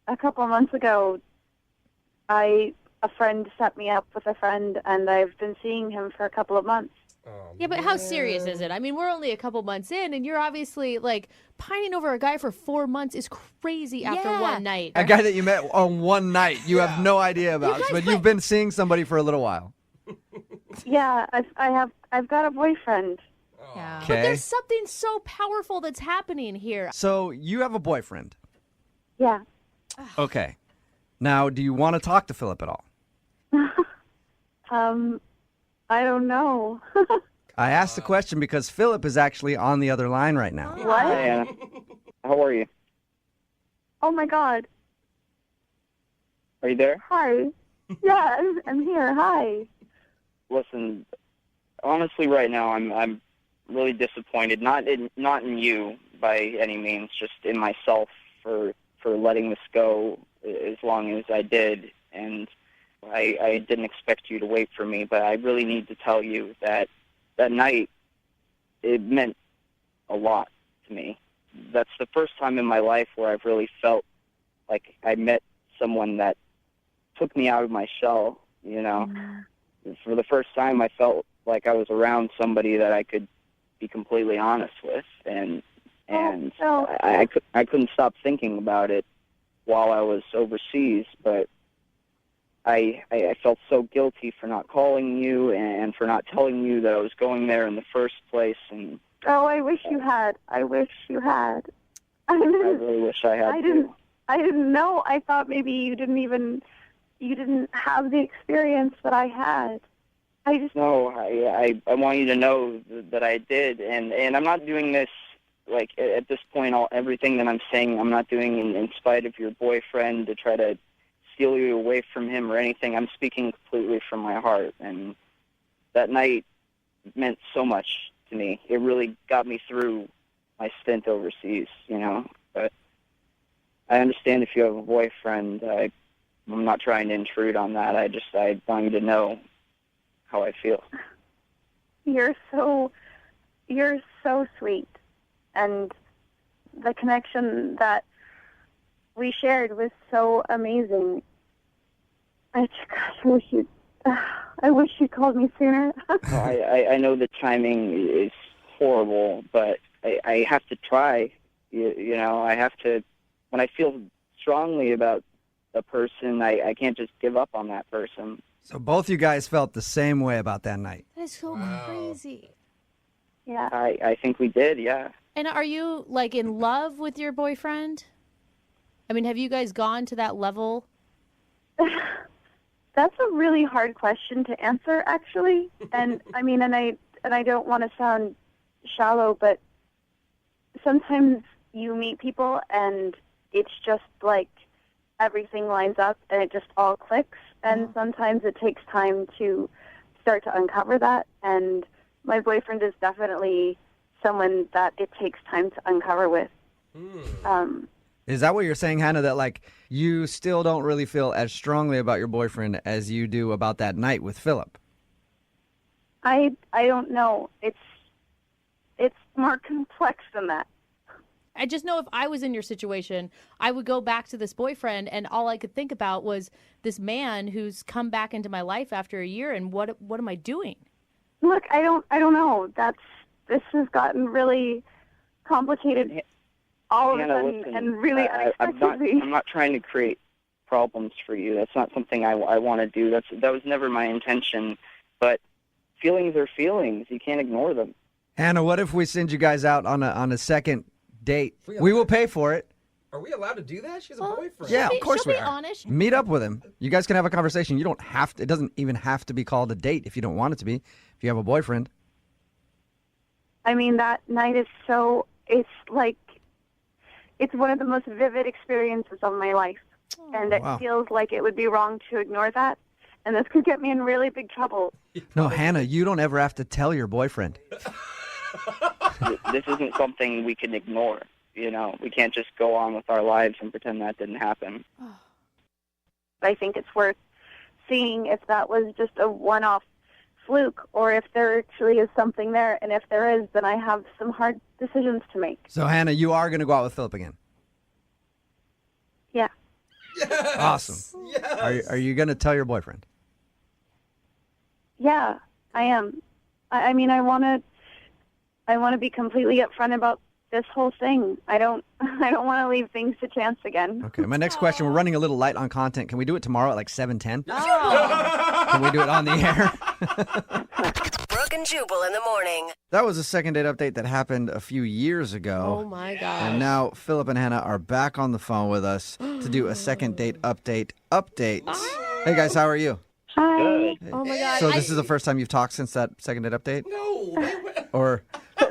a couple months ago, a friend set me up with a friend, and I've been seeing him for a couple of months. Yeah, but how serious is it? I mean, we're only a couple months in, and you're obviously, like, pining over a guy for 4 months is crazy after one night. A guy that you met on one night, you have no idea about, but you've been seeing somebody for a little while. Yeah, I've got a boyfriend. Yeah. Okay. But there's something so powerful that's happening here. So you have a boyfriend. Yeah. Okay. Now, do you want to talk to Philip at all? I don't know. I asked the question because Philip is actually on the other line right now. What? Hi, Anna. How are you? Oh my God. Are you there? Hi. Yeah, I'm here. Hi. Listen, honestly, right now I'm really disappointed. Not in you by any means, just in myself for letting this go as long as I did. And I didn't expect you to wait for me, but I really need to tell you that that night, it meant a lot to me. That's the first time in my life where I've really felt like I met someone that took me out of my shell, you know. For the first time, I felt like I was around somebody that I could be completely honest with, and I couldn't stop thinking about it while I was overseas, but I felt so guilty for not calling you and for not telling you that I was going there in the first place. And I wish you had. I wish you had. I really wish I had. I didn't know. I thought maybe you didn't have the experience that I had. No, I want you to know that I did, and I'm not doing this like at this point. Everything that I'm saying, I'm not doing in spite of your boyfriend to try to steal you away from him or anything. I'm speaking completely from my heart, and that night meant so much to me. It really got me through my stint overseas, you know. But I understand if you have a boyfriend. I'm not trying to intrude on that. I want you to know how I feel. You're so sweet, and the connection that we shared was so amazing. I wish you called me sooner. I know the timing is horrible, but I have to try. You know, I have to. When I feel strongly about a person, I can't just give up on that person. So both you guys felt the same way about that night. That is so crazy. Yeah. I think we did, yeah. And are you, like, in love with your boyfriend? I mean, have you guys gone to that level? That's a really hard question to answer, actually. And I mean, and I don't want to sound shallow, but sometimes you meet people and it's just like everything lines up and it just all clicks. And sometimes it takes time to start to uncover that. And my boyfriend is definitely someone that it takes time to uncover with. Is that what you're saying, Hannah, that like you still don't really feel as strongly about your boyfriend as you do about that night with Philip? I don't know. It's more complex than that. I just know if I was in your situation, I would go back to this boyfriend, and all I could think about was this man who's come back into my life after a year, and what am I doing? Look, I don't know. This has gotten really complicated all of a sudden, listen, and really unexpectedly. I'm not trying to create problems for you. That's not something I want to do. That was never my intention. But feelings are feelings. You can't ignore them. Hannah, what if we send you guys out on a second date? We will pay for it. Are we allowed to do that? She has a boyfriend. Yeah, of course we are. Honest. Meet up with him. You guys can have a conversation. You don't have to. It doesn't even have to be called a date if you don't want it to be. If you have a boyfriend. I mean, that night is so. It's one of the most vivid experiences of my life, and it feels like it would be wrong to ignore that. And this could get me in really big trouble. No, Hannah, you don't ever have to tell your boyfriend. This isn't something we can ignore. You know, we can't just go on with our lives and pretend that didn't happen. I think it's worth seeing if that was just a one-off fluke or if there actually is something there. And if there is, then I have some hard decisions to make. So, Hannah, you are going to go out with Philip again? Yeah. Yes. Awesome. Yes. Are you going to tell your boyfriend? Yeah, I am. I mean, I want to be completely upfront about this whole thing. I don't want to leave things to chance again. Okay, my next question, we're running a little light on content. Can we do it tomorrow at like 7:10? Can we do it on the air? Brooke and Jubal in the morning. That was a second date update that happened a few years ago. Oh, my gosh. And now Philip and Hannah are back on the phone with us to do a second date update. Hey, guys, how are you? Hi. Oh, my God. So this is the first time you've talked since that second date update? No. Or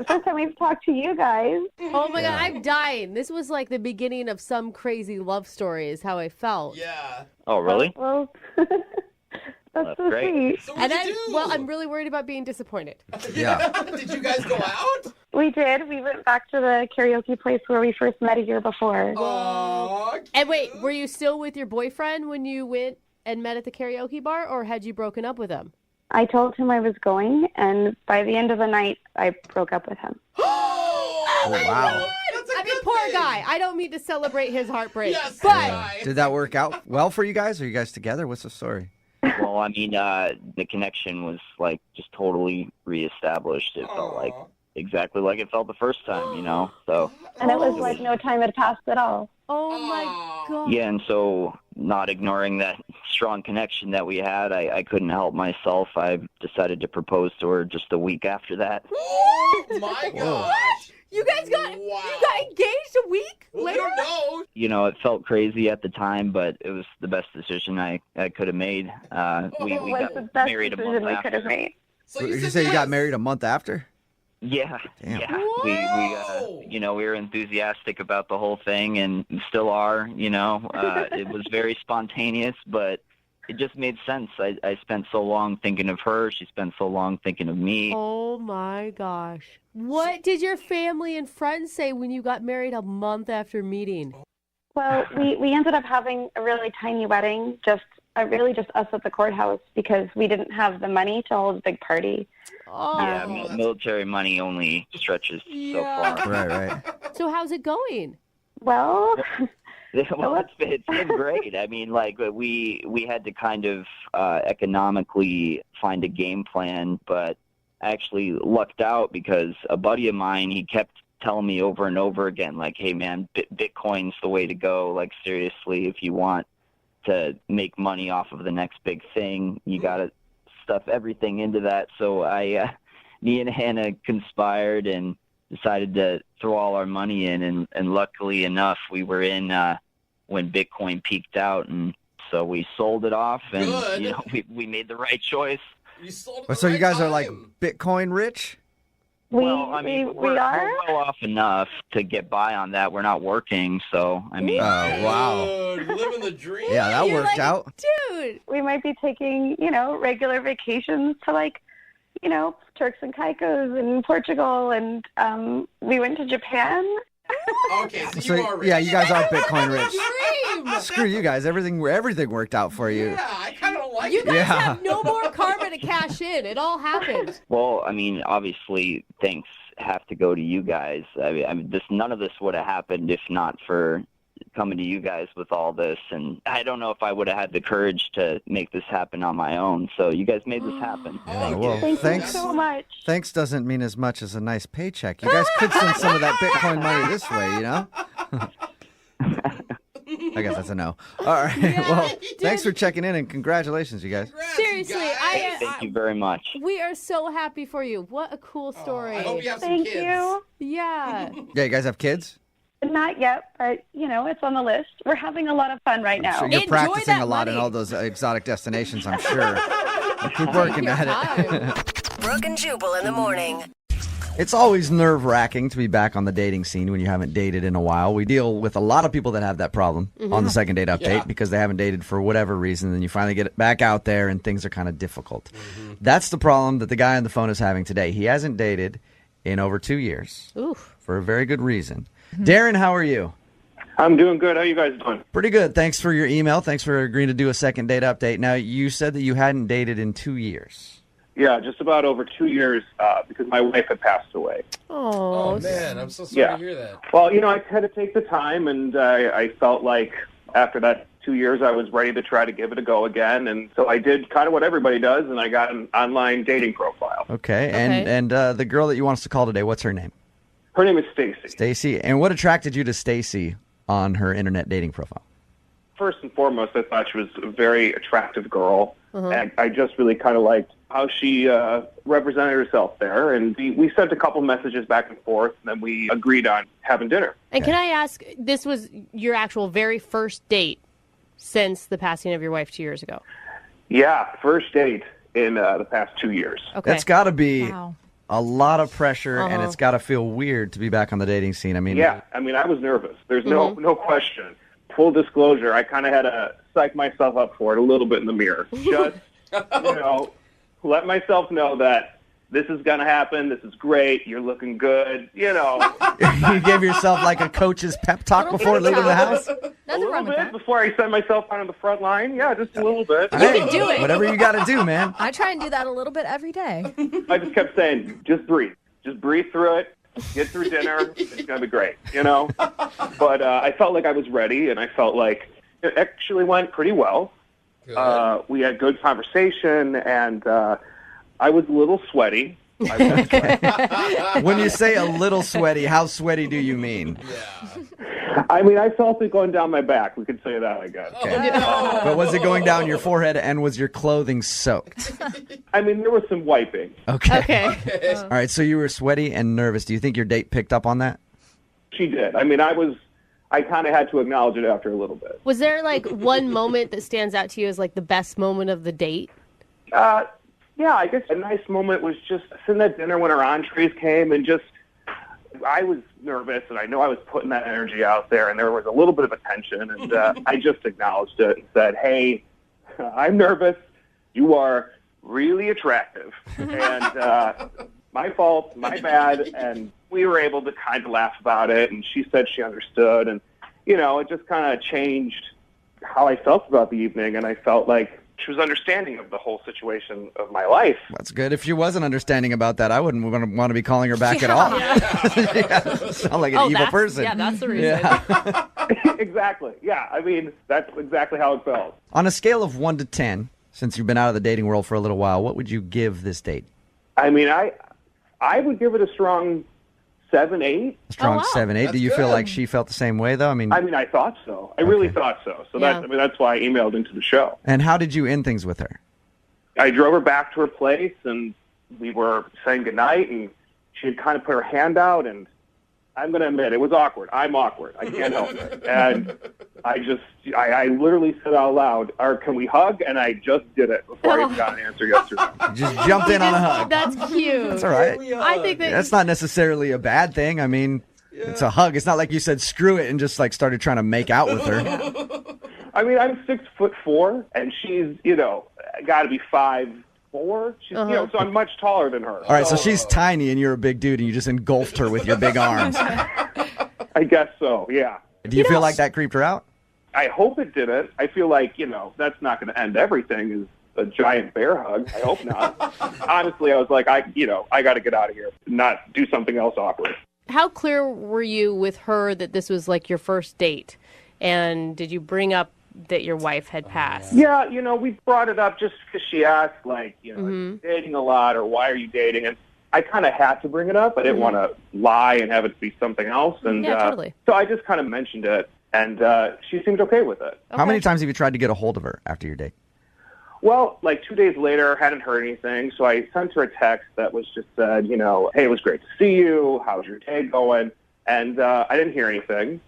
First time we've talked to you guys. Oh my God, I'm dying. This was like the beginning of some crazy love story is how I felt. Yeah. Oh, really? Well, that's so great. sweet. So And what'd you do? I'm really worried about being disappointed. Yeah. Did you guys go out? We did. We went back to the karaoke place where we first met a year before. Aw, And wait, were you still with your boyfriend when you went and met at the karaoke bar, or had you broken up with him? I told him I was going, and by the end of the night, I broke up with him. Oh, wow. I mean, poor guy. I don't mean to celebrate his heartbreak, Yes, but Yeah. Did that work out well for you guys? Are you guys together? What's the story? Well, I mean, the connection was like just totally reestablished. It felt like exactly like it felt the first time, So And it was like no time had passed at all. oh my God. yeah, and so not ignoring that strong connection that we had, I couldn't help myself. I decided to propose to her just a week after that. Oh my gosh. You guys got engaged a week Well, we later? don't know. It felt crazy at the time, but it was the best decision I could have made. We It was got the best married a decision month we after. could have made. So Did you said say you yes. got married a month after? Yeah, Damn. yeah. Whoa. We were enthusiastic about the whole thing, and still are. It was very spontaneous, but it just made sense. I spent so long thinking of her. She spent so long thinking of me. Oh my gosh. What did your family and friends say when you got married a month after meeting? Well, we ended up having a really tiny wedding, just us at the courthouse because we didn't have the money to hold a big party. Oh. Yeah, military money only stretches so far. Right. So how's it going? Well, Well, it's been great. I mean, like we had to kind of economically find a game plan, but I actually lucked out because a buddy of mine, he kept telling me over and over again, like, hey man, Bitcoin's the way to go. Like, seriously, if you want to make money off of the next big thing, you got to stuff everything into that. So me and Hannah conspired and decided to throw all our money in, and luckily enough, we were in when Bitcoin peaked out, and so we sold it off, and Good. we made the right choice. You sold it So you right guys are like time. Bitcoin rich? Well, I mean, we are. we're well off enough to get by on that. We're not working, so I mean, wow. Dude, living the dream. Yeah, that You're worked like, out. Dude. We might be taking, regular vacations to Turks and Caicos and Portugal, and we went to Japan. Okay, so So you are rich. yeah, you guys are Bitcoin rich. Dream. Screw you guys. Everything worked out for you. Yeah, I kind of don't like You it. guys Yeah. have no more karma to cash in. It all happened. well, I mean, obviously, thanks have to go to you guys. I mean, none of this would have happened if not for coming to you guys with all this, and I don't know if I would have had the courage to make this happen on my own. So you guys made this happen. Yeah, well, Thank thanks. you so much. Thanks doesn't mean as much as a nice paycheck. You guys could send some of that Bitcoin money this way, I guess that's a no. All right. Well, thanks for checking in and congratulations, you guys. Congrats, Seriously, you guys. Thank you very much. we are so happy for you. What a cool story. I hope you have some Thank kids. you. Yeah. Yeah, you guys have kids? Not yet, but it's on the list. We're having a lot of fun right now. So you're Enjoy practicing that a lot in money. all those exotic destinations, I'm sure. Keep working at it. Brooke and Jubal in the morning. It's always nerve-wracking to be back on the dating scene when you haven't dated in a while. We deal with a lot of people that have that problem on the second date update because they haven't dated for whatever reason. Then you finally get back out there and things are kind of difficult. That's the problem that the guy on the phone is having today. He hasn't dated in over 2 years for a very good reason. Darren, how are you? I'm doing good. How you guys doing? Pretty good. Thanks for your email. Thanks for agreeing to do a second date update. Now, you said that you hadn't dated in 2 years. Yeah, just about over 2 years because my wife had passed away. Oh, man, I'm so sorry to hear that. Well, I had to take the time, and I felt like after that 2 years, I was ready to try to give it a go again. And so I did kind of what everybody does, and I got an online dating profile. Okay. And the girl that you want us to call today, what's her name? Her name is Stacy. Stacy. And what attracted you to Stacy on her internet dating profile? First and foremost, I thought she was a very attractive girl, and I just really kind of liked how she represented herself there. And we sent a couple messages back and forth, and then we agreed on having dinner. And can I ask, this was your actual very first date since the passing of your wife 2 years ago? Yeah, first date in the past 2 years. Okay. That's got to be a lot of pressure, and it's got to feel weird to be back on the dating scene. I mean, Yeah, I mean, I was nervous. There's no question. Full disclosure, I kind of had to psych myself up for it a little bit in the mirror. Just, let myself know that this is going to happen. This is great. You're looking good. You gave yourself like a coach's pep talk before leaving the house? A little bit before I send myself out on the front line. Yeah, just a little bit. You can do it. Whatever you got to do, man. I try and do that a little bit every day. I just kept saying, just breathe. Just breathe through it. Get through dinner. It's going to be great, But I felt like I was ready, and I felt like it actually went pretty well. We had good conversation, and I was a little sweaty. When you say a little sweaty, how sweaty do you mean? I mean, I felt it going down my back. We could say that, I guess. Okay. But was it going down your forehead, and was your clothing soaked? I mean, there was some wiping. Okay. All right, so you were sweaty and nervous. Do you think your date picked up on that? She did. I mean, I kind of had to acknowledge it after a little bit. Was there like one moment that stands out to you as like the best moment of the date? Yeah, I guess a nice moment was just sitting at dinner when our entrees came, and I was nervous, and I know I was putting that energy out there, and there was a little bit of a tension, and I just acknowledged it and said, hey, I'm nervous. You are really attractive. And my fault, my bad, and we were able to kind of laugh about it, and she said she understood, and, it just kind of changed how I felt about the evening, and I felt like she was understanding of the whole situation of my life. That's good. If she wasn't understanding about that, I wouldn't want to be calling her back at all. Sound like an evil person. Yeah, that's the reason. Yeah. Exactly. Yeah, I mean, that's exactly how it felt. On a scale of 1 to 10, since you've been out of the dating world for a little while, what would you give this date? I mean, I would give it a strong 7, 8. A strong 7, 8. Do you feel like she felt the same way, though? I mean, I thought so. I really thought so. So that's why I emailed into the show. And how did you end things with her? I drove her back to her place, and we were saying goodnight, and she had kind of put her hand out, and I'm going to admit, it was awkward. I'm awkward. I can't help it. And I literally said out loud, can we hug? And I just did it before I even got an answer yesterday. You just jumped in on a hug. That's cute. That's all right. I think that's not necessarily a bad thing. I mean, it's a hug. It's not like you said screw it and just like started trying to make out with her. I mean, I'm 6'4", and she's, got to be 5'4". She's, so I'm much taller than her. All right, so she's tiny and you're a big dude, and you just engulfed her with your big arms. I guess so, yeah. Do you feel like that creeped her out? I hope it didn't. I feel like, that's not going to end everything is a giant bear hug. I hope not. Honestly, I was like, I got to get out of here, not do something else awkward. How clear were you with her that this was like your first date? And did you bring up that your wife had passed? Yeah, we brought it up just because she asked, like, are you dating a lot, or why are you dating? And I kind of had to bring it up. I didn't want to lie and have it be something else. And totally. So I just kind of mentioned it, and she seemed okay with it. How many times have you tried to get a hold of her after your date? Well, like 2 days later, hadn't heard anything, so I sent her a text that was just said, hey, it was great to see you. How's your day going? And I didn't hear anything.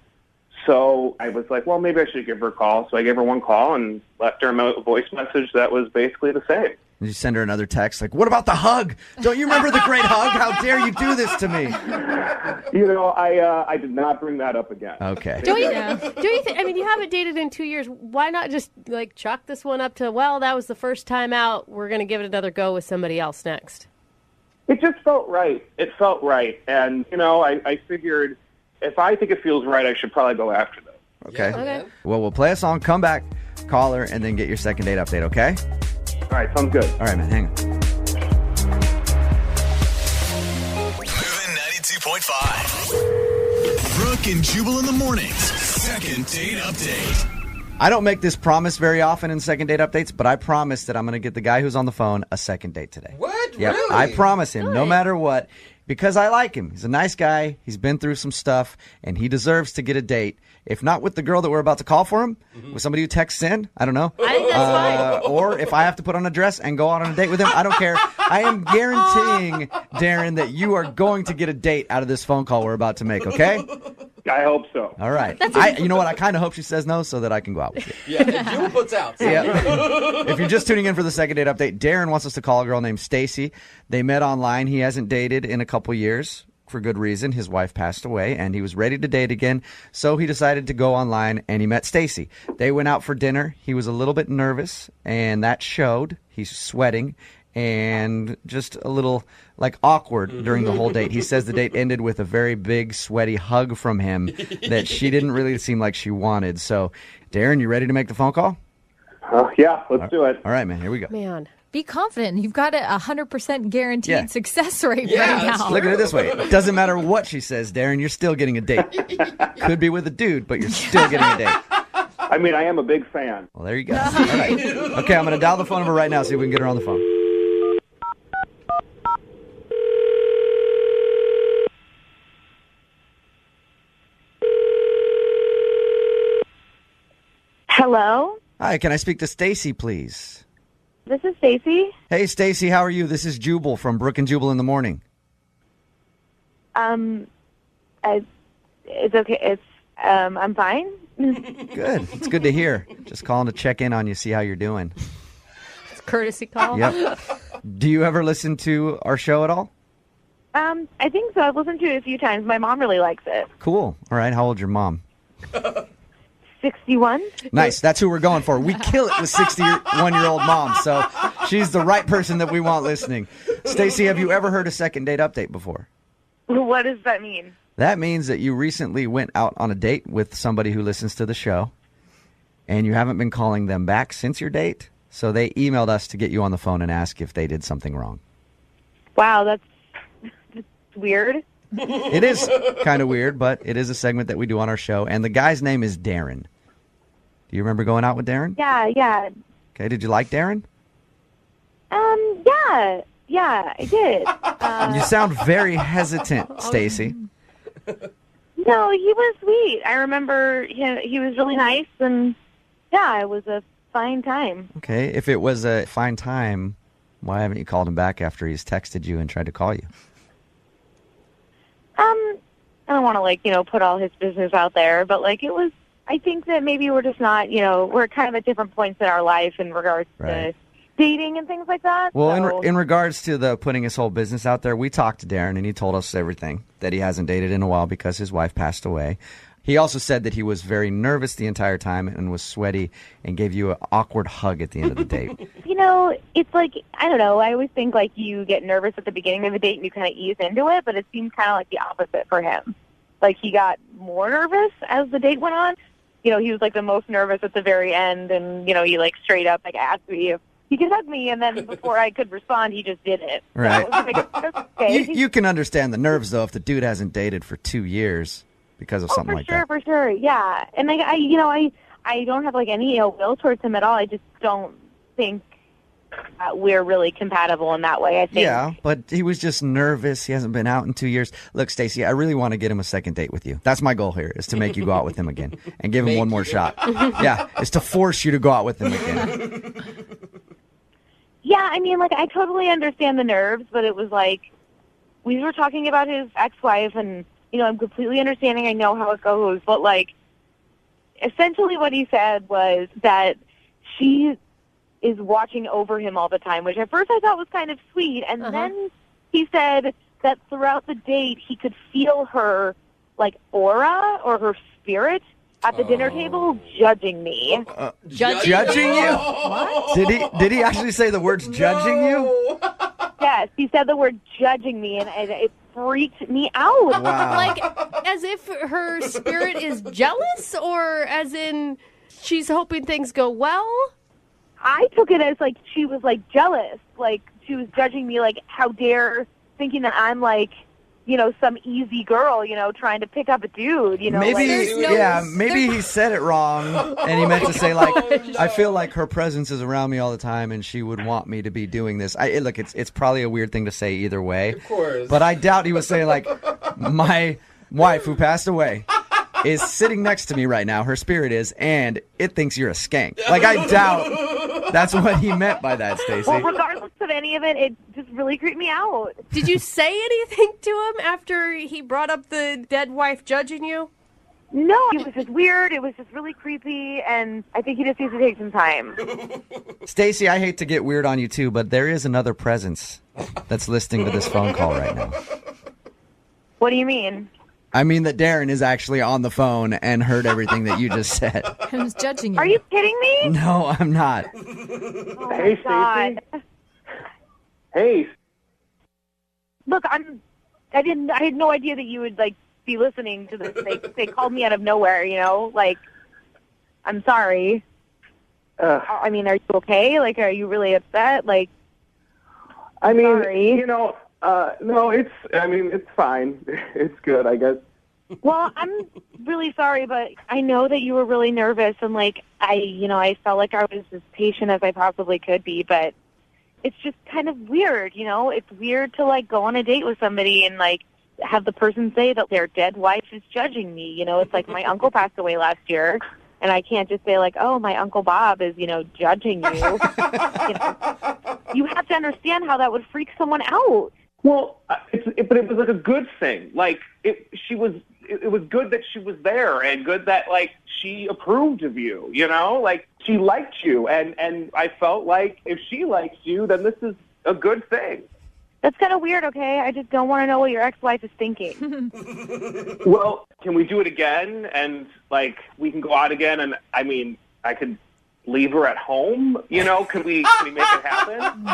So I was like, well, maybe I should give her a call. So I gave her one call and left her a voice message that was basically the same. Did you send her another text like, what about the hug? Don't you remember the great hug? How dare you do this to me? I did not bring that up again. Okay. Do you think, I mean, you haven't dated in 2 years. Why not just like chalk this one up to, well, that was the first time out. We're going to give it another go with somebody else next. It just felt right. It felt right. And, I figured if I think it feels right, I should probably go after them. Okay. Well, we'll play a song, come back, call her, and then get your second date update, okay? All right, sounds good. All right, man, hang on. Moving 92.5. Brooke and Jubal in the mornings. Second date update. I don't make this promise very often in second date updates, but I promise that I'm going to get the guy who's on the phone a second date today. What? Yeah, Really? I promise him, no Really? matter what, because I like him. He's a nice guy. He's been through some stuff, and he deserves to get a date. If not with the girl that we're about to call for him, with somebody who texts in, I don't know. I think that's fine. Or if I have to put on a dress and go out on a date with him, I don't care. I am guaranteeing, Darren, that you are going to get a date out of this phone call we're about to make, okay? I hope so. All right. You know what? I kind of hope she says no so that I can go out with you. Yeah, Jubal puts out. Yeah. If you're just tuning in for the second date update, Darren wants us to call a girl named Stacy. They met online. He hasn't dated in a couple years for good reason. His wife passed away, and he was ready to date again. So he decided to go online, and he met Stacy. They went out for dinner. He was a little bit nervous, and that showed. He's sweating and just a little awkward during the whole date. He says the date ended with a very big sweaty hug from him that she didn't really seem like she wanted. So, Darren, you ready to make the phone call? Yeah, let's do it. All right, man, here we go. Man. Be confident. You've got a 100% guaranteed success rate right now. Look at it this way. It doesn't matter what she says, Darren, you're still getting a date. Could be with a dude, but you're still getting a date. I mean, I am a big fan. Well, there you go. All right. Okay, I'm going to dial the phone number right now, see if we can get her on the phone. Hello? Hi, can I speak to Stacy, please? This is Stacy. Hey, Stacy, how are you? This is Jubal from Brooke and Jubal in the Morning. It's okay. I'm fine. Good. It's good to hear. Just calling to check in on you, see how you're doing. It's a courtesy call. Yep. Do you ever listen to our show at all? I think so. I've listened to it a few times. My mom really likes it. Cool. All right. How old's your mom? 61. Nice. That's who we're going for. We kill it with 61-year-old moms. So she's the right person that we want listening. Stacy, have you ever heard a second date update before? What does that mean? That means that you recently went out on a date with somebody who listens to the show, and you haven't been calling them back since your date. So they emailed us to get you on the phone and ask if they did something wrong. Wow, that's weird. It is kind of weird, but it is a segment that we do on our show, and the guy's name is Darren. Do you remember going out with Darren? Yeah. Okay, did you like Darren? Yeah, I did. You sound very hesitant, Stacy. No, he was sweet. I remember he was really nice, and yeah, it was a fine time. Okay, if it was a fine time, why haven't you called him back after he's texted you and tried to call you? I don't want to put all his business out there, but it was. I think that maybe we're just not, we're kind of at different points in our life in regards to dating and things like that. Well, so. in regards to the putting his whole business out there, we talked to Darren, and he told us everything, that he hasn't dated in a while because his wife passed away. He also said that he was very nervous the entire time and was sweaty and gave you an awkward hug at the end of the date. It's I don't know. I always think you get nervous at the beginning of the date and you kind of ease into it, but it seems kind of the opposite for him. He got more nervous as the date went on. He was the most nervous at the very end, and he straight up asked me if he could hug me, and then before I could respond, he just did it. Right. So, okay. You can understand the nerves though if the dude hasn't dated for 2 years because of something like that. For sure, yeah. And I don't have any ill will towards him at all. I just don't think we're really compatible in that way. I think. Yeah, but he was just nervous. He hasn't been out in 2 years. Look, Stacy, I really want to get him a second date with you. That's my goal here, is to make you go out with him again and give him one more shot. Yeah, is to force you to go out with him again. Yeah, I totally understand the nerves, but it was we were talking about his ex-wife, and I'm completely understanding. I know how it goes, but essentially what he said was that she is watching over him all the time, which at first I thought was kind of sweet. And then he said that throughout the date, he could feel her, aura or her spirit at the dinner table judging me. Judging you? What? Did he actually say the words judging you? Yes, he said the word judging me, and it freaked me out. Wow. As if her spirit is jealous, or as in she's hoping things go well? I took it as she was jealous, she was judging me, how dare, thinking that I'm some easy girl, trying to pick up a dude, maybe he said it wrong, and he meant to say I feel like her presence is around me all the time, and she would want me to be doing this. Look, it's probably a weird thing to say either way, of course, but I doubt he was saying my wife who passed away is sitting next to me right now. Her spirit is, and it thinks you're a skank. I doubt that's what he meant by that, Stacey. Well, regardless of any of it, it just really creeped me out. Did you say anything to him after he brought up the dead wife judging you? No, it was just weird. It was just really creepy, and I think he just needs to take some time. Stacy, I hate to get weird on you too, but there is another presence that's listening to this phone call right now. What do you mean? I mean that Darren is actually on the phone and heard everything that you just said. I was judging you. Are you kidding me? No, I'm not. Oh, Hey, my God. Hey. Look, I had no idea that you would be listening to this. They called me out of nowhere, I'm sorry. I mean, are you okay? Are you really upset? I mean, sorry. no, it's fine. It's good, I guess. Well, I'm really sorry, but I know that you were really nervous, and I felt like I was as patient as I possibly could be, but it's just kind of weird, It's weird to go on a date with somebody and have the person say that their dead wife is judging me. It's like my uncle passed away last year, and I can't just say oh, my Uncle Bob is, judging you. You have to understand how that would freak someone out. Well, but it was a good thing. It was good that she was there, and good that she approved of you. She liked you, and I felt like if she likes you, then this is a good thing. That's kind of weird, okay? I just don't want to know what your ex-wife is thinking. Well, can we do it again? And, we can go out again, and, I could leave her at home? Can we make it happen?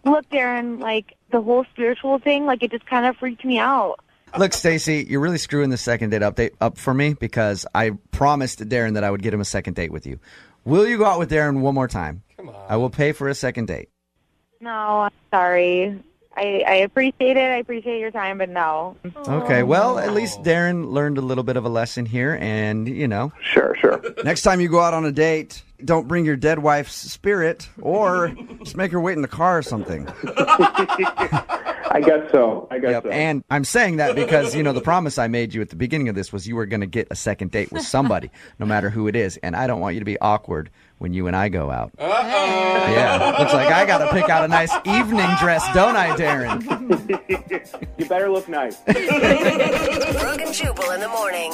Look, Darren, the whole spiritual thing, it just kind of freaked me out. Look, Stacy, you're really screwing the second date update up for me because I promised Darren that I would get him a second date with you. Will you go out with Darren one more time? Come on. I will pay for a second date. No, I'm sorry. I appreciate it. I appreciate your time, but no. Okay, well, at least Darren learned a little bit of a lesson here, and, Sure. Next time you go out on a date, don't bring your dead wife's spirit, or just make her wait in the car or something. I guess so. Yep. And I'm saying that because, the promise I made you at the beginning of this was you were going to get a second date with somebody, no matter who it is, and I don't want you to be awkward when you and I go out. Uh-oh. Yeah, looks like I got to pick out a nice evening dress, don't I, Darren? You better look nice. Brooke and Jubal in the morning.